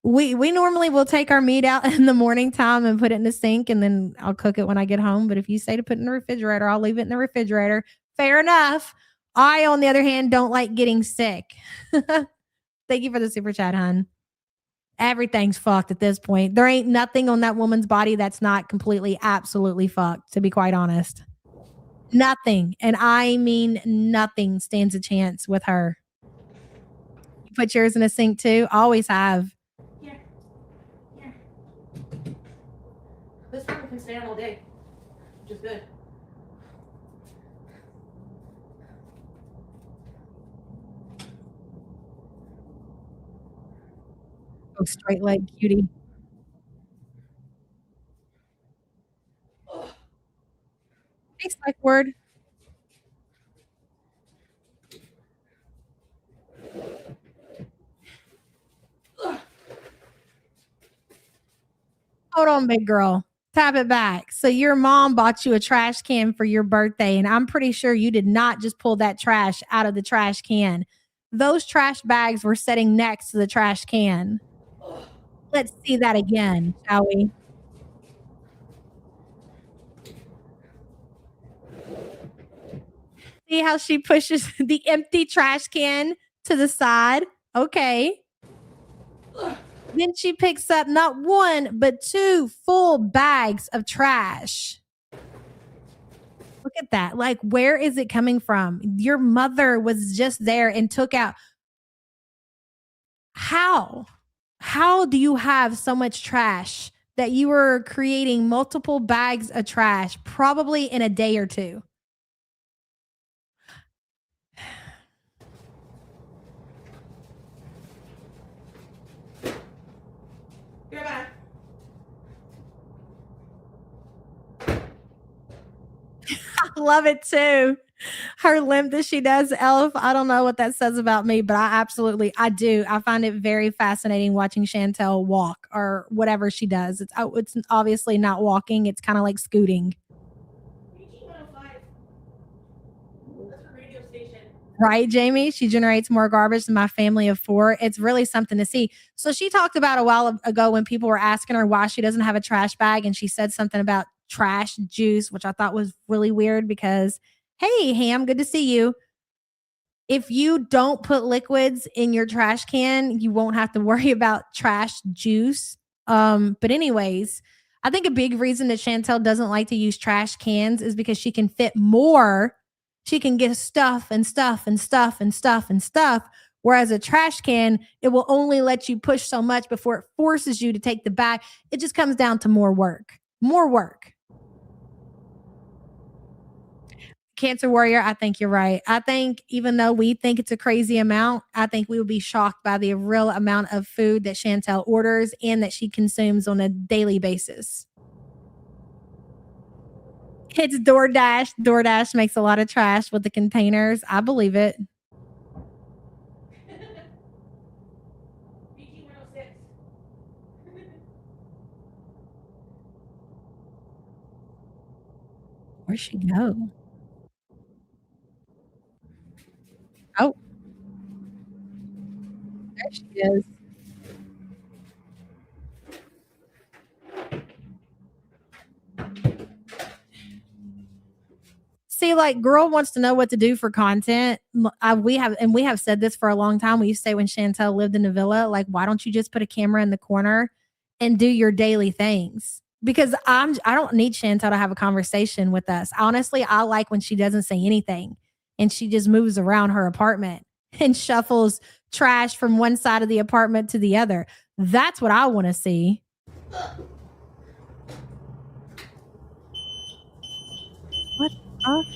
Speaker 6: We normally will take our meat out in the morning time and put it in the sink, and then I'll cook it when I get home. But if you say to put it in the refrigerator, I'll leave it in the refrigerator. Fair enough. I, on the other hand, don't like getting sick. Thank you for the super chat, hon. Everything's fucked at this point. There ain't nothing on that woman's body that's not completely, absolutely fucked, to be quite honest. Nothing. And I mean nothing stands a chance with her. You put yours in a sink too? Always have.
Speaker 5: Yeah. This one can stay on all day, which is good.
Speaker 6: Oh, straight leg cutie. Thanks, like word. Hold on, big girl. Tap it back. So your mom bought you a trash can for your birthday, and I'm pretty sure you did not just pull that trash out of the trash can. Those trash bags were sitting next to the trash can. Let's see that again, shall we? See how she pushes the empty trash can to the side? Okay. Then she picks up not one, but 2 full bags of trash. Look at that. Like, where is it coming from? Your mother was just there and took out. How? How do you have so much trash that you were creating multiple bags of trash, probably in a day or two? I love it too. Her limp that she does, Elf. I don't know what that says about me, but I do. I find it very fascinating watching Chantel walk or whatever she does. It's obviously not walking. It's kind of like scooting. Right, Jamie? She generates more garbage than my family of 4. It's really something to see. So she talked about a while ago when people were asking her why she doesn't have a trash bag, and she said something about trash juice, which I thought was really weird because, hey, Ham, good to see you. If you don't put liquids in your trash can, you won't have to worry about trash juice. But anyways, I think a big reason that Chantel doesn't like to use trash cans is because she can fit more. She can get stuff and stuff and stuff and stuff and stuff. Whereas a trash can, it will only let you push so much before it forces you to take the bag. It just comes down to more work. More work. Cancer Warrior, I think you're right. I think even though we think it's a crazy amount, I think we would be shocked by the real amount of food that Chantel orders and that she consumes on a daily basis. It's DoorDash. DoorDash makes a lot of trash with the containers. I believe it. Where'd she go? Oh, there she is. See, like, girl wants to know what to do for content. We have said this for a long time. We used to say when Chantel lived in the villa, like, why don't you just put a camera in the corner and do your daily things? Because I don't need Chantel to have a conversation with us. Honestly, I like when she doesn't say anything and she just moves around her apartment and shuffles trash from one side of the apartment to the other. That's what I want to see. What the fuck?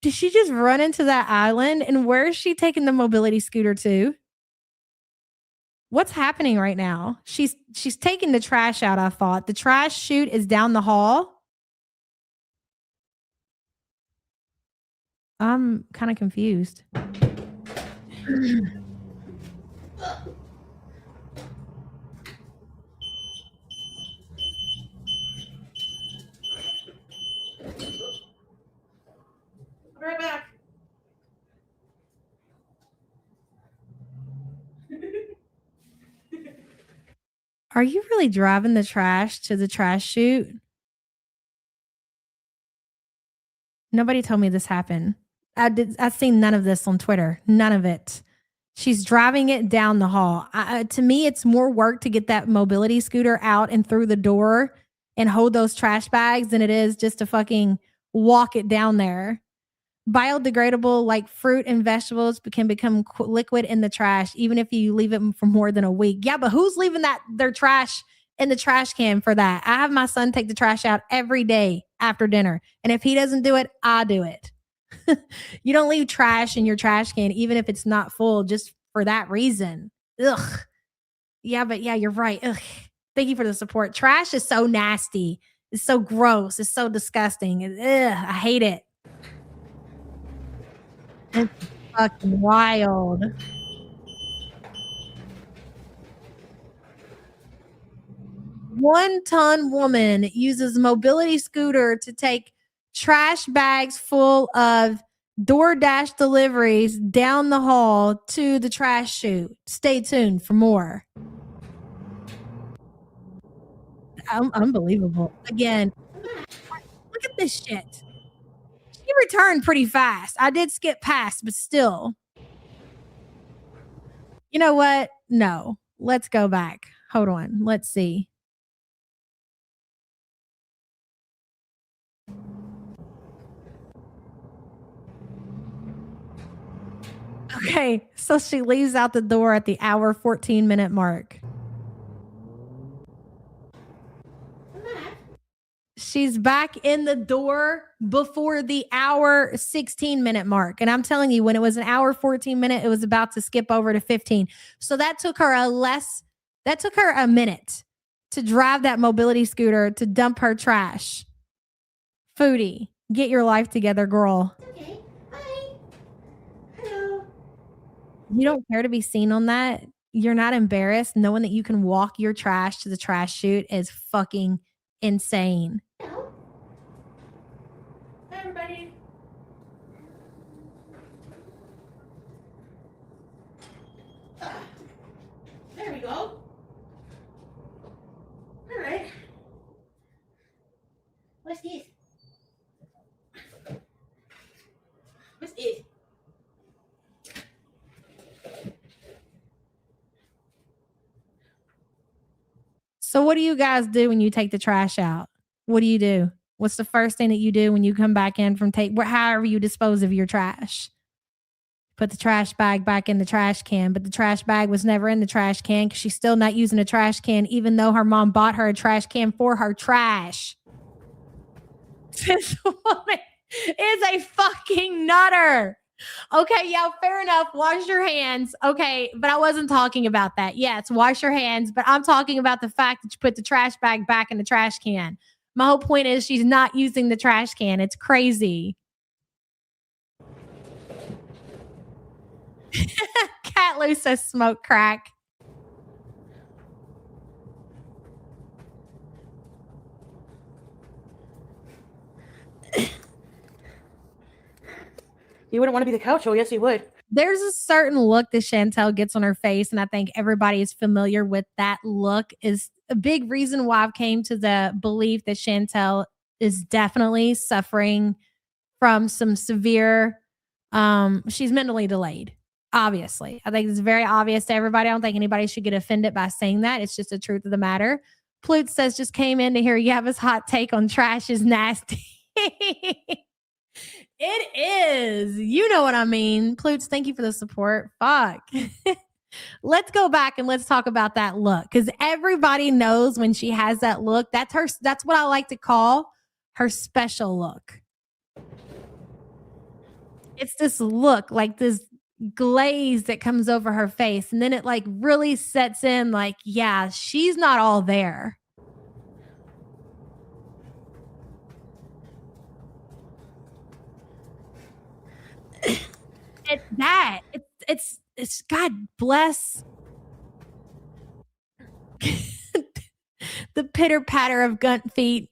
Speaker 6: Did she just run into that island? And where is she taking the mobility scooter to? What's happening right now? She's taking the trash out, I thought. The trash chute is down the hall. I'm kind of confused. Right back. Are you really driving the trash to the trash chute? Nobody told me this happened. I've seen none of this on Twitter. None of it. She's driving it down the hall. To me, it's more work to get that mobility scooter out and through the door and hold those trash bags than it is just to fucking walk it down there. Biodegradable, like fruit and vegetables, can become liquid in the trash, even if you leave it for more than a week. Yeah, but who's leaving their trash in the trash can for that? I have my son take the trash out every day after dinner. And if he doesn't do it, I do it. You don't leave trash in your trash can, even if it's not full, just for that reason. Ugh. Yeah, but yeah, you're right. Ugh. Thank you for the support. Trash is so nasty. It's so gross. It's so disgusting. Ugh, I hate it. It's fucking wild. One-ton woman uses mobility scooter to take trash bags full of DoorDash deliveries down the hall to the trash chute. Stay tuned for more. Unbelievable. Again, look at this shit. She returned pretty fast. I did skip past, but still. You know what? No. Let's go back. Hold on. Let's see. Okay, so she leaves out the door at the hour 14-minute mark. She's back in the door before the hour 16-minute mark. And I'm telling you, when it was an hour 14-minute, it was about to skip over to 15. So that took her a minute to drive that mobility scooter to dump her trash. Foodie, get your life together, girl.
Speaker 2: Okay. Hi. Hello.
Speaker 6: You don't care to be seen on that? You're not embarrassed knowing that you can walk your trash to the trash chute is fucking insane.
Speaker 2: Hello. Hi, everybody. There we go. All right. What's this? What's this?
Speaker 6: So what do you guys do when you take the trash out? What do you do? What's the first thing that you do when you come back in from however you dispose of your trash? Put the trash bag back in the trash can, but the trash bag was never in the trash can because she's still not using a trash can, even though her mom bought her a trash can for her trash. This woman is a fucking nutter. Okay, yeah, fair enough. Wash your hands. Okay, but I wasn't talking about that. Yes, wash your hands, but I'm talking about the fact that you put the trash bag back in the trash can. My whole point is she's not using the trash can. It's crazy. Cat Lou says smoke crack.
Speaker 5: You wouldn't want to be the couch? Oh, yes, you would.
Speaker 6: There's a certain look that Chantel gets on her face, and I think everybody is familiar with that look. Is a big reason why I've came to the belief that Chantel is definitely suffering from some severe, she's mentally delayed. Obviously, I think it's very obvious to everybody. I don't think anybody should get offended by saying that. It's just the truth of the matter. Plute says, just came in to hear Yava's hot take on trash is nasty. It is. You know what I mean. Plutes, thank you for the support. Fuck. Let's go back and let's talk about that look. Because everybody knows when she has that look. That's what I like to call her special look. It's this look, like this glaze that comes over her face. And then it like really sets in like, yeah, she's not all there. It's that. It's God bless the pitter patter of gunt feet.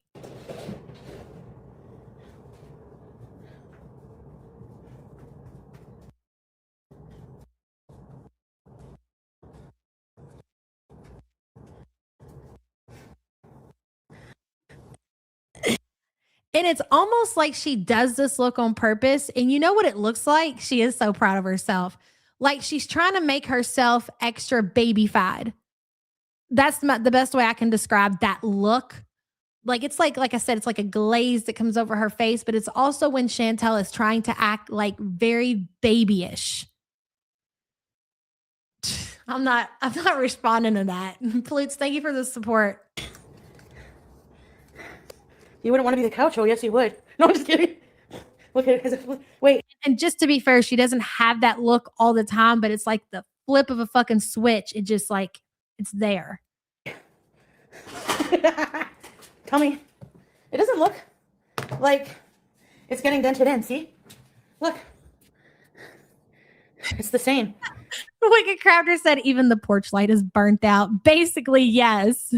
Speaker 6: And it's almost like she does this look on purpose. And you know what it looks like? She is so proud of herself. Like she's trying to make herself extra baby-fied. That's the best way I can describe that look. Like it's like I said, it's like a glaze that comes over her face, but it's also when Chantel is trying to act like very babyish. I'm not responding to that. Plutes, thank you for the support.
Speaker 5: You wouldn't want to be the couch? Oh, yes, you would. No, I'm just kidding. Look at it. Wait.
Speaker 6: And just to be fair, she doesn't have that look all the time, but it's like the flip of a fucking switch. It just like, it's there.
Speaker 5: Tell me, it doesn't look like it's getting dented in. See? Look. It's the same.
Speaker 6: Wicked Crafter said even the porch light is burnt out. Basically, yes.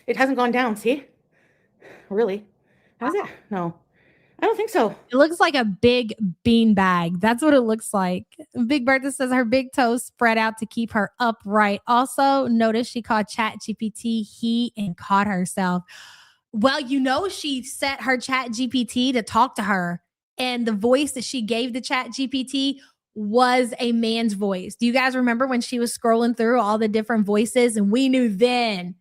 Speaker 5: It hasn't gone down. See? Really? How's it? No. I don't think so.
Speaker 6: It looks like a big bean bag. That's what it looks like. Big Bertha says her big toes spread out to keep her upright. Also, notice she called ChatGPT he and caught herself. Well, you know, she set her ChatGPT to talk to her, and the voice that she gave the ChatGPT was a man's voice. Do you guys remember when she was scrolling through all the different voices? And we knew then,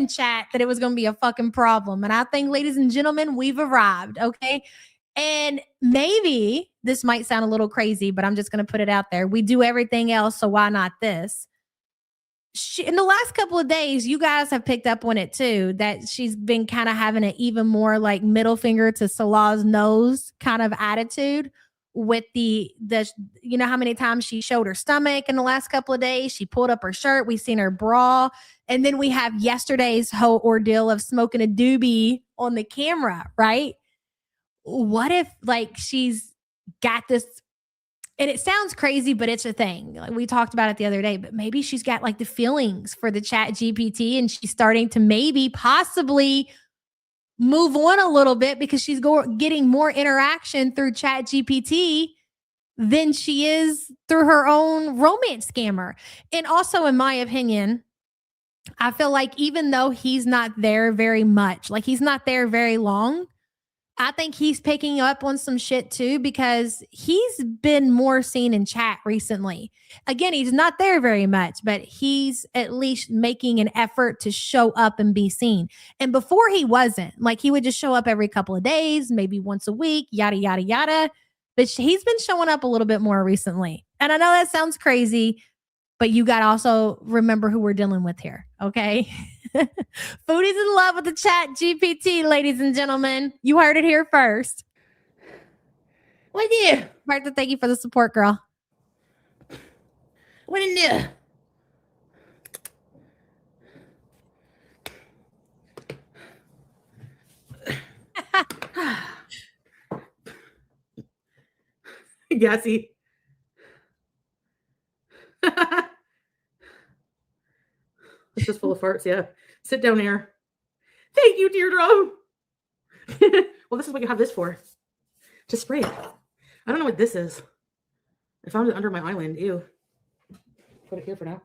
Speaker 6: chat, that it was going to be a fucking problem. And I think, ladies and gentlemen, we've arrived. Okay. And maybe this might sound a little crazy, but I'm just going to put it out there. We do everything else, so why not this? In the last couple of days, you guys have picked up on it too, that she's been kind of having an even more like middle finger to Salah's nose kind of attitude with the you know how many times she showed her stomach in the last couple of days. She pulled up her shirt. We've seen her bra. And then we have yesterday's whole ordeal of smoking a doobie on the camera, right? What if like she's got this, and it sounds crazy, but it's a thing. Like we talked about it the other day, but maybe she's got like the feelings for the ChatGPT and she's starting to maybe possibly move on a little bit because she's getting more interaction through ChatGPT than she is through her own romance scammer. And also, in my opinion, I feel like even though he's not there very much, like he's not there very long, I think he's picking up on some shit too, because he's been more seen in chat recently. Again, he's not there very much, but he's at least making an effort to show up and be seen. And before he wasn't, like he would just show up every couple of days, maybe once a week, yada, yada, yada. But he's been showing up a little bit more recently. And I know that sounds crazy, but you got to also remember who we're dealing with here. Okay. Foodie's in love with the ChatGPT, ladies and gentlemen. You heard it here first.
Speaker 5: What do?
Speaker 6: Martha, thank you for the support, girl.
Speaker 5: What in there? Gassy. It's just full of farts, yeah. Sit down here. Thank you, teardrop. Well, this is what you have this for. Just spray it. I don't know what this is. I found it under my island. Ew. Put it here for now.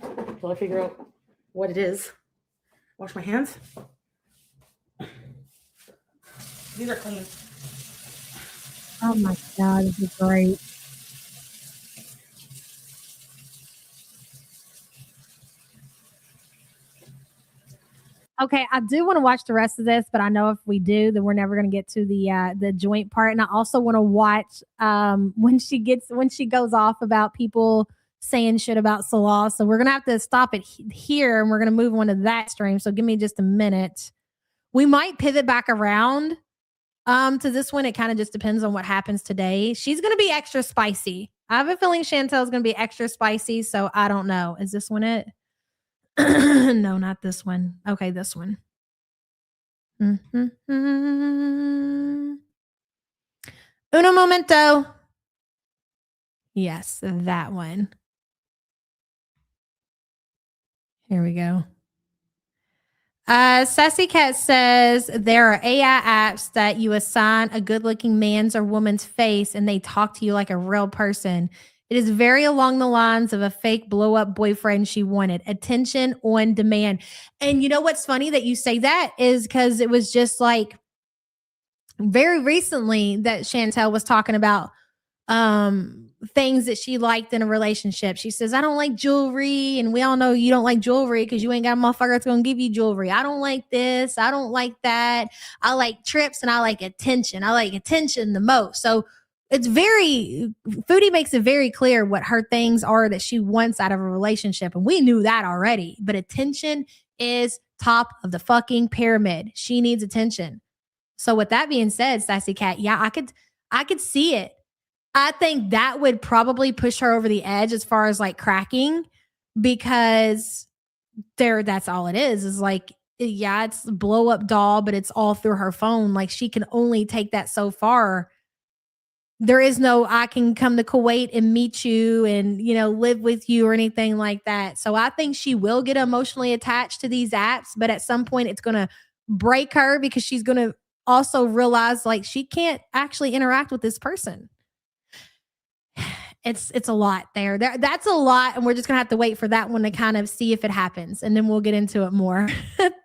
Speaker 5: Until I figure out what it is. Wash my hands. These are clean.
Speaker 6: Oh my God, this is great. Okay, I do want to watch the rest of this, but I know if we do, then we're never going to get to the joint part. And I also want to watch when she goes off about people saying shit about Salah. So we're gonna have to stop it here, and we're gonna move on to that stream. So give me just a minute. We might pivot back around to this one. It kind of just depends on what happens today. She's gonna be extra spicy. I have a feeling Chantel's gonna be extra spicy. So I don't know. Is this one it? No, not this one. Okay, this one. Uno momento. Yes, that one. Here we go. Sassy Cat says there are AI apps that you assign a good-looking man's or woman's face and they talk to you like a real person. It is very along the lines of a fake blow-up boyfriend she wanted. Attention on demand. And you know what's funny that you say that is because it was just like very recently that Chantel was talking about things that she liked in a relationship. She says, I don't like jewelry. And we all know you don't like jewelry because you ain't got a motherfucker that's going to give you jewelry. I don't like this. I don't like that. I like trips and I like attention. I like attention the most. So it's Foodie makes it very clear what her things are that she wants out of a relationship. And we knew that already. But attention is top of the fucking pyramid. She needs attention. So with that being said, Sassy Cat, yeah, I could see it. I think that would probably push her over the edge as far as like cracking, because that's all it is like, yeah, it's a blow up doll, but it's all through her phone. Like she can only take that so far. There is no, I can come to Kuwait and meet you and, live with you or anything like that. So I think she will get emotionally attached to these apps, but at some point it's going to break her because she's going to also realize like she can't actually interact with this person. It's a lot there. That's a lot, and we're just gonna have to wait for that one to kind of see if it happens, and then we'll get into it more.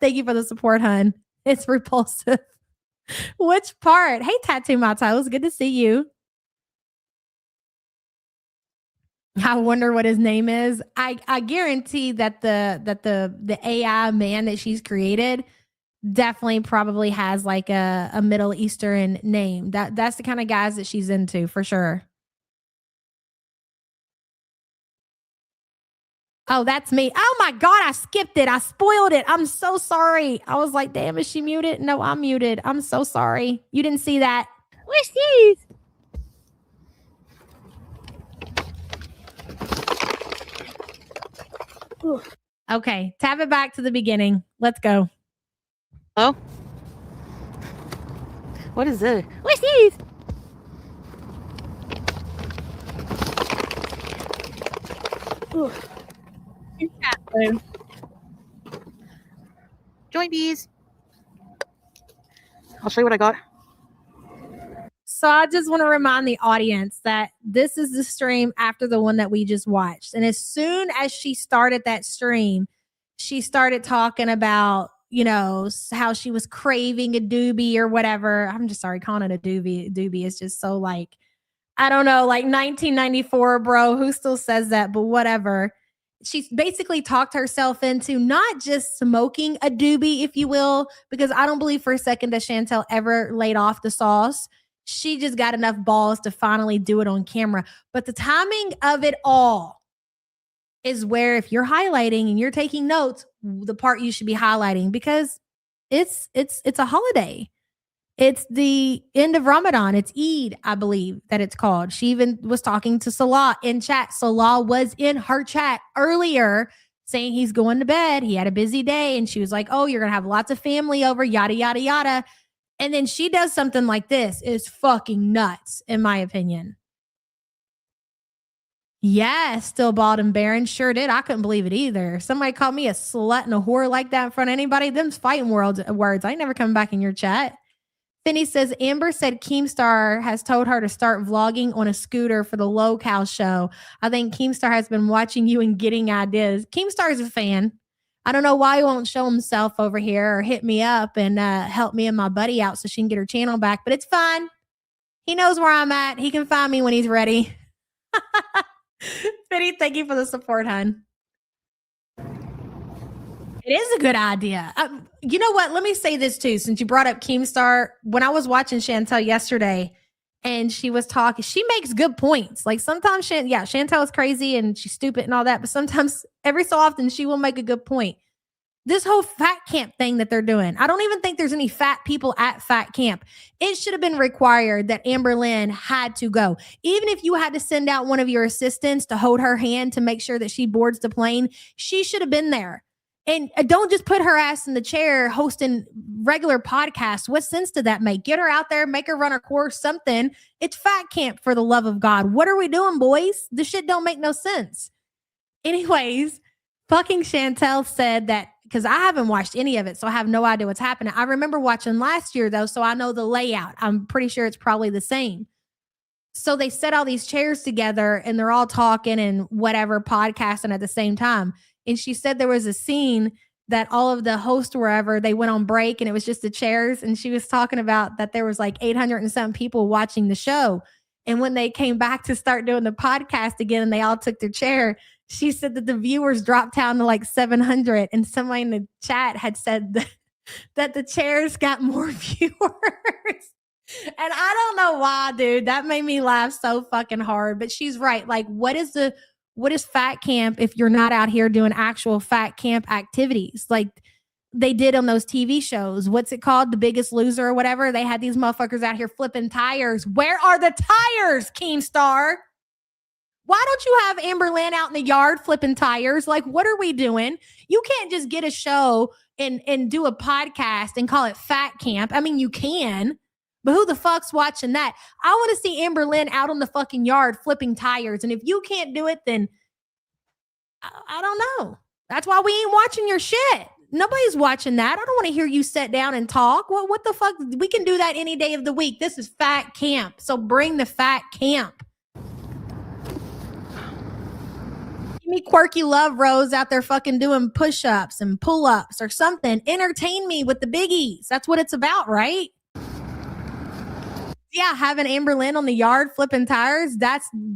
Speaker 6: Thank you for the support, hun. It's repulsive. Which part? Hey, Tattoo Mata, it was good to see you. I wonder what his name is. I guarantee that the AI man that she's created definitely probably has like a Middle Eastern name. That's the kind of guys that she's into for sure. Oh, that's me. Oh my God, I skipped it. I spoiled it. I'm so sorry. I was like, damn, is she muted? No, I'm muted. I'm so sorry. You didn't see that. What's these? Okay, tap it back to the beginning. Let's go.
Speaker 5: Oh, what is it? What's these? Join bees. I'll show you what I got.
Speaker 6: So I just want to remind the audience that this is the stream after the one that we just watched. And as soon as she started that stream, she started talking about, you know, how she was craving a doobie or whatever. I'm just sorry, calling it a doobie. Doobie is just so like, I don't know, like 1994, bro. Who still says that? But whatever. She basically talked herself into not just smoking a doobie, if you will, because I don't believe for a second that Chantel ever laid off the sauce. She just got enough balls to finally do it on camera. But the timing of it all is where, if you're highlighting and you're taking notes, the part you should be highlighting, because it's a holiday. It's the end of Ramadan. It's Eid, I believe that it's called. She even was talking to Salah in chat. Salah was in her chat earlier saying he's going to bed. He had a busy day. And she was like, oh, you're going to have lots of family over, yada, yada, yada. And then she does something like this. It's fucking nuts, in my opinion. Yeah, still bald and barren. Sure did. I couldn't believe it either. Somebody called me a slut and a whore like that in front of anybody. Them's fighting words. I ain't never coming back in your chat. Finney says, Amber said Keemstar has told her to start vlogging on a scooter for the Local show. I think Keemstar has been watching you and getting ideas. Keemstar is a fan. I don't know why he won't show himself over here or hit me up and help me and my buddy out so she can get her channel back. But it's fine. He knows where I'm at. He can find me when he's ready. Finney, thank you for the support, hon. It is a good idea. You know what? Let me say this too. Since you brought up Keemstar, when I was watching Chantel yesterday and she was talking, she makes good points. Like sometimes, Chantel is crazy and she's stupid and all that, but sometimes every so often she will make a good point. This whole fat camp thing that they're doing, I don't even think there's any fat people at fat camp. It should have been required that Amber Lynn had to go. Even if you had to send out one of your assistants to hold her hand to make sure that she boards the plane, she should have been there. And don't just put her ass in the chair hosting regular podcasts. What sense did that make? Get her out there, make her run her course, something. It's fat camp, for the love of God. What are we doing, boys? This shit don't make no sense. Anyways, fucking Chantel said that, because I haven't watched any of it, so I have no idea what's happening. I remember watching last year, though, so I know the layout. I'm pretty sure it's probably the same. So they set all these chairs together, and they're all talking and whatever, podcasting at the same time. And she said there was a scene that all of the hosts, wherever they went on break, and it was just the chairs. And she was talking about that there was like 800 and something people watching the show. And when they came back to start doing the podcast again and they all took their chair, she said that the viewers dropped down to like 700. And somebody in the chat had said that the chairs got more viewers. And I don't know why, dude. That made me laugh so fucking hard. But she's right. Like, what is fat camp if you're not out here doing actual fat camp activities like they did on those TV shows? What's it called? The Biggest Loser or whatever. They had these motherfuckers out here flipping tires. Where are the tires, Keemstar? Why don't you have Amber Lynn out in the yard flipping tires? Like, what are we doing? You can't just get a show and do a podcast and call it fat camp. I mean, you can, but who the fuck's watching that? I want to see Amber Lynn out on the fucking yard flipping tires. And if you can't do it, then I don't know. That's why we ain't watching your shit. Nobody's watching that. I don't want to hear you sit down and talk. What the fuck? We can do that any day of the week. This is fat camp. So bring the fat camp. Give me quirky love Rose out there fucking doing push-ups and pull-ups or something. Entertain me with the biggies. That's what it's about, right? Yeah, having Amber Lynn on the yard flipping tires.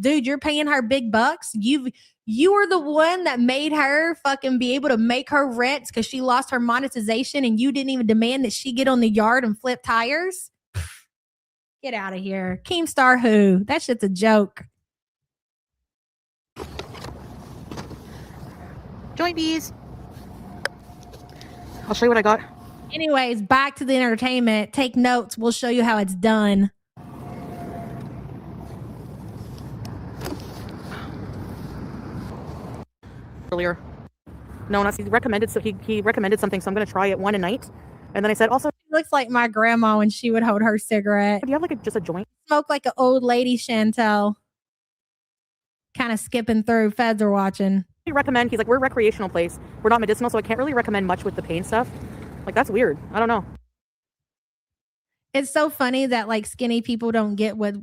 Speaker 6: Dude, you're paying her big bucks. You were the one that made her fucking be able to make her rents because she lost her monetization and you didn't even demand that she get on the yard and flip tires. Get out of here. Keemstar who? That shit's a joke.
Speaker 5: Joint bees. I'll show you what I got.
Speaker 6: Anyways, back to the entertainment. Take notes. We'll show you how it's done.
Speaker 5: Earlier. No, not he recommended. So he recommended something. So I'm gonna try it one a night. And then I said, also,
Speaker 6: She looks like my grandma when she would hold her cigarette.
Speaker 5: do you have like just a joint?
Speaker 6: Smoke like an old lady, Chantel. Kind of skipping through. Feds are watching.
Speaker 5: He recommend. He's like, we're a recreational place. We're not medicinal, so I can't really recommend much with the pain stuff. Like that's weird. I don't know.
Speaker 6: It's so funny that like skinny people don't get what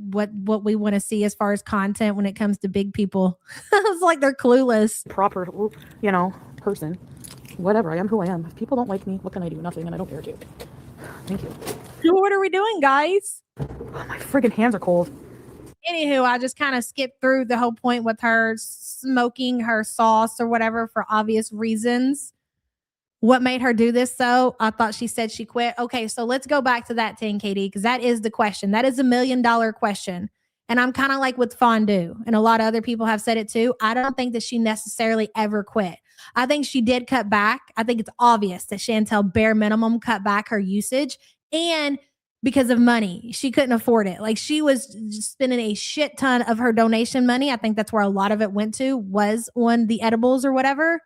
Speaker 6: we want to see as far as content when it comes to big people. It's like they're clueless.
Speaker 5: Proper, person. Whatever. I am who I am. If people don't like me, what can I do? Nothing, and I don't care to. Thank you.
Speaker 6: What are we doing, guys?
Speaker 5: Oh, my friggin' hands are cold.
Speaker 6: Anywho, I just kind of skipped through the whole point with her smoking her sauce or whatever for obvious reasons. What made her do this, though? I thought she said she quit. Okay, so let's go back to that thing, Katie, because that is the question. That is $1 million question. And I'm kind of like with fondue, and a lot of other people have said it too. I don't think that she necessarily ever quit. I think she did cut back. I think it's obvious that Chantel bare minimum cut back her usage, and because of money, she couldn't afford it. Like she was spending a shit ton of her donation money. I think that's where a lot of it went to, was on the edibles or whatever.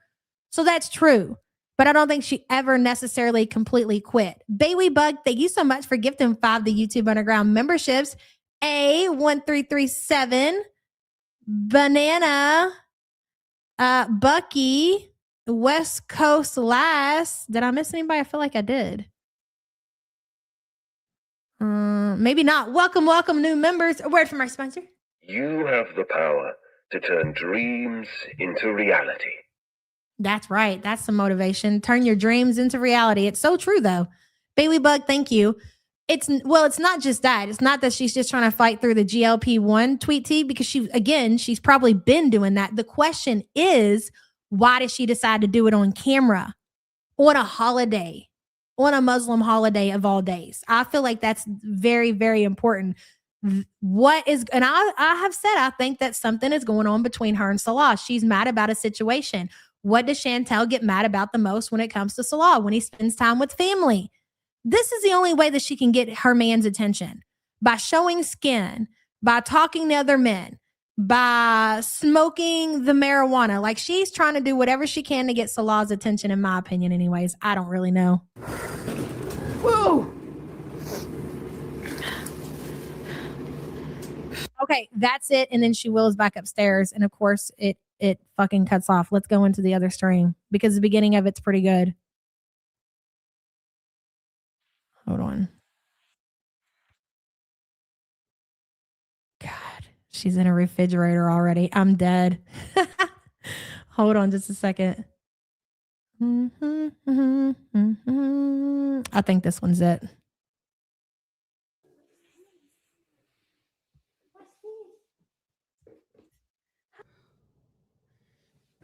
Speaker 6: So that's true. But I don't think she ever necessarily completely quit. Bailey Bug, thank you so much for gifting 5 the YouTube Underground memberships. A1337, Banana, Bucky, West Coast Lass. Did I miss anybody? I feel like I did. Maybe not. Welcome, new members. A word from our sponsor.
Speaker 7: You have the power to turn dreams into reality.
Speaker 6: That's right. That's the motivation. Turn your dreams into reality. It's so true, though. Bailey Bug, thank you. It's not just that. It's not that she's just trying to fight through the GLP-1 tweet tea, because she's probably been doing that. The question is, why did she decide to do it on camera on a holiday, on a Muslim holiday of all days? I feel like that's very, very important. And I have said, I think that something is going on between her and Salah. She's mad about a situation. What does Chantel get mad about the most when it comes to Salah? When he spends time with family. This is the only way that she can get her man's attention. By showing skin, by talking to other men, by smoking the marijuana. Like she's trying to do whatever she can to get Salah's attention, in my opinion anyways. I don't really know.
Speaker 5: Whoa!
Speaker 6: Okay, that's it. And then she wheels back upstairs. And of course, it fucking cuts off. Let's go into the other string because the beginning of it's pretty good. Hold on. God, she's in a refrigerator already. I'm dead. Hold on just a second. I think this one's it.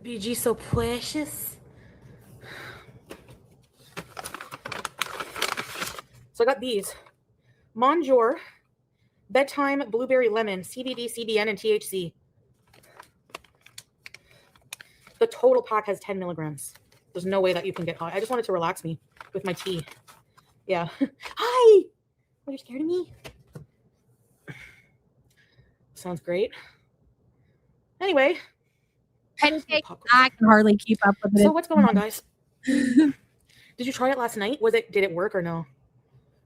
Speaker 5: BG so precious. So I got these. Monjour, Bedtime Blueberry Lemon, CBD, CBN, and THC. The total pack has 10 milligrams. There's no way that you can get high. I just wanted to relax me with my tea. Yeah. Hi! Oh, you're scared of me? Sounds great. Anyway.
Speaker 6: Pancake, I can hardly keep up with it.
Speaker 5: So what's going on, guys? Did you try it last night? Did it work or no?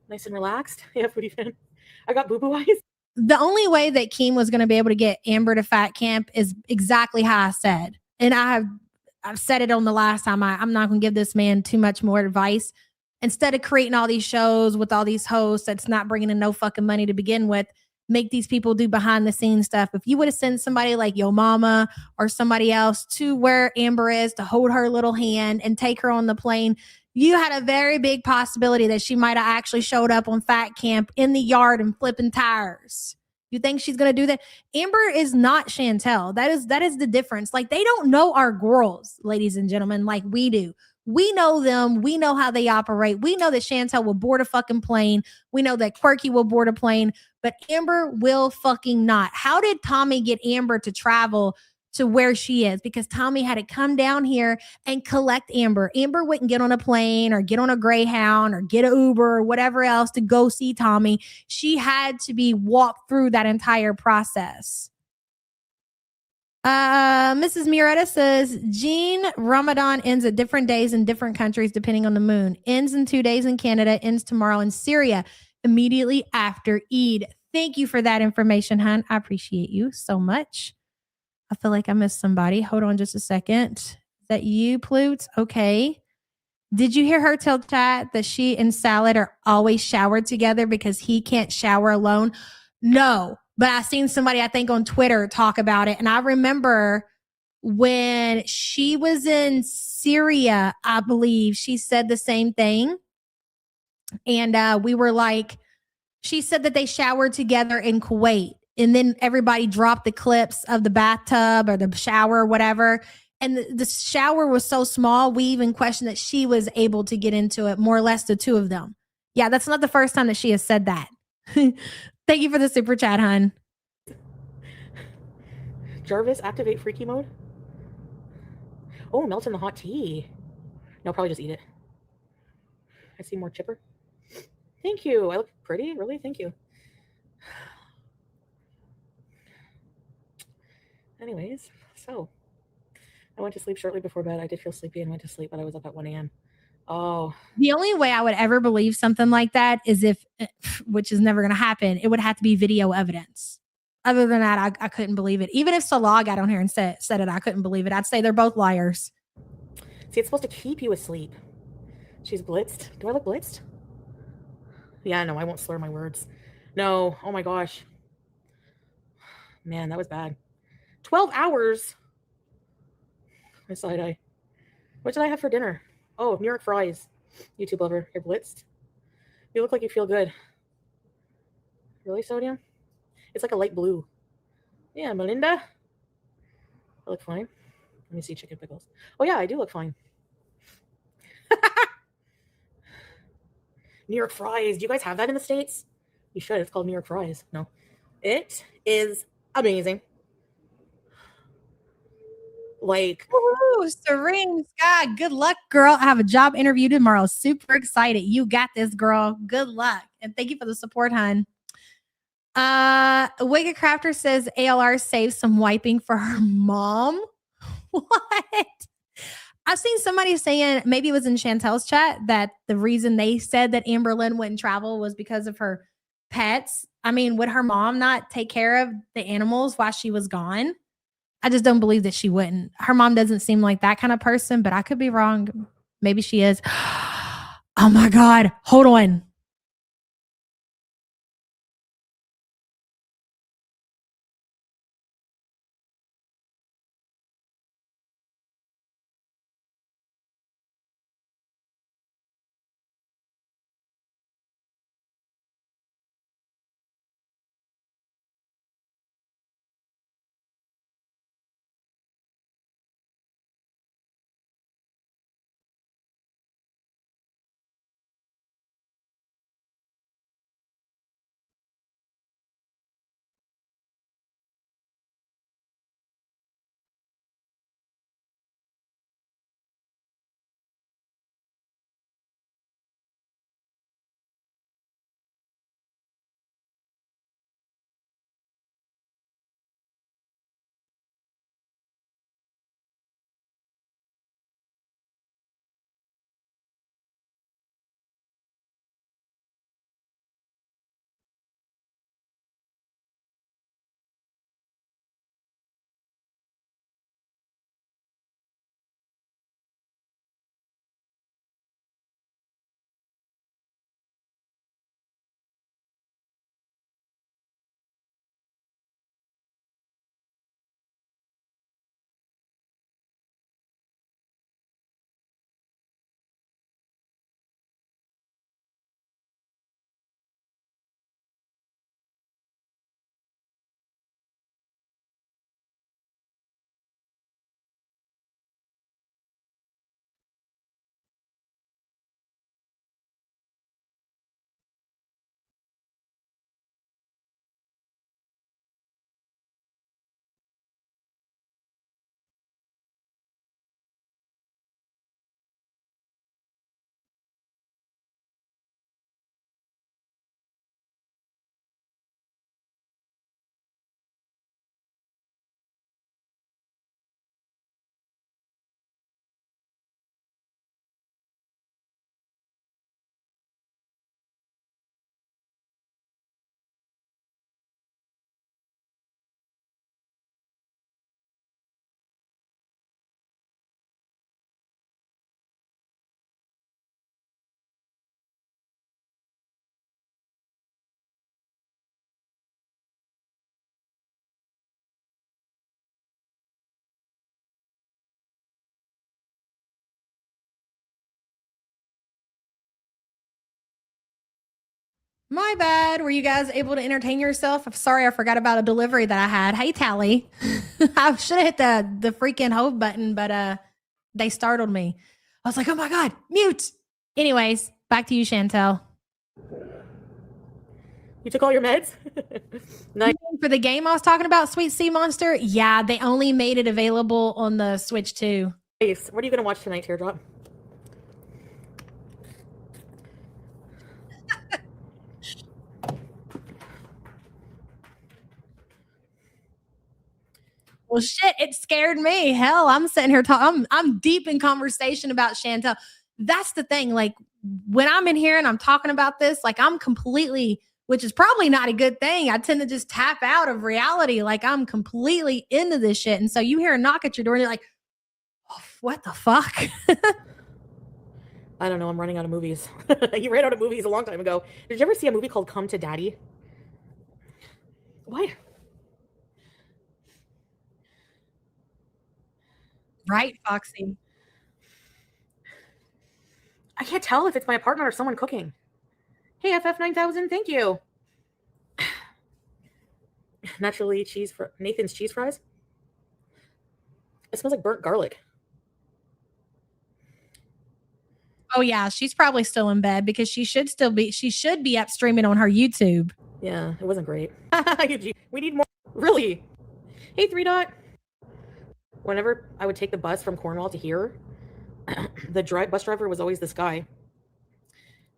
Speaker 5: Nice and relaxed? Yeah, Foodie fan. I got boo-boo eyes.
Speaker 6: The only way that Keem was going to be able to get Amber to fat camp is exactly how I said. And I I've said it on the last time. I'm not going to give this man too much more advice. Instead of creating all these shows with all these hosts that's not bringing in no fucking money to begin with, make these people do behind the scenes stuff. If you would have sent somebody like Yo Mama or somebody else to where Amber is to hold her little hand and take her on the plane, you had a very big possibility that she might have actually showed up on Fat Camp in the yard and flipping tires. You think she's going to do that? Amber is not Chantel. That is the difference. Like, they don't know our girls, ladies and gentlemen, like we do. We know them. We know how they operate. We know that Chantel will board a fucking plane. We know that Quirky will board a plane, but Amber will fucking not. How did Tommy get Amber to travel to where she is? Because Tommy had to come down here and collect Amber. Amber wouldn't get on a plane or get on a Greyhound or get an Uber or whatever else to go see Tommy. She had to be walked through that entire process. Mrs. Muretta says, Jean, Ramadan ends at different days in different countries depending on the moon. Ends in 2 days in Canada, ends tomorrow in Syria, immediately after Eid. Thank you for that information, hon. I appreciate you so much. I feel like I missed somebody. Hold on just a second. Is that you, Plutes? Okay. Did you hear her tell chat that she and Salad are always showered together because he can't shower alone? No, but I seen somebody, I think on Twitter, talk about it. And I remember when she was in Syria, I believe she said the same thing. And we were like, she said that they showered together in Kuwait. And then everybody dropped the clips of the bathtub or the shower or whatever. And the shower was so small, we even questioned that she was able to get into it, more or less the two of them. Yeah, that's not the first time that she has said that. Thank you for the super chat, hun.
Speaker 5: Jarvis, activate freaky mode. Oh, melt in the hot tea. No, probably just eat it. I see more chipper. Thank you. I look pretty? Really? Thank you. Anyways, so I went to sleep shortly before bed. I did feel sleepy and went to sleep, but I was up at 1 a.m. Oh.
Speaker 6: The only way I would ever believe something like that is if, which is never going to happen, it would have to be video evidence. Other than that, I couldn't believe it. Even if Salah got on here and said it, I couldn't believe it. I'd say they're both liars.
Speaker 5: See, it's supposed to keep you asleep. She's blitzed. Do I look blitzed? Yeah, no, I won't slur my words. No, oh my gosh. Man, that was bad. 12 hours. My side eye. What did I have for dinner? Oh, New York fries. YouTube lover, you're blitzed. You look like you feel good. Really, Sodium? It's like a light blue. Yeah, Melinda. I look fine. Let me see chicken pickles. Oh yeah, I do look fine. New York fries. Do you guys have that in the States? You should. It's called New York fries. No. It is amazing. Like,
Speaker 6: ooh, Serene Sky, good luck, girl. I have a job interview tomorrow. Super excited. You got this, girl. Good luck. And thank you for the support, hon. Wicked Crafter says ALR saves some wiping for her mom. What? I've seen somebody saying, maybe it was in Chantel's chat, that the reason they said that Amberlynn wouldn't travel was because of her pets. I mean, would her mom not take care of the animals while she was gone? I just don't believe that she wouldn't. Her mom doesn't seem like that kind of person, but I could be wrong. Maybe she is. Oh my God. Hold on. My bad. Were you guys able to entertain yourself? I'm sorry, I forgot about a delivery that I had. Hey, Tally. I should have hit the freaking home button, but they startled me. I was like, oh my God, mute. Anyways, back to you, Chantel.
Speaker 5: You took all your meds? Nice.
Speaker 6: For the game I was talking about, Sweet Sea Monster, yeah, they only made it available on the Switch 2.
Speaker 5: Nice. What are you going to watch tonight, Teardrop?
Speaker 6: Well, shit, it scared me. Hell, I'm sitting here talking. I'm deep in conversation about Chantel. That's the thing. Like when I'm in here and I'm talking about this, like I'm completely, which is probably not a good thing. I tend to just tap out of reality. Like I'm completely into this shit. And so you hear a knock at your door and you're like, oh, what the fuck?
Speaker 5: I don't know. I'm running out of movies. You ran out of movies a long time ago. Did you ever see a movie called Come to Daddy? What?
Speaker 6: Right, Foxy.
Speaker 5: I can't tell if it's my apartment or someone cooking. Hey, FF9000, thank you. Naturally Nathan's cheese fries. It smells like burnt garlic.
Speaker 6: Oh yeah, she's probably still in bed because she should be up streaming on her YouTube.
Speaker 5: Yeah, it wasn't great. We need more. Really? Hey, 3 Dot. Whenever I would take the bus from Cornwall to here, the bus driver was always this guy.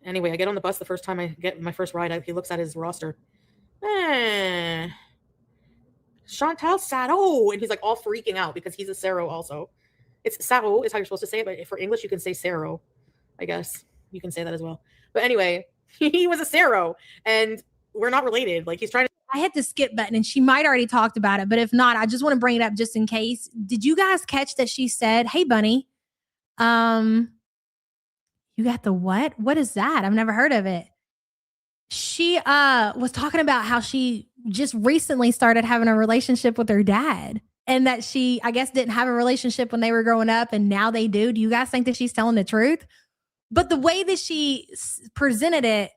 Speaker 5: Anyway, I get on the bus the first time I get my first ride. He looks at his roster. Chantal Saro. And he's like all freaking out because he's a Saro also. It's Saro is how you're supposed to say it, but for English, you can say Saro. I guess you can say that as well. But anyway, he was a Saro and we're not related. Like he's trying to.
Speaker 6: I hit the skip button and she might already talked about it, but if not, I just want to bring it up just in case. Did you guys catch that she said, "Hey, Bunny, you got the what? What is that? I've never heard of it." She was talking about how she just recently started having a relationship with her dad and that she, I guess, didn't have a relationship when they were growing up and now they do. Do you guys think that she's telling the truth? But the way that she presented it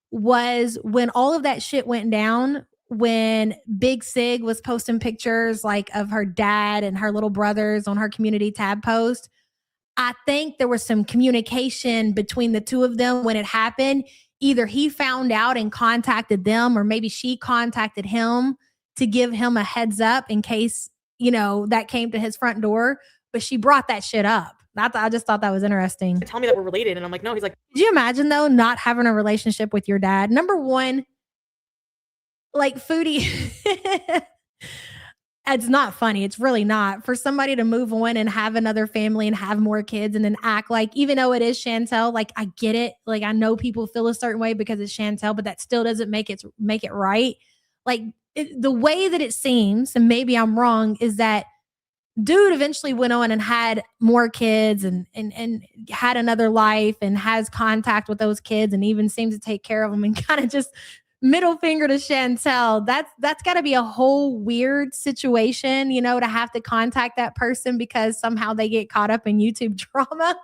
Speaker 6: was when all of that shit went down, when Big Sig was posting pictures like of her dad and her little brothers on her community tab post, I think there was some communication between the two of them when it happened. Either he found out and contacted them, or maybe she contacted him to give him a heads up in case, that came to his front door. But she brought that shit up. I just thought that was interesting.
Speaker 5: Tell me that we're related. And I'm like, no. He's like,
Speaker 6: could you imagine though, not having a relationship with your dad? Number one, like Foodie, it's not funny. It's really not. For somebody to move on and have another family and have more kids and then act like, even though it is Chantel, like I get it. Like I know people feel a certain way because it's Chantel, but that still doesn't make it right. Like the way that it seems, and maybe I'm wrong, is that dude eventually went on and had more kids and had another life and has contact with those kids and even seems to take care of them, and kind of just middle finger to Chantel. That's got to be a whole weird situation, to have to contact that person because somehow they get caught up in YouTube drama.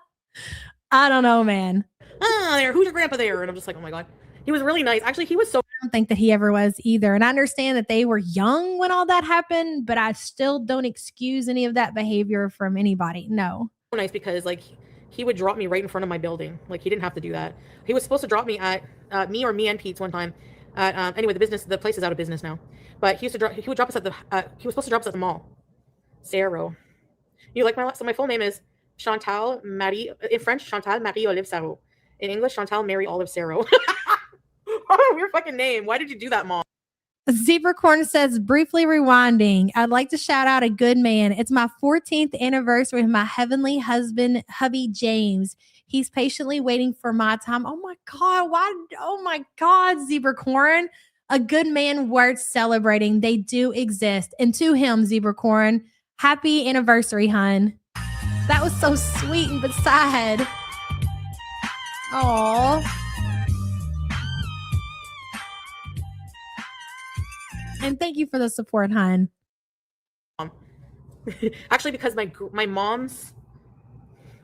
Speaker 6: I don't know, man.
Speaker 5: Who's your grandpa there? And I'm just like, oh my God. He was really nice. Actually, he was so.
Speaker 6: I don't think that he ever was either. And I understand that they were young when all that happened, but I still don't excuse any of that behavior from anybody. No.
Speaker 5: Nice because like he would drop me right in front of my building. Like he didn't have to do that. He was supposed to drop me at me and Pete's one time. Anyway, the place is out of business now. But he would drop us at he was supposed to drop us at the mall. Saro. You like my full name is Chantal Marie, in French, Chantal Marie Olive Saro. In English, Chantal Mary Olive Saro. What a weird fucking name. Why did you do that, Mom?
Speaker 6: Zebracorn says, briefly rewinding, I'd like to shout out a good man. It's my 14th anniversary with my heavenly husband, hubby James. He's patiently waiting for my time. Oh my God. Why? Oh my God, Zebracorn. A good man worth celebrating. They do exist. And to him, Zebracorn, happy anniversary, hun. That was so sweet but sad. Aww. And thank you for the support, hun.
Speaker 5: Actually, because my mom's,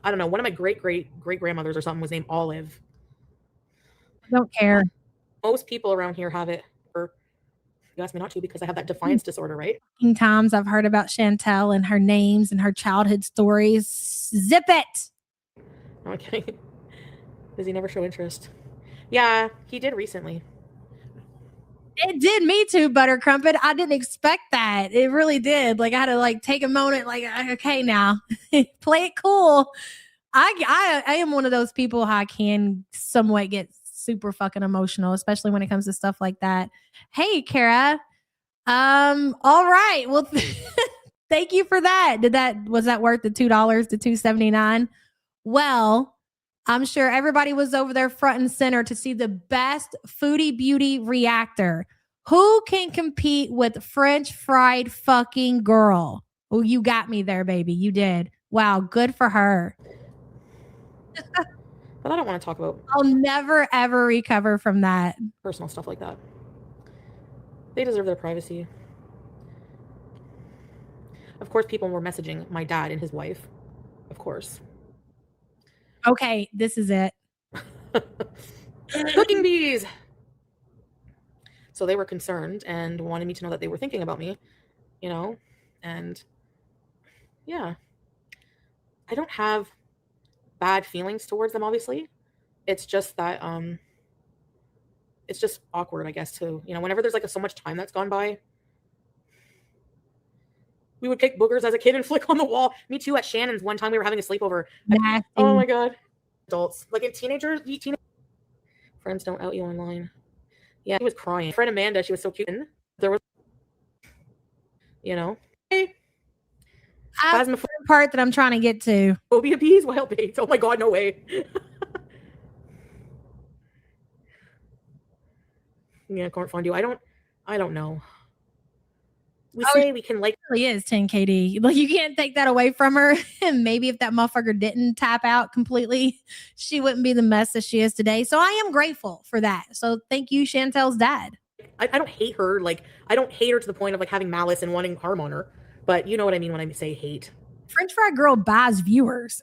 Speaker 5: I don't know, one of my great grandmothers or something was named Olive.
Speaker 6: I don't care.
Speaker 5: Most people around here have it. Or you asked me not to because I have that defiance disorder, right?
Speaker 6: Times I've heard about Chantel and her names and her childhood stories. Zip it.
Speaker 5: No, I'm kidding. Does he never show interest? Yeah, he did recently.
Speaker 6: It did me too, Butter Crumpet. I didn't expect that. It really did. Like I had to like take a moment, like, okay, now play it cool. I am one of those people how I can somewhat get super fucking emotional, especially when it comes to stuff like that. Hey, Kara. All right. Well, thank you for that. Was that worth the $2 to $2.79? Well, I'm sure everybody was over there front and center to see the best Foodie Beauty reactor. Who can compete with French fried fucking girl? Oh, you got me there, baby. You did. Wow, good for her.
Speaker 5: But I don't want to talk about
Speaker 6: I'll never ever recover from that.
Speaker 5: personal stuff like that. They deserve their privacy. Of course, people were messaging my dad and his wife. Of course.
Speaker 6: Okay, this is it.
Speaker 5: Cooking bees. So they were concerned and wanted me to know that they were thinking about me, and yeah. I don't have bad feelings towards them, obviously. It's just that it's just awkward, I guess, too. Whenever there's like so much time that's gone by. We would pick boogers as a kid and flick on the wall. Me too. At Shannon's one time we were having a sleepover. Oh my god. Adults. Like in teenagers, friends don't out you online. Yeah, she was crying. Friend Amanda, she was so cute. And there was, hey.
Speaker 6: That's the part that I'm trying to get to.
Speaker 5: Phobia bees, wild baits. Oh my god, no way. Yeah, corn fondue. I don't know. We say we can like.
Speaker 6: It really is 10 KD. Like you can't take that away from her. And maybe if that motherfucker didn't tap out completely, she wouldn't be the mess that she is today. So I am grateful for that. So thank you, Chantel's dad.
Speaker 5: I don't hate her. Like I don't hate her to the point of like having malice and wanting harm on her. But you know what I mean when I say hate.
Speaker 6: French Fry Girl buys viewers.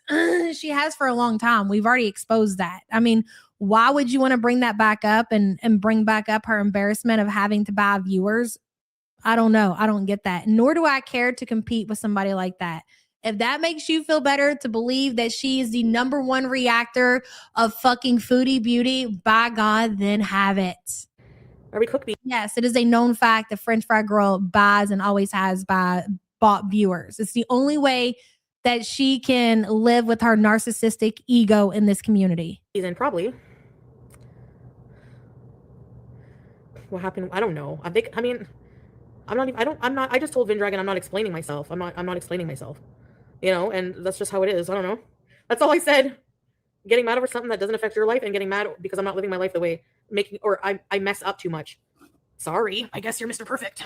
Speaker 6: She has for a long time. We've already exposed that. I mean, why would you want to bring that back up and bring back up her embarrassment of having to buy viewers? I don't know. I don't get that. Nor do I care to compete with somebody like that. If that makes you feel better to believe that she is the number one reactor of fucking Foodie Beauty, by God, then have it.
Speaker 5: Are we cook?
Speaker 6: Yes, it is a known fact that French Fry Girl buys and always has bought viewers. It's the only way that she can live with her narcissistic ego in this community.
Speaker 5: And probably. What happened? I don't know. I just told Vindragon I'm not explaining myself. I'm not explaining myself. And that's just how it is. I don't know. That's all I said. Getting mad over something that doesn't affect your life and getting mad because I'm not living my life the way I mess up too much. Sorry. I guess you're Mr. Perfect.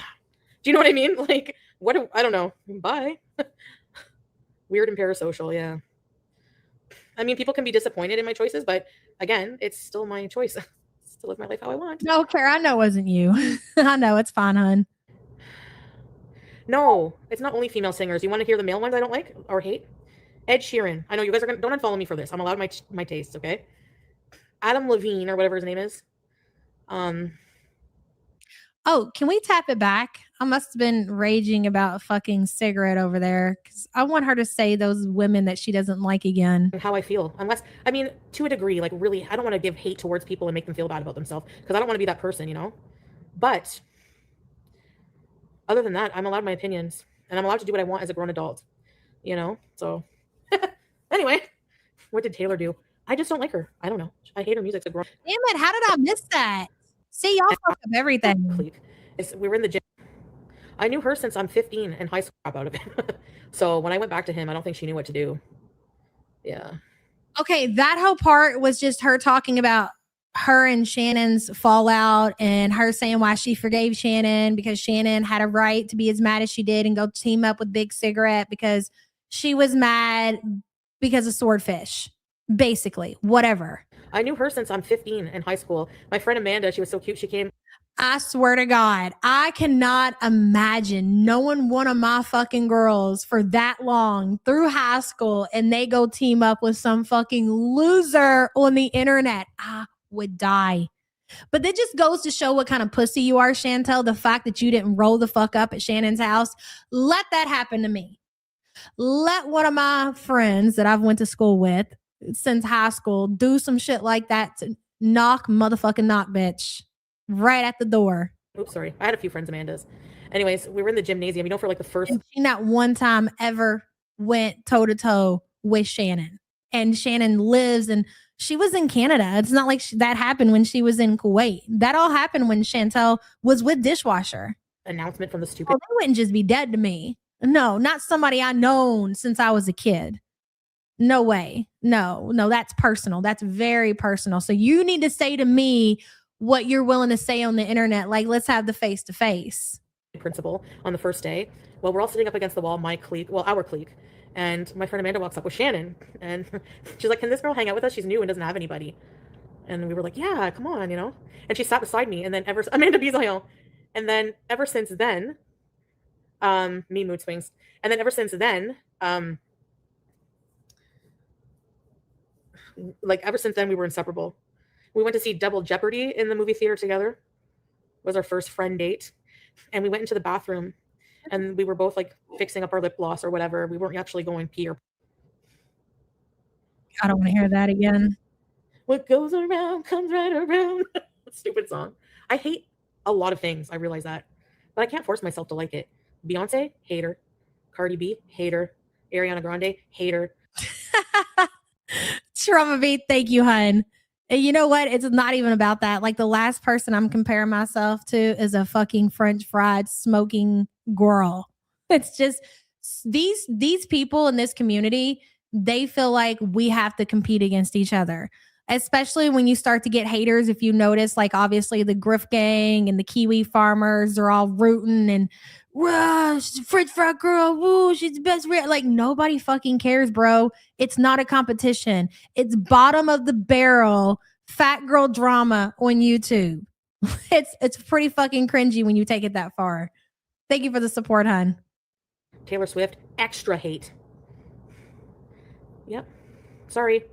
Speaker 5: Do you know what I mean? Like, I don't know. Bye. Weird and parasocial, yeah. I mean, people can be disappointed in my choices, but again, it's still my choice to live my life how I want.
Speaker 6: No, Kara, I know it wasn't you. I know, it's fine, hun.
Speaker 5: No, it's not only female singers. You want to hear the male ones I don't like or hate? Ed Sheeran. I know you guys don't unfollow me for this. I'm allowed my tastes, okay? Adam Levine or whatever his name is.
Speaker 6: Oh, can we tap it back? I must have been raging about a fucking cigarette over there because I want her to say those women that she doesn't like again.
Speaker 5: How I feel. To a degree, like really, I don't want to give hate towards people and make them feel bad about themselves because I don't want to be that person, But other than that, I'm allowed my opinions and I'm allowed to do what I want as a grown adult, So anyway, what did Taylor do? I just don't like her. I don't know. I hate her music. Damn
Speaker 6: it. How did I miss that? See, y'all fuck up everything.
Speaker 5: We were in the gym. I knew her since I'm 15 and high school crap out of it. So when I went back to him, I don't think she knew what to do. Yeah.
Speaker 6: Okay, that whole part was just her talking about her and Shannon's fallout and her saying why she forgave Shannon because Shannon had a right to be as mad as she did and go team up with Big Cigarette because she was mad because of Swordfish. Basically, whatever.
Speaker 5: I knew her since I'm 15 in high school. My friend Amanda, she was so cute. She came.
Speaker 6: I swear to God, I cannot imagine knowing one of my fucking girls for that long through high school and they go team up with some fucking loser on the internet. I would die. But that just goes to show what kind of pussy you are, Chantel. The fact that you didn't roll the fuck up at Shannon's house. Let that happen to me. Let one of my friends that I've went to school with since high school do some shit like that to knock, bitch, right at the door.
Speaker 5: Oops, sorry. I had a few friends Amanda's. Anyways, we were in the gymnasium, for like the first.
Speaker 6: And she not one time ever went toe to toe with Shannon. And Shannon lives, and she was in Canada. It's not like that happened when she was in Kuwait. That all happened when Chantel was with Dishwasher.
Speaker 5: Announcement from the stupid.
Speaker 6: Oh, they wouldn't just be dead to me. No, not somebody I known since I was a kid. No way. No, that's personal. That's very personal. So you need to say to me what you're willing to say on the internet. Like, let's have the face to face.
Speaker 5: Principal on the first day. Well, we're all sitting up against the wall, our clique. And my friend Amanda walks up with Shannon. And she's like, can this girl hang out with us? She's new and doesn't have anybody. And we were like, yeah, come on, And she sat beside me. And then Amanda Bizayo. And then ever since then, me mood swings. And then ever since then, ever since then, we were inseparable. We went to see Double Jeopardy in the movie theater together. It was our first friend date. And we went into the bathroom and we were both like fixing up our lip gloss or whatever. We weren't actually going pee or.
Speaker 6: I don't want to hear that again.
Speaker 5: What goes around comes right around. Stupid song. I hate a lot of things. I realize that. But I can't force myself to like it. Beyonce, hater. Cardi B, hater. Ariana Grande, hater.
Speaker 6: Trauma beat, thank you, hun. And you know what? It's not even about that. Like, the last person I'm comparing myself to is a fucking French fried smoking girl. It's just these people in this community, they feel like we have to compete against each other. Especially when you start to get haters. If you notice, like, obviously the Griff gang and the Kiwi farmers are all rooting and, wow, she's a French fry girl. Woo, she's the best. Like, nobody fucking cares, bro. It's not a competition. It's bottom of the barrel fat girl drama on YouTube. It's pretty fucking cringy when you take it that far. Thank you for the support, hun.
Speaker 5: Taylor Swift, extra hate. Yep. Sorry.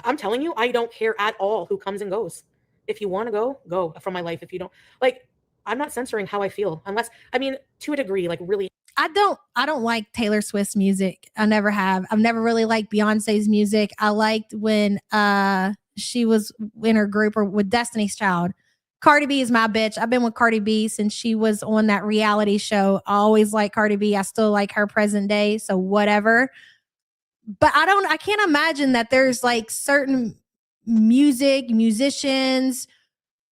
Speaker 5: I'm telling you, I don't care at all who comes and goes. If you want to go from my life. If you don't, like, I'm not censoring how I feel unless, to a degree, like, really.
Speaker 6: I don't like Taylor Swift's music. I never have. I've never really liked Beyonce's music. I liked when she was in her group or with Destiny's Child. Cardi B is my bitch. I've been with Cardi B since she was on that reality show. I always like Cardi B. I still like her present day. So whatever. But I can't imagine that there's like certain musicians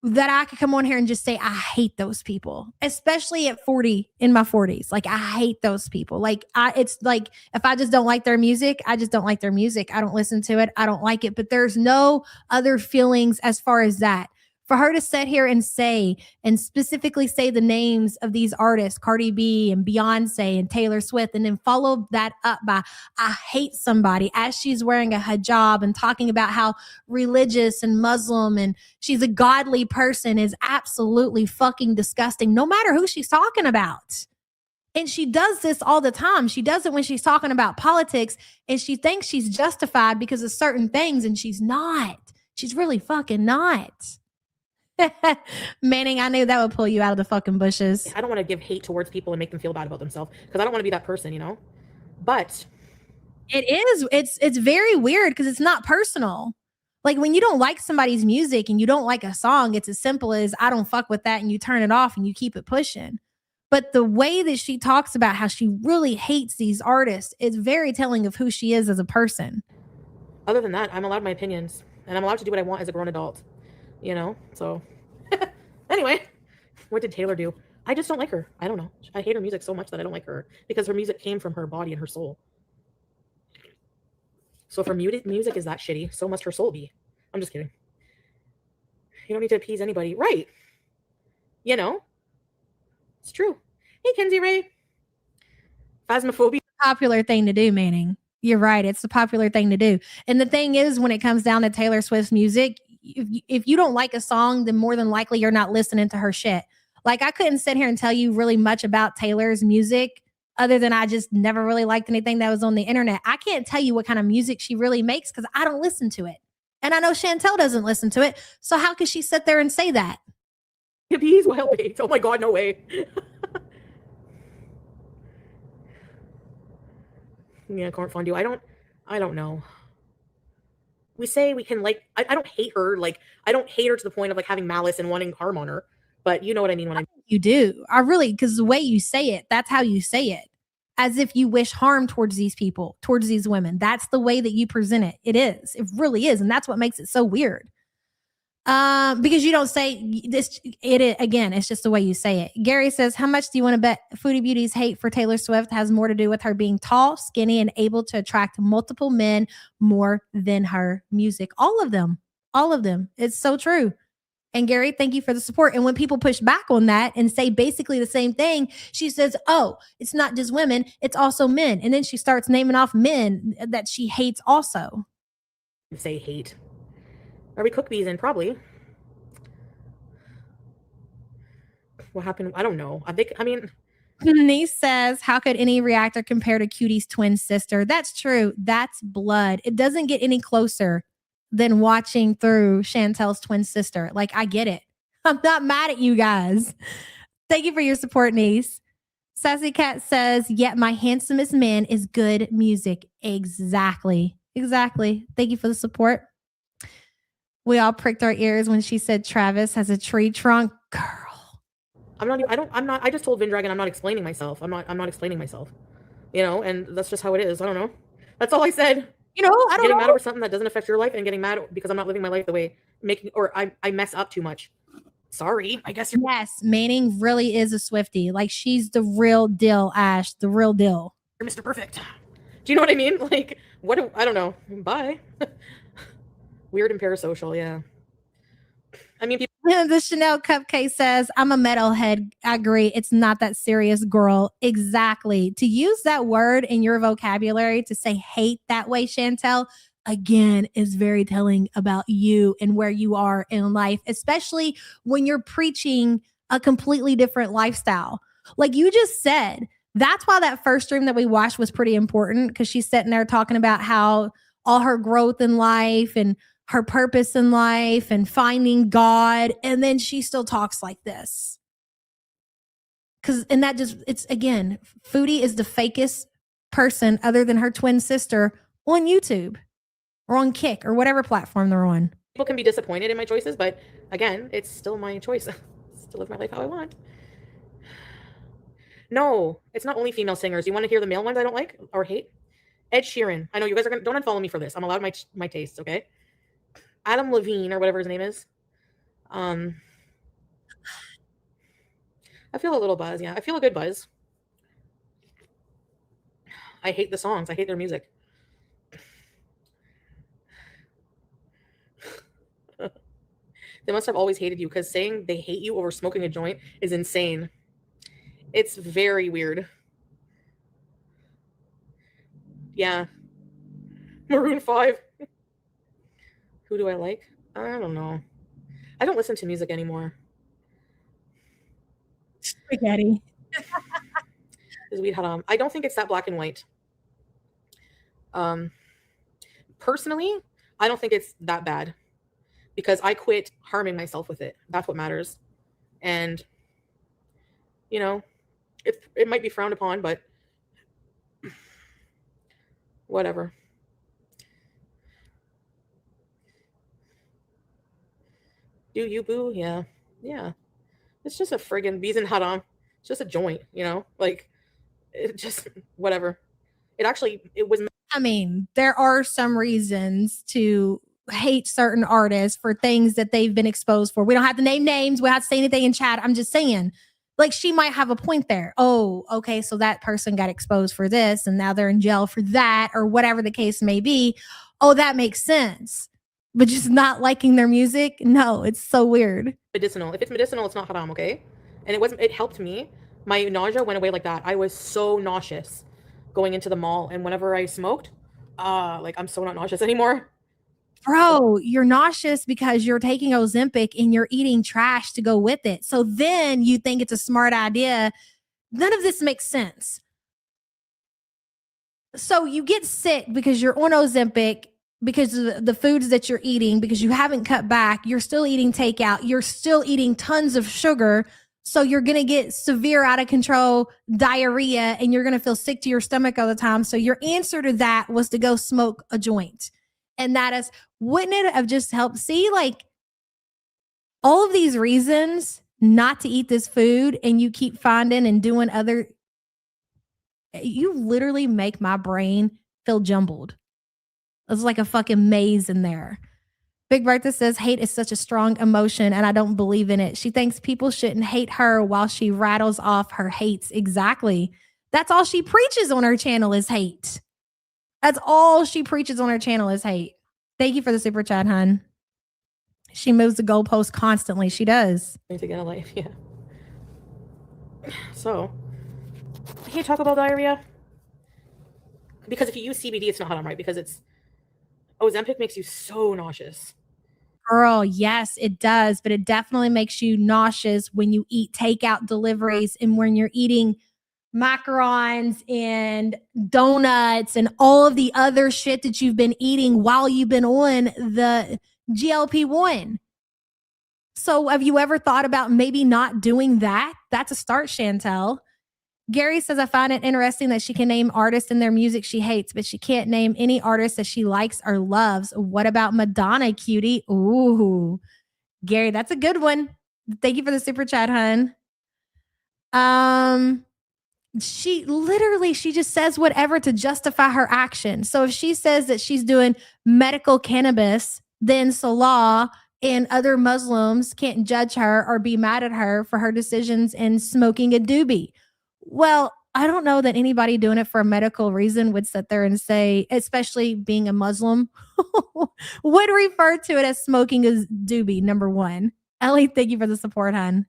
Speaker 6: that I could come on here and just say, I hate those people, especially at 40 in my 40s. Like, I hate those people. Like, it's like, if I just don't like their music, I just don't like their music. I don't listen to it. I don't like it, but there's no other feelings as far as that. For her to sit here and say, and specifically say the names of these artists, Cardi B and Beyonce and Taylor Swift, and then follow that up by, I hate somebody, as she's wearing a hijab and talking about how religious and Muslim and she's a godly person, is absolutely fucking disgusting, no matter who she's talking about. And she does this all the time. She does it when she's talking about politics, and she thinks she's justified because of certain things, and she's not. She's really fucking not. Manning, I knew that would pull you out of the fucking bushes.
Speaker 5: I don't want to give hate towards people and make them feel bad about themselves because I don't want to be that person, But
Speaker 6: it's very weird because it's not personal. Like, when you don't like somebody's music and you don't like a song, it's as simple as, I don't fuck with that, and you turn it off and you keep it pushing. But the way that she talks about how she really hates these artists is very telling of who she is as a person.
Speaker 5: Other than that, I'm allowed my opinions, and I'm allowed to do what I want as a grown adult. So anyway, what did Taylor do? I just don't like her. I don't know. I hate her music so much that I don't like her because her music came from her body and her soul. So if her music is that shitty, so must her soul be. I'm just kidding. You don't need to appease anybody. Right. It's true. Hey, Kenzie Ray. Phasmophobia.
Speaker 6: Popular thing to do, Manning. You're right. It's the popular thing to do. And the thing is, when it comes down to Taylor Swift's music, if you don't like a song, then more than likely you're not listening to her shit. Like, I couldn't sit here and tell you really much about Taylor's music other than I just never really liked anything that was on the internet. I can't tell you what kind of music she really makes because I don't listen to it. And I know Chantel doesn't listen to it. So how could she sit there and say that?
Speaker 5: Hippies, wild baked. Oh my God, no way. Yeah, corn fondue. I don't know. We say we can like, I don't hate her. Like, I don't hate her to the point of like having malice and wanting harm on her. But you know what I mean when I
Speaker 6: You do. I really, because the way you say it, that's how you say it. As if you wish harm towards these people, towards these women. That's the way that you present it. It is. It really is. And that's what makes it so weird. Because you don't say this, again, it's just the way you say it. Gary says, how much do you want to bet Foodie Beauty's hate for Taylor Swift has more to do with her being tall, skinny, and able to attract multiple men more than her music? All of them. All of them. It's so true. And Gary, thank you for the support. And when people push back on that and say basically the same thing, she says, oh, it's not just women, it's also men. And then she starts naming off men that she hates also.
Speaker 5: say hate. Are we cook these in? Probably. What happened? I don't know. I mean,
Speaker 6: Niece says, how could any reactor compare to Cutie's twin sister? That's true. That's blood. It doesn't get any closer than watching through Chantel's twin sister. Like, I get it. I'm not mad at you guys. Thank you for your support, niece. Sassy Cat says, yet my handsomest man is good music. Exactly. Exactly. Thank you for the support. We all pricked our ears when she said Travis has a tree trunk. Girl.
Speaker 5: I just told Vindragon I'm not explaining myself. I'm not explaining myself. You know, and that's just how it is. I don't know. That's all I said.
Speaker 6: You know, I don't
Speaker 5: getting
Speaker 6: know.
Speaker 5: mad over something that doesn't affect your life and getting mad because I'm not living my life the way I mess up too much. Sorry, I guess you're.
Speaker 6: Yes, Manning really is a Swiftie. Like, she's the real deal, Ash. The real deal.
Speaker 5: You're Mr. Perfect. Do you know what I mean? Like, I don't know. Bye. Weird and parasocial, yeah. I mean,
Speaker 6: the Chanel Cupcake says, I'm a metalhead. I agree. It's not that serious, girl. Exactly. To use that word in your vocabulary to say hate that way, Chantel, again, is very telling about you and where you are in life, especially when you're preaching a completely different lifestyle. Like you just said, that's why that first stream that we watched was pretty important, because she's sitting there talking about how all her growth in life and her purpose in life and finding God. And then she still talks like this. It's again, Foodie is the fakest person other than her twin sister on YouTube or on Kick or whatever platform they're on.
Speaker 5: People can be disappointed in my choices, but again, it's still my choice to live my life how I want. No, it's not only female singers. You want to hear the male ones I don't like or hate? Ed Sheeran. I know you guys are don't unfollow me for this. I'm allowed my tastes, okay? Adam Levine or whatever his name is. I feel a little buzz. Yeah, I feel a good buzz. I hate the songs. I hate their music. They must have always hated you, because saying they hate you over smoking a joint is insane. It's very weird. Yeah. Maroon 5. Who do I like? I don't know. I don't listen to music anymore.
Speaker 6: Spaghetti.
Speaker 5: Is weed haram? I don't think it's that black and white. Personally, I don't think it's that bad, because I quit harming myself with it. That's what matters. And you know, it might be frowned upon, but whatever. Do you, boo? Yeah. Yeah. It's just a friggin' bees and haram. It's just a joint, you know? Like, it just, whatever. It was.
Speaker 6: I mean, there are some reasons to hate certain artists for things that they've been exposed for. We don't have to name names. We don't have to say anything in chat. I'm just saying, like, she might have a point there. Oh, okay, so that person got exposed for this and now they're in jail for that, or whatever the case may be. Oh, that makes sense. But just not liking their music? No, it's so weird.
Speaker 5: Medicinal. If it's medicinal, it's not haram, okay? And it helped me. My nausea went away like that. I was so nauseous going into the mall, and whenever I smoked, like, I'm so not nauseous anymore.
Speaker 6: Bro, you're nauseous because you're taking Ozempic and you're eating trash to go with it. So then you think it's a smart idea. None of this makes sense. So you get sick because you're on Ozempic because of the foods that you're eating, because you haven't cut back, you're still eating takeout, you're still eating tons of sugar. So you're going to get severe out of control diarrhea and you're going to feel sick to your stomach all the time. So your answer to that was to go smoke a joint. And that is, wouldn't it have just helped? See, like all of these reasons not to eat this food, and you keep finding and doing other, you literally make my brain feel jumbled. It's like a fucking maze in there. Big Bertha says, hate is such a strong emotion and I don't believe in it. She thinks people shouldn't hate her while she rattles off her hates. Exactly. That's all she preaches on her channel is hate. That's all she preaches on her channel is hate. Thank you for the super chat, hun. She moves the goalpost constantly. She does.
Speaker 5: To get a life, yeah. So, can you talk about diarrhea? Because if you use CBD, it's not haram, right? Because it's Ozempic makes you so nauseous.
Speaker 6: Girl, yes, it does. But it definitely makes you nauseous when you eat takeout deliveries and when you're eating macarons and donuts and all of the other shit that you've been eating while you've been on the GLP-1. So have you ever thought about maybe not doing that? That's a start, Chantel. Gary says, I find it interesting that she can name artists and their music she hates, but she can't name any artists that she likes or loves. What about Madonna, cutie? Ooh, Gary, that's a good one. Thank you for the super chat, hun. She just says whatever to justify her action. So if she says that she's doing medical cannabis, then Salah and other Muslims can't judge her or be mad at her for her decisions in smoking a doobie. Well, I don't know that anybody doing it for a medical reason would sit there and say, especially being a Muslim, would refer to it as smoking a doobie, number one. Ellie, thank you for the support, hon.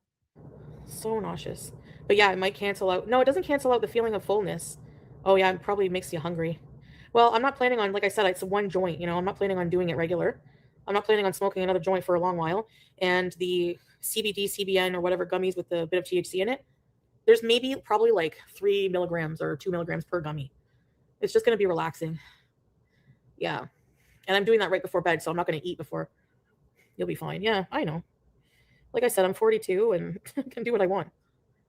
Speaker 5: So nauseous. But yeah, it might cancel out. No, it doesn't cancel out the feeling of fullness. Oh yeah, it probably makes you hungry. Well, I'm not planning on, like I said, it's one joint, you know, I'm not planning on doing it regular. I'm not planning on smoking another joint for a long while. And the CBD, CBN, or whatever gummies with a bit of THC in it, there's probably like 3 milligrams or 2 milligrams per gummy. It's just going to be relaxing. Yeah. And I'm doing that right before bed, so I'm not going to eat before. You'll be fine. Yeah, I know. Like I said, I'm 42 and can do what I want.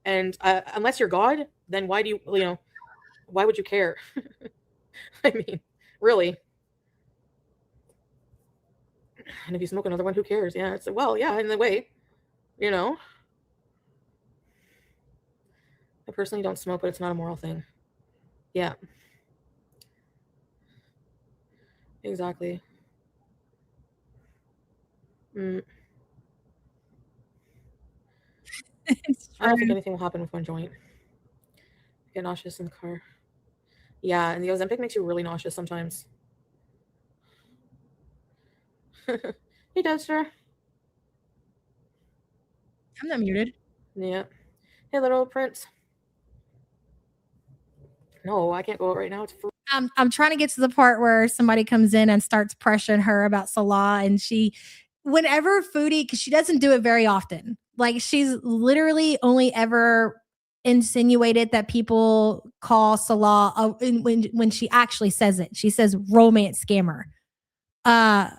Speaker 5: And unless you're God, then why would you care? I mean, really. And if you smoke another one, who cares? Yeah, it's well, yeah, in a way, you know. I personally don't smoke, but it's not a moral thing. Yeah. Exactly. I don't think anything will happen with one joint. I get nauseous in the car. Yeah, and the Ozempic makes you really nauseous sometimes. Hey, Dexter.
Speaker 6: I'm not muted.
Speaker 5: Yeah. Hey, little prince. No, I can't go out right now. It's free.
Speaker 6: I'm trying to get to the part where somebody comes in and starts pressuring her about Salah, and whenever Foodie, because she doesn't do it very often, like she's literally only ever insinuated that people call Salah when she actually says it. She says romance scammer. I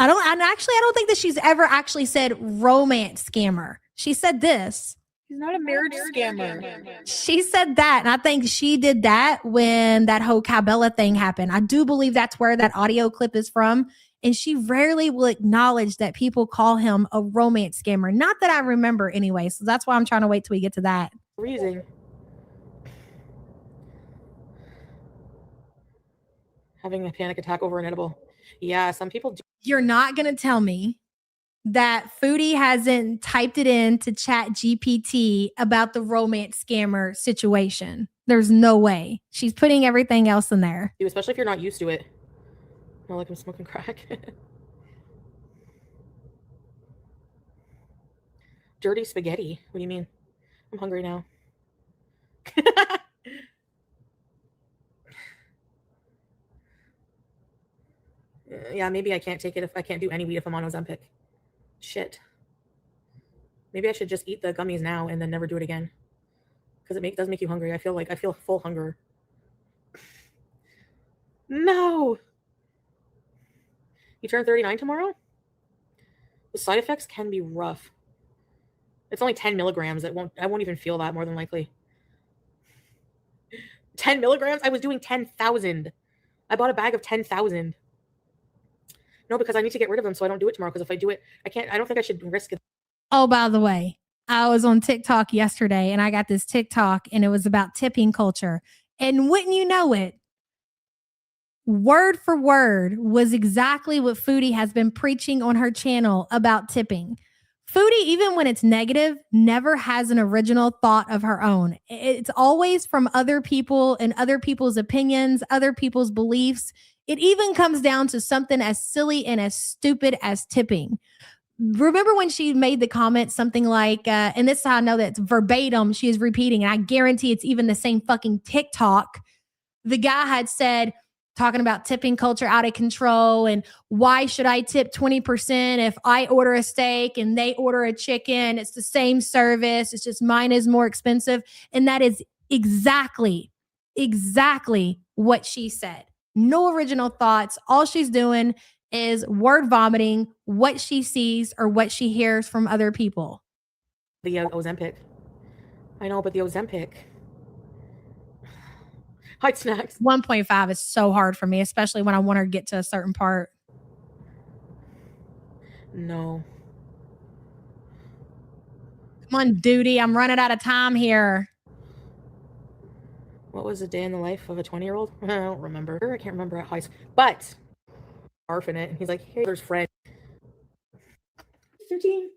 Speaker 6: don't think that she's ever actually said romance scammer. She said this.
Speaker 3: He's not a marriage scammer.
Speaker 6: She said that, and I think she did that when that whole Cabela thing happened. I do believe that's where that audio clip is from, and she rarely will acknowledge that people call him a romance scammer. Not that I remember anyway, so that's why I'm trying to wait till we get to that.
Speaker 5: Freezing. Having a panic attack over an edible. Yeah, some people do.
Speaker 6: You're not going to tell me that Foodie hasn't typed it in to Chat GPT about the romance scammer situation. There's no way. She's putting everything else in there.
Speaker 5: Especially if you're not used to it. Not like I'm smoking crack. Dirty spaghetti. What do you mean? I'm hungry now. Yeah, maybe I can't take it if I can't do any weed if I'm on Ozempic. Shit. Maybe I should just eat the gummies now and then never do it again. Because it does make you hungry. I feel full hunger. No. You turn 39 tomorrow? The side effects can be rough. It's only 10 milligrams. I won't even feel that, more than likely. 10 milligrams? I was doing 10,000. I bought a bag of 10,000. No, because I need to get rid of them so I don't do it tomorrow. Because if I do it, I don't think I should risk it.
Speaker 6: Oh, by the way, I was on TikTok yesterday and I got this TikTok and it was about tipping culture. And wouldn't you know it, word for word was exactly what Foodie has been preaching on her channel about tipping. Foodie, even when it's negative, never has an original thought of her own. It's always from other people and other people's opinions, other people's beliefs. It even comes down to something as silly and as stupid as tipping. Remember when she made the comment, something like, and this is how I know that it's verbatim, she is repeating, and I guarantee it's even the same fucking TikTok. The guy had said, talking about tipping culture out of control and why should I tip 20% if I order a steak and they order a chicken? It's the same service. It's just mine is more expensive. And that is exactly what she said. No original thoughts. All she's doing is word vomiting what she sees or what she hears from other people.
Speaker 5: The Ozempic. I know, but the Ozempic. Hide snacks.
Speaker 6: 1.5 is so hard for me, especially when I want to get to a certain part.
Speaker 5: No.
Speaker 6: Come on, duty. I'm running out of time here.
Speaker 5: What was a day in the life of a 20-year-old? I don't remember. I can't remember at high school. But barf in it. And he's like, hey, there's Fred. 13.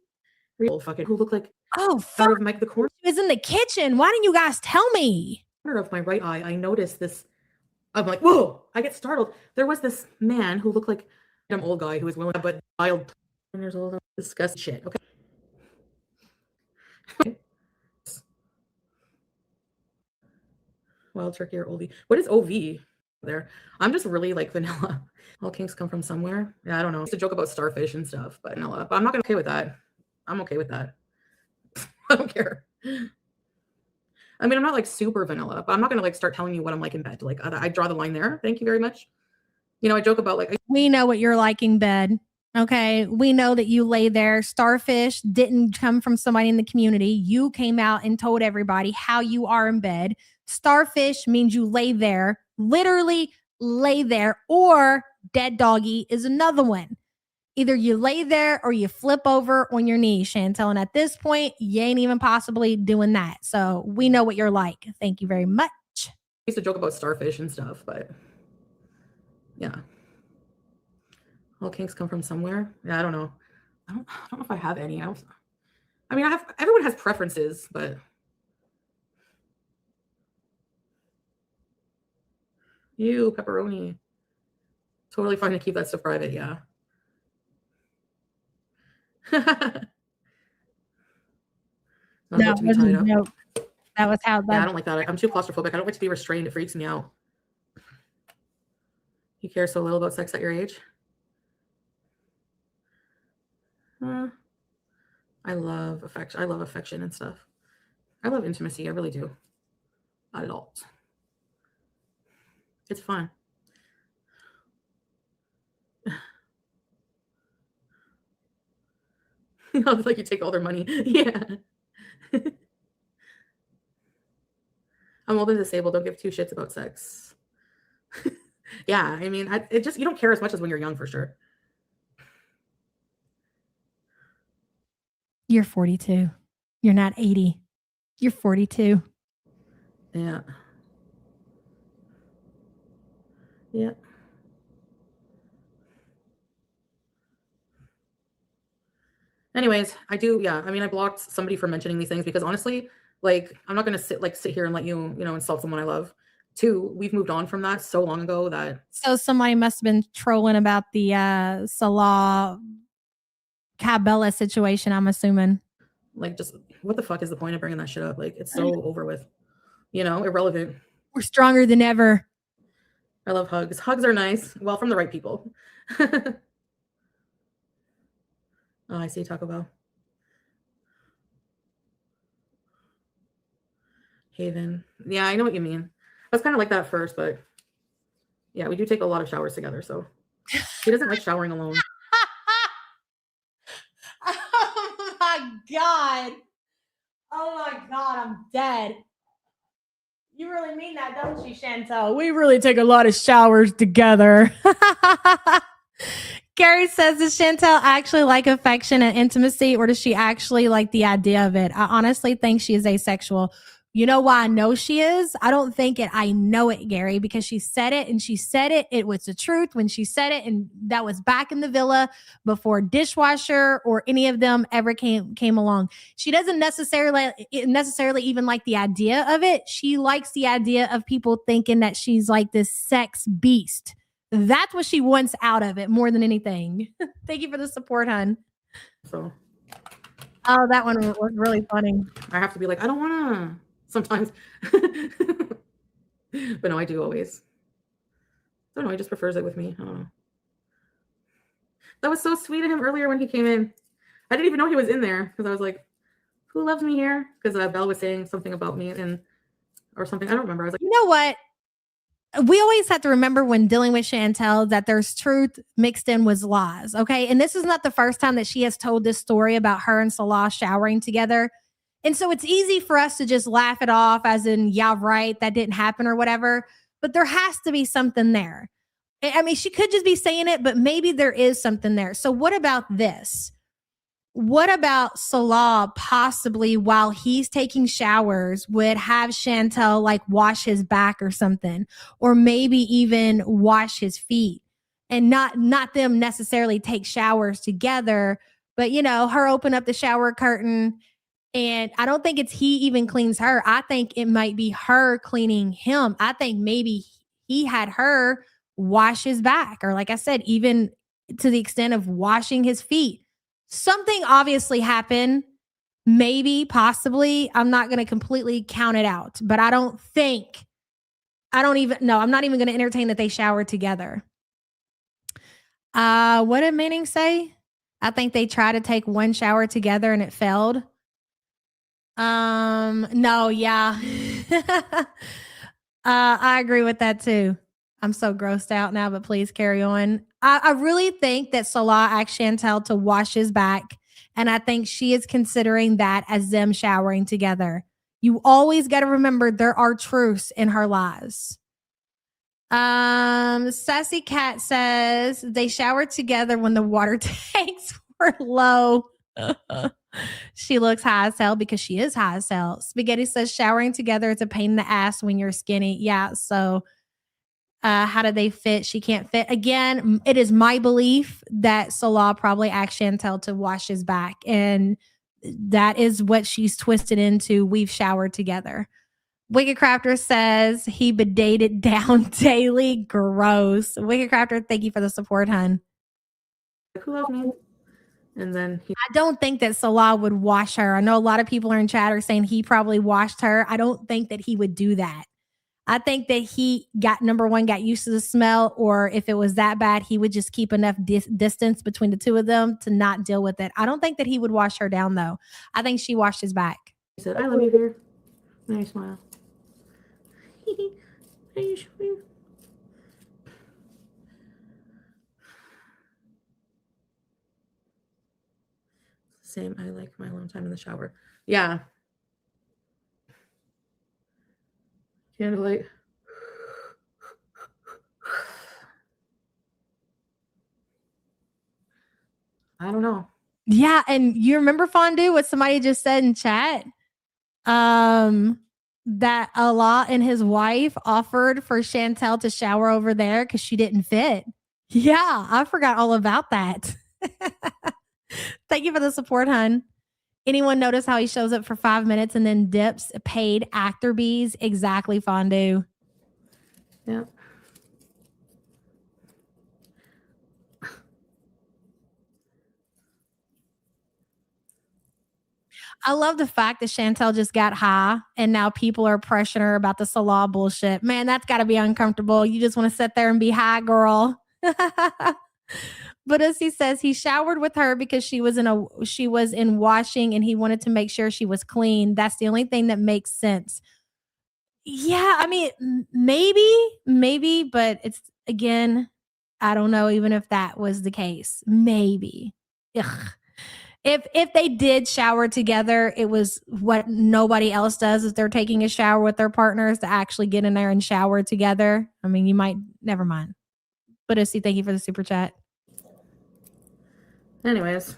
Speaker 5: Real fucking who looked like
Speaker 6: Oh,
Speaker 5: out
Speaker 6: fuck.
Speaker 5: of Mike the Corn.
Speaker 6: She was in the kitchen. Why didn't you guys tell me?
Speaker 5: Corner of my right eye, I noticed this. I'm like, whoa! I get startled. There was this man who looked like an old guy who was willing, but wild 10 years old. Disgusting shit. Okay. Wild turkey or oldie. What is OV there? I'm just really like vanilla. All kinks come from somewhere. Yeah, I don't know. It's a joke about starfish and stuff, but vanilla. But I'm not okay with that. I'm okay with that. I don't care. I mean, I'm not like super vanilla, but I'm not gonna like start telling you what I'm like in bed. Like I draw the line there. Thank you very much. You know, I joke about like
Speaker 6: We know what you're like in bed. Okay. We know that you lay there. Starfish didn't come from somebody in the community. You came out and told everybody how you are in bed. Starfish means you lay there, literally lay there, or dead doggy is another one. Either you lay there or you flip over on your knees, Chantel. And at this point, you ain't even possibly doing that. So we know what you're like. Thank you very much.
Speaker 5: I used to joke about starfish and stuff, but yeah. All kinks come from somewhere. Yeah, I don't know. I don't know if I have any. I mean, everyone has preferences, but you pepperoni. Totally fine to keep that stuff private, yeah.
Speaker 6: No, that was how.
Speaker 5: Yeah, I don't like that. I'm too claustrophobic. I don't like to be restrained. It freaks me out. You care so little about sex at your age? I love affection. I love affection and stuff. I love intimacy. I really do. A lot. It's fun. It's like you take all their money. Yeah. I'm old and disabled. Don't give two shits about sex. Yeah, I mean, it just, you don't care as much as when you're young, for sure.
Speaker 6: You're 42. You're not 80. You're 42.
Speaker 5: Yeah. Yeah. Anyways, I do. Yeah. I mean, I blocked somebody for mentioning these things because honestly, like, I'm not going to sit here and let you, insult someone I love. Two, we've moved on from that so long ago that.
Speaker 6: So somebody must have been trolling about the Salah Cabela situation, I'm assuming.
Speaker 5: Like, just what the fuck is the point of bringing that shit up? Like, it's so over with, irrelevant.
Speaker 6: We're stronger than ever.
Speaker 5: I love hugs. Hugs are nice. Well, from the right people. Oh, I see Taco Bell. Haven. Yeah, I know what you mean. I was kind of like that at first, but yeah, we do take a lot of showers together, so She doesn't like showering alone.
Speaker 6: Oh my God. Oh my God, I'm dead. You really mean that, don't you, Chantel? We really take a lot of showers together. Gary says, does Chantel actually like affection and intimacy, or does she actually like the idea of it? I honestly think she is asexual. You know why I know she is? I don't think it. I know it, Gary, because she said it, and she said it. It was the truth when she said it, and that was back in the villa before dishwasher or any of them ever came along. She doesn't necessarily even like the idea of it. She likes the idea of people thinking that she's like this sex beast. That's what she wants out of it more than anything. Thank you for the support, hun.
Speaker 5: So
Speaker 6: Oh, that one was really funny.
Speaker 5: I have to be like, I don't want to sometimes. But no, I do always. I don't know. He just prefers it with me. I don't know. That was so sweet of him earlier when he came in. I didn't even know he was in there because I was like, who loves me here? Because Belle was saying something about me or something. I don't remember. I was like,
Speaker 6: you know what? We always have to remember when dealing with Chantel that there's truth mixed in with lies. Okay. And this is not the first time that she has told this story about her and Salah showering together. And so it's easy for us to just laugh it off as in, yeah, right, that didn't happen or whatever. But there has to be something there. I mean, she could just be saying it, but maybe there is something there. So what about this? What about Salah possibly while he's taking showers would have Chantel like wash his back or something, or maybe even wash his feet, and not them necessarily take showers together, but her open up the shower curtain. And I don't think it's he even cleans her. I think it might be her cleaning him. I think maybe he had her wash his back, or like I said, even to the extent of washing his feet. Something obviously happened, maybe, possibly. I'm not going to completely count it out, but I'm not even going to entertain that they showered together. What did Manning say? I think they tried to take one shower together and it failed. No, yeah. I agree with that too. I'm so grossed out now, but please carry on. I really think that Salah asked Chantel to wash his back, and I think she is considering that as them showering together. You always got to remember there are truths in her lies. Sassy Cat says they showered together when the water tanks were low. She looks high as hell because she is high as hell. Spaghetti says showering together is a pain in the ass when you're skinny. Yeah, so how do they fit? She can't fit. Again, it is my belief that Salah probably asked Chantel to wash his back, and that is what she's twisted into. We've showered together. Wicked Crafter says he bideted down daily. Gross. Wicked Crafter, thank you for the support, hun.
Speaker 5: who loves me? And then
Speaker 6: I don't think that Salah would wash her. I know a lot of people are in chat are saying he probably washed her. I don't think that he would do that. I think that he got used to the smell, or if it was that bad, he would just keep enough distance between the two of them to not deal with it. I don't think that he would wash her down, though. I think she washed his back.
Speaker 5: He said, I love you, dear. And I smile. Are you sure? Same. I like my alone time in the shower. Yeah. Candlelight. I don't know.
Speaker 6: Yeah, and you remember Fondue, what somebody just said in chat? That Allah and his wife offered for Chantel to shower over there because she didn't fit. Yeah, I forgot all about that. Thank you for the support, hun. Anyone notice how he shows up for 5 minutes and then dips? Paid actor bees. Exactly, Fondue.
Speaker 5: Yeah.
Speaker 6: I love the fact that Chantel just got high and now people are pressuring her about the Salah bullshit. Man, that's got to be uncomfortable. You just want to sit there and be high, girl. But as he says, he showered with her because she was in washing and he wanted to make sure she was clean. That's the only thing that makes sense. Yeah, I mean, maybe, but it's, again, I don't know even if that was the case. Maybe. Ugh. If they did shower together, it was what nobody else does is they're taking a shower with their partners to actually get in there and shower together. I mean, you might, never mind. But Issy, thank you for the super chat.
Speaker 5: Anyways.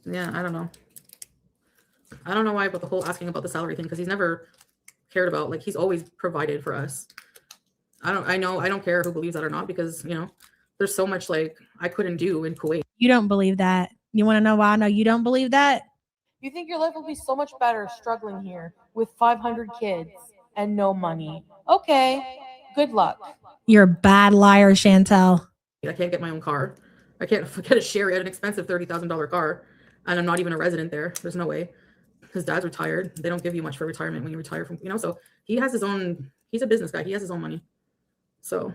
Speaker 5: Yeah, I don't know. I don't know why, but the whole asking about the salary thing, because he's never cared about, like, he's always provided for us. I don't care who believes that or not, because, you know, there's so much, like, I couldn't do in Kuwait.
Speaker 6: You don't believe that. You want to know why I know you don't believe that?
Speaker 3: You think your life will be so much better struggling here with 500 kids and no money. Okay, good luck.
Speaker 6: You're a bad liar, Chantel.
Speaker 5: I can't get my own car. I can't get a share at an expensive $30,000 car, and I'm not even a resident there. There's no way. His dad's retired. They don't give you much for retirement when you retire from, you know, so he has his own, he's a business guy. He has his own money. So.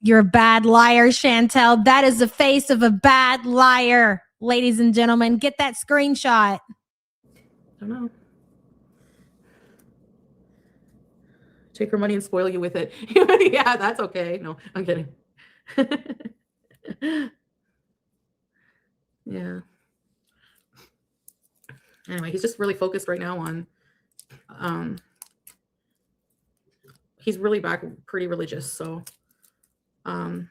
Speaker 6: You're a bad liar, Chantel. That is the face of a bad liar. Ladies and gentlemen, get that screenshot.
Speaker 5: I don't know. Take her money and spoil you with it. Yeah, that's okay. No, I'm kidding. Yeah. Anyway, he's just really focused right now on, he's really back pretty religious. So, hi,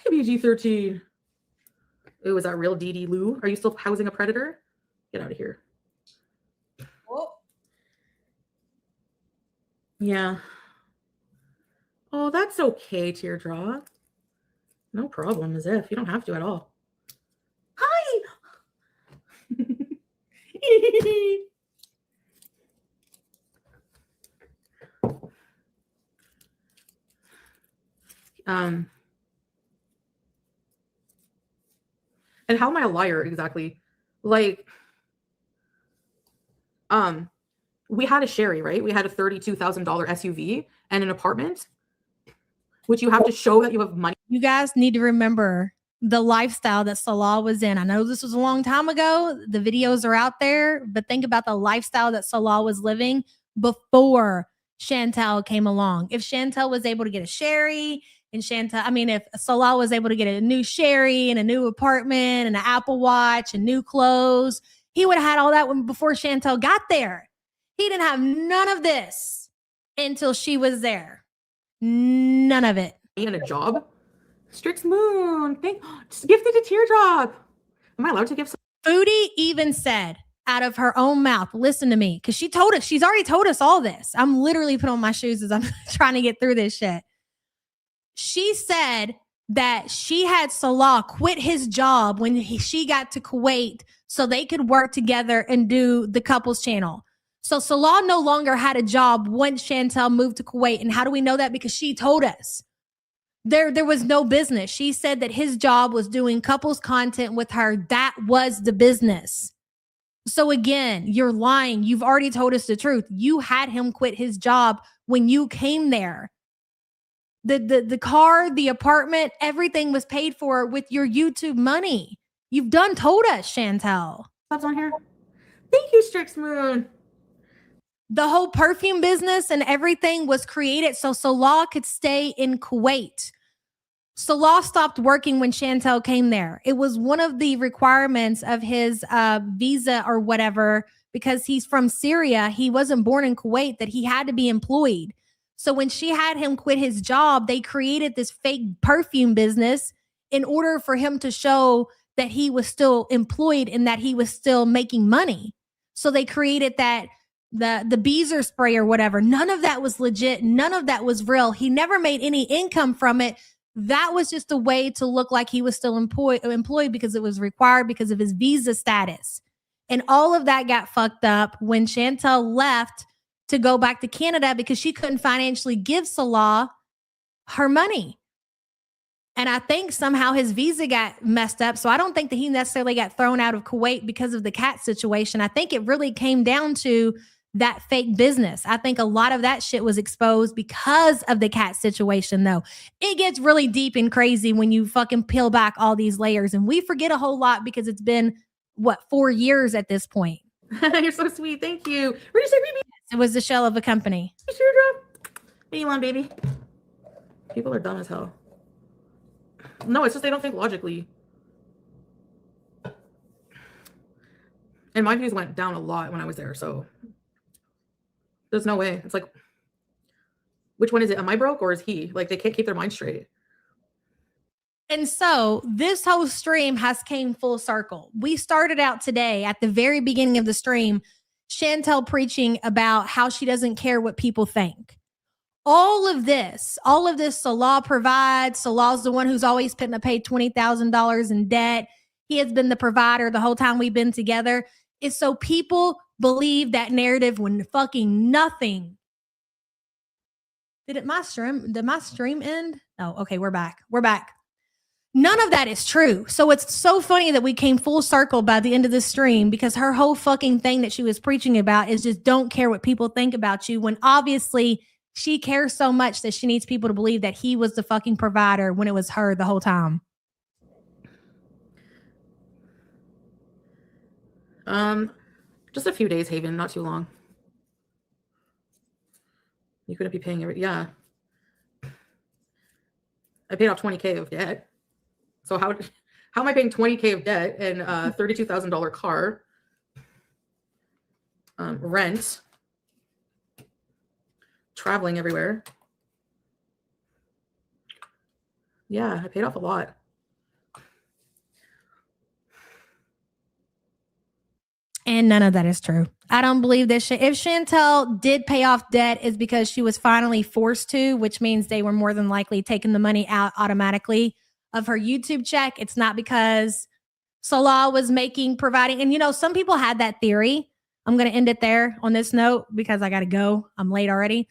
Speaker 5: BG13. Ooh, is that real Dee Lou? Are you still housing a predator? Get out of here.
Speaker 3: Oh.
Speaker 5: Yeah. Oh, that's okay, Teardrop. No problem, as if. You don't have to at all. Hi! And how am I a liar exactly? Like, we had a Sherry, right? We had a $32,000 SUV and an apartment, which you have to show that you have money.
Speaker 6: You guys need to remember the lifestyle that Salah was in. I know this was a long time ago. The videos are out there, but think about the lifestyle that Salah was living before Chantel came along. If Chantel was able to get a Sherry and if Salah was able to get a new Sherry and a new apartment and an Apple Watch and new clothes, he would have had all that before Chantel got there. He didn't have none of this until she was there. None of it.
Speaker 5: And a job. Strix Moon. Just gifted a Teardrop. Am I allowed to give some?
Speaker 6: Foodie even said out of her own mouth, listen to me, because she told us, she's already told us all this. I'm literally putting on my shoes as I'm trying to get through this shit. She said that she had Salah quit his job when she got to Kuwait so they could work together and do the couples channel. So Salah no longer had a job once Chantel moved to Kuwait. And how do we know that? Because she told us. There was no business. She said that his job was doing couples content with her. That was the business. So again, you're lying. You've already told us the truth. You had him quit his job when you came there. The car, the apartment, everything was paid for with your YouTube money. You've done told us, Chantel.
Speaker 5: Subs on here. Thank you, Strix Moon.
Speaker 6: The whole perfume business and everything was created so Salah could stay in Kuwait. Salah stopped working when Chantel came there. It was one of the requirements of his visa or whatever, because he's from Syria. He wasn't born in Kuwait, that he had to be employed. So when she had him quit his job, they created this fake perfume business in order for him to show that he was still employed and that he was still making money. So they created that the Beezer spray or whatever. None of that was legit. None of that was real. He never made any income from it. That was just a way to look like he was still employed because it was required because of his visa status. And all of that got fucked up when Chantel left to go back to Canada because she couldn't financially give Salah her money. And I think somehow his visa got messed up. So I don't think that he necessarily got thrown out of Kuwait because of the cat situation. I think it really came down to that fake business. I think a lot of that shit was exposed because of the cat situation, though. It gets really deep and crazy when you fucking peel back all these layers. And we forget a whole lot because it's been, 4 years at this point.
Speaker 5: You're so sweet. Thank you. Where did you say baby?
Speaker 6: It was the shell of a company.
Speaker 5: Teardrop. What do you want, baby? People are dumb as hell. No, it's just they don't think logically. And my views went down a lot when I was there, so there's no way. It's like, which one is it? Am I broke or is he? Like, they can't keep their mind straight.
Speaker 6: And so this whole stream has came full circle. We started out today at the very beginning of the stream, Chantel preaching about how she doesn't care what people think. All of this Salah provides. Salah's the one who's always paid $20,000 in debt. He has been the provider the whole time we've been together. Is so people believe that narrative when fucking nothing. Did my stream end? Oh, okay, we're back. None of that is true. So it's so funny that we came full circle by the end of the stream because her whole fucking thing that she was preaching about is just don't care what people think about you, when obviously she cares so much that she needs people to believe that he was the fucking provider when it was her the whole time.
Speaker 5: Just a few days, Haven, not too long. You couldn't be paying yeah. I paid off $20K of debt. So how am I paying $20K of debt and a $32,000 car? Rent. Traveling everywhere. Yeah, I paid off a lot.
Speaker 6: And none of that is true. I don't believe that if Chantel did pay off debt, it's because she was finally forced to, which means they were more than likely taking the money out automatically of her YouTube check. It's not because Salah was providing. And, you know, some people had that theory. I'm going to end it there on this note because I got to go. I'm late already.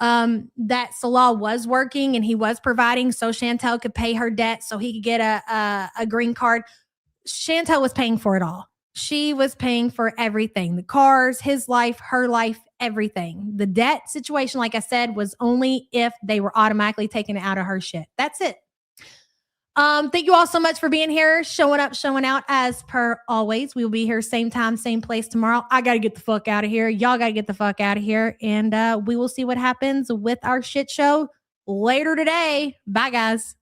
Speaker 6: That Salah was working and he was providing so Chantel could pay her debt so he could get a green card. Chantel was paying for it all. She was paying for everything, the cars, his life, her life, everything. The debt situation, like I said, was only if they were automatically taken out of her shit. That's it. Thank you all so much for being here, showing up, showing out as per always. We will be here same time, same place tomorrow. I got to get the fuck out of here. Y'all got to get the fuck out of here. And we will see what happens with our shit show later today. Bye, guys.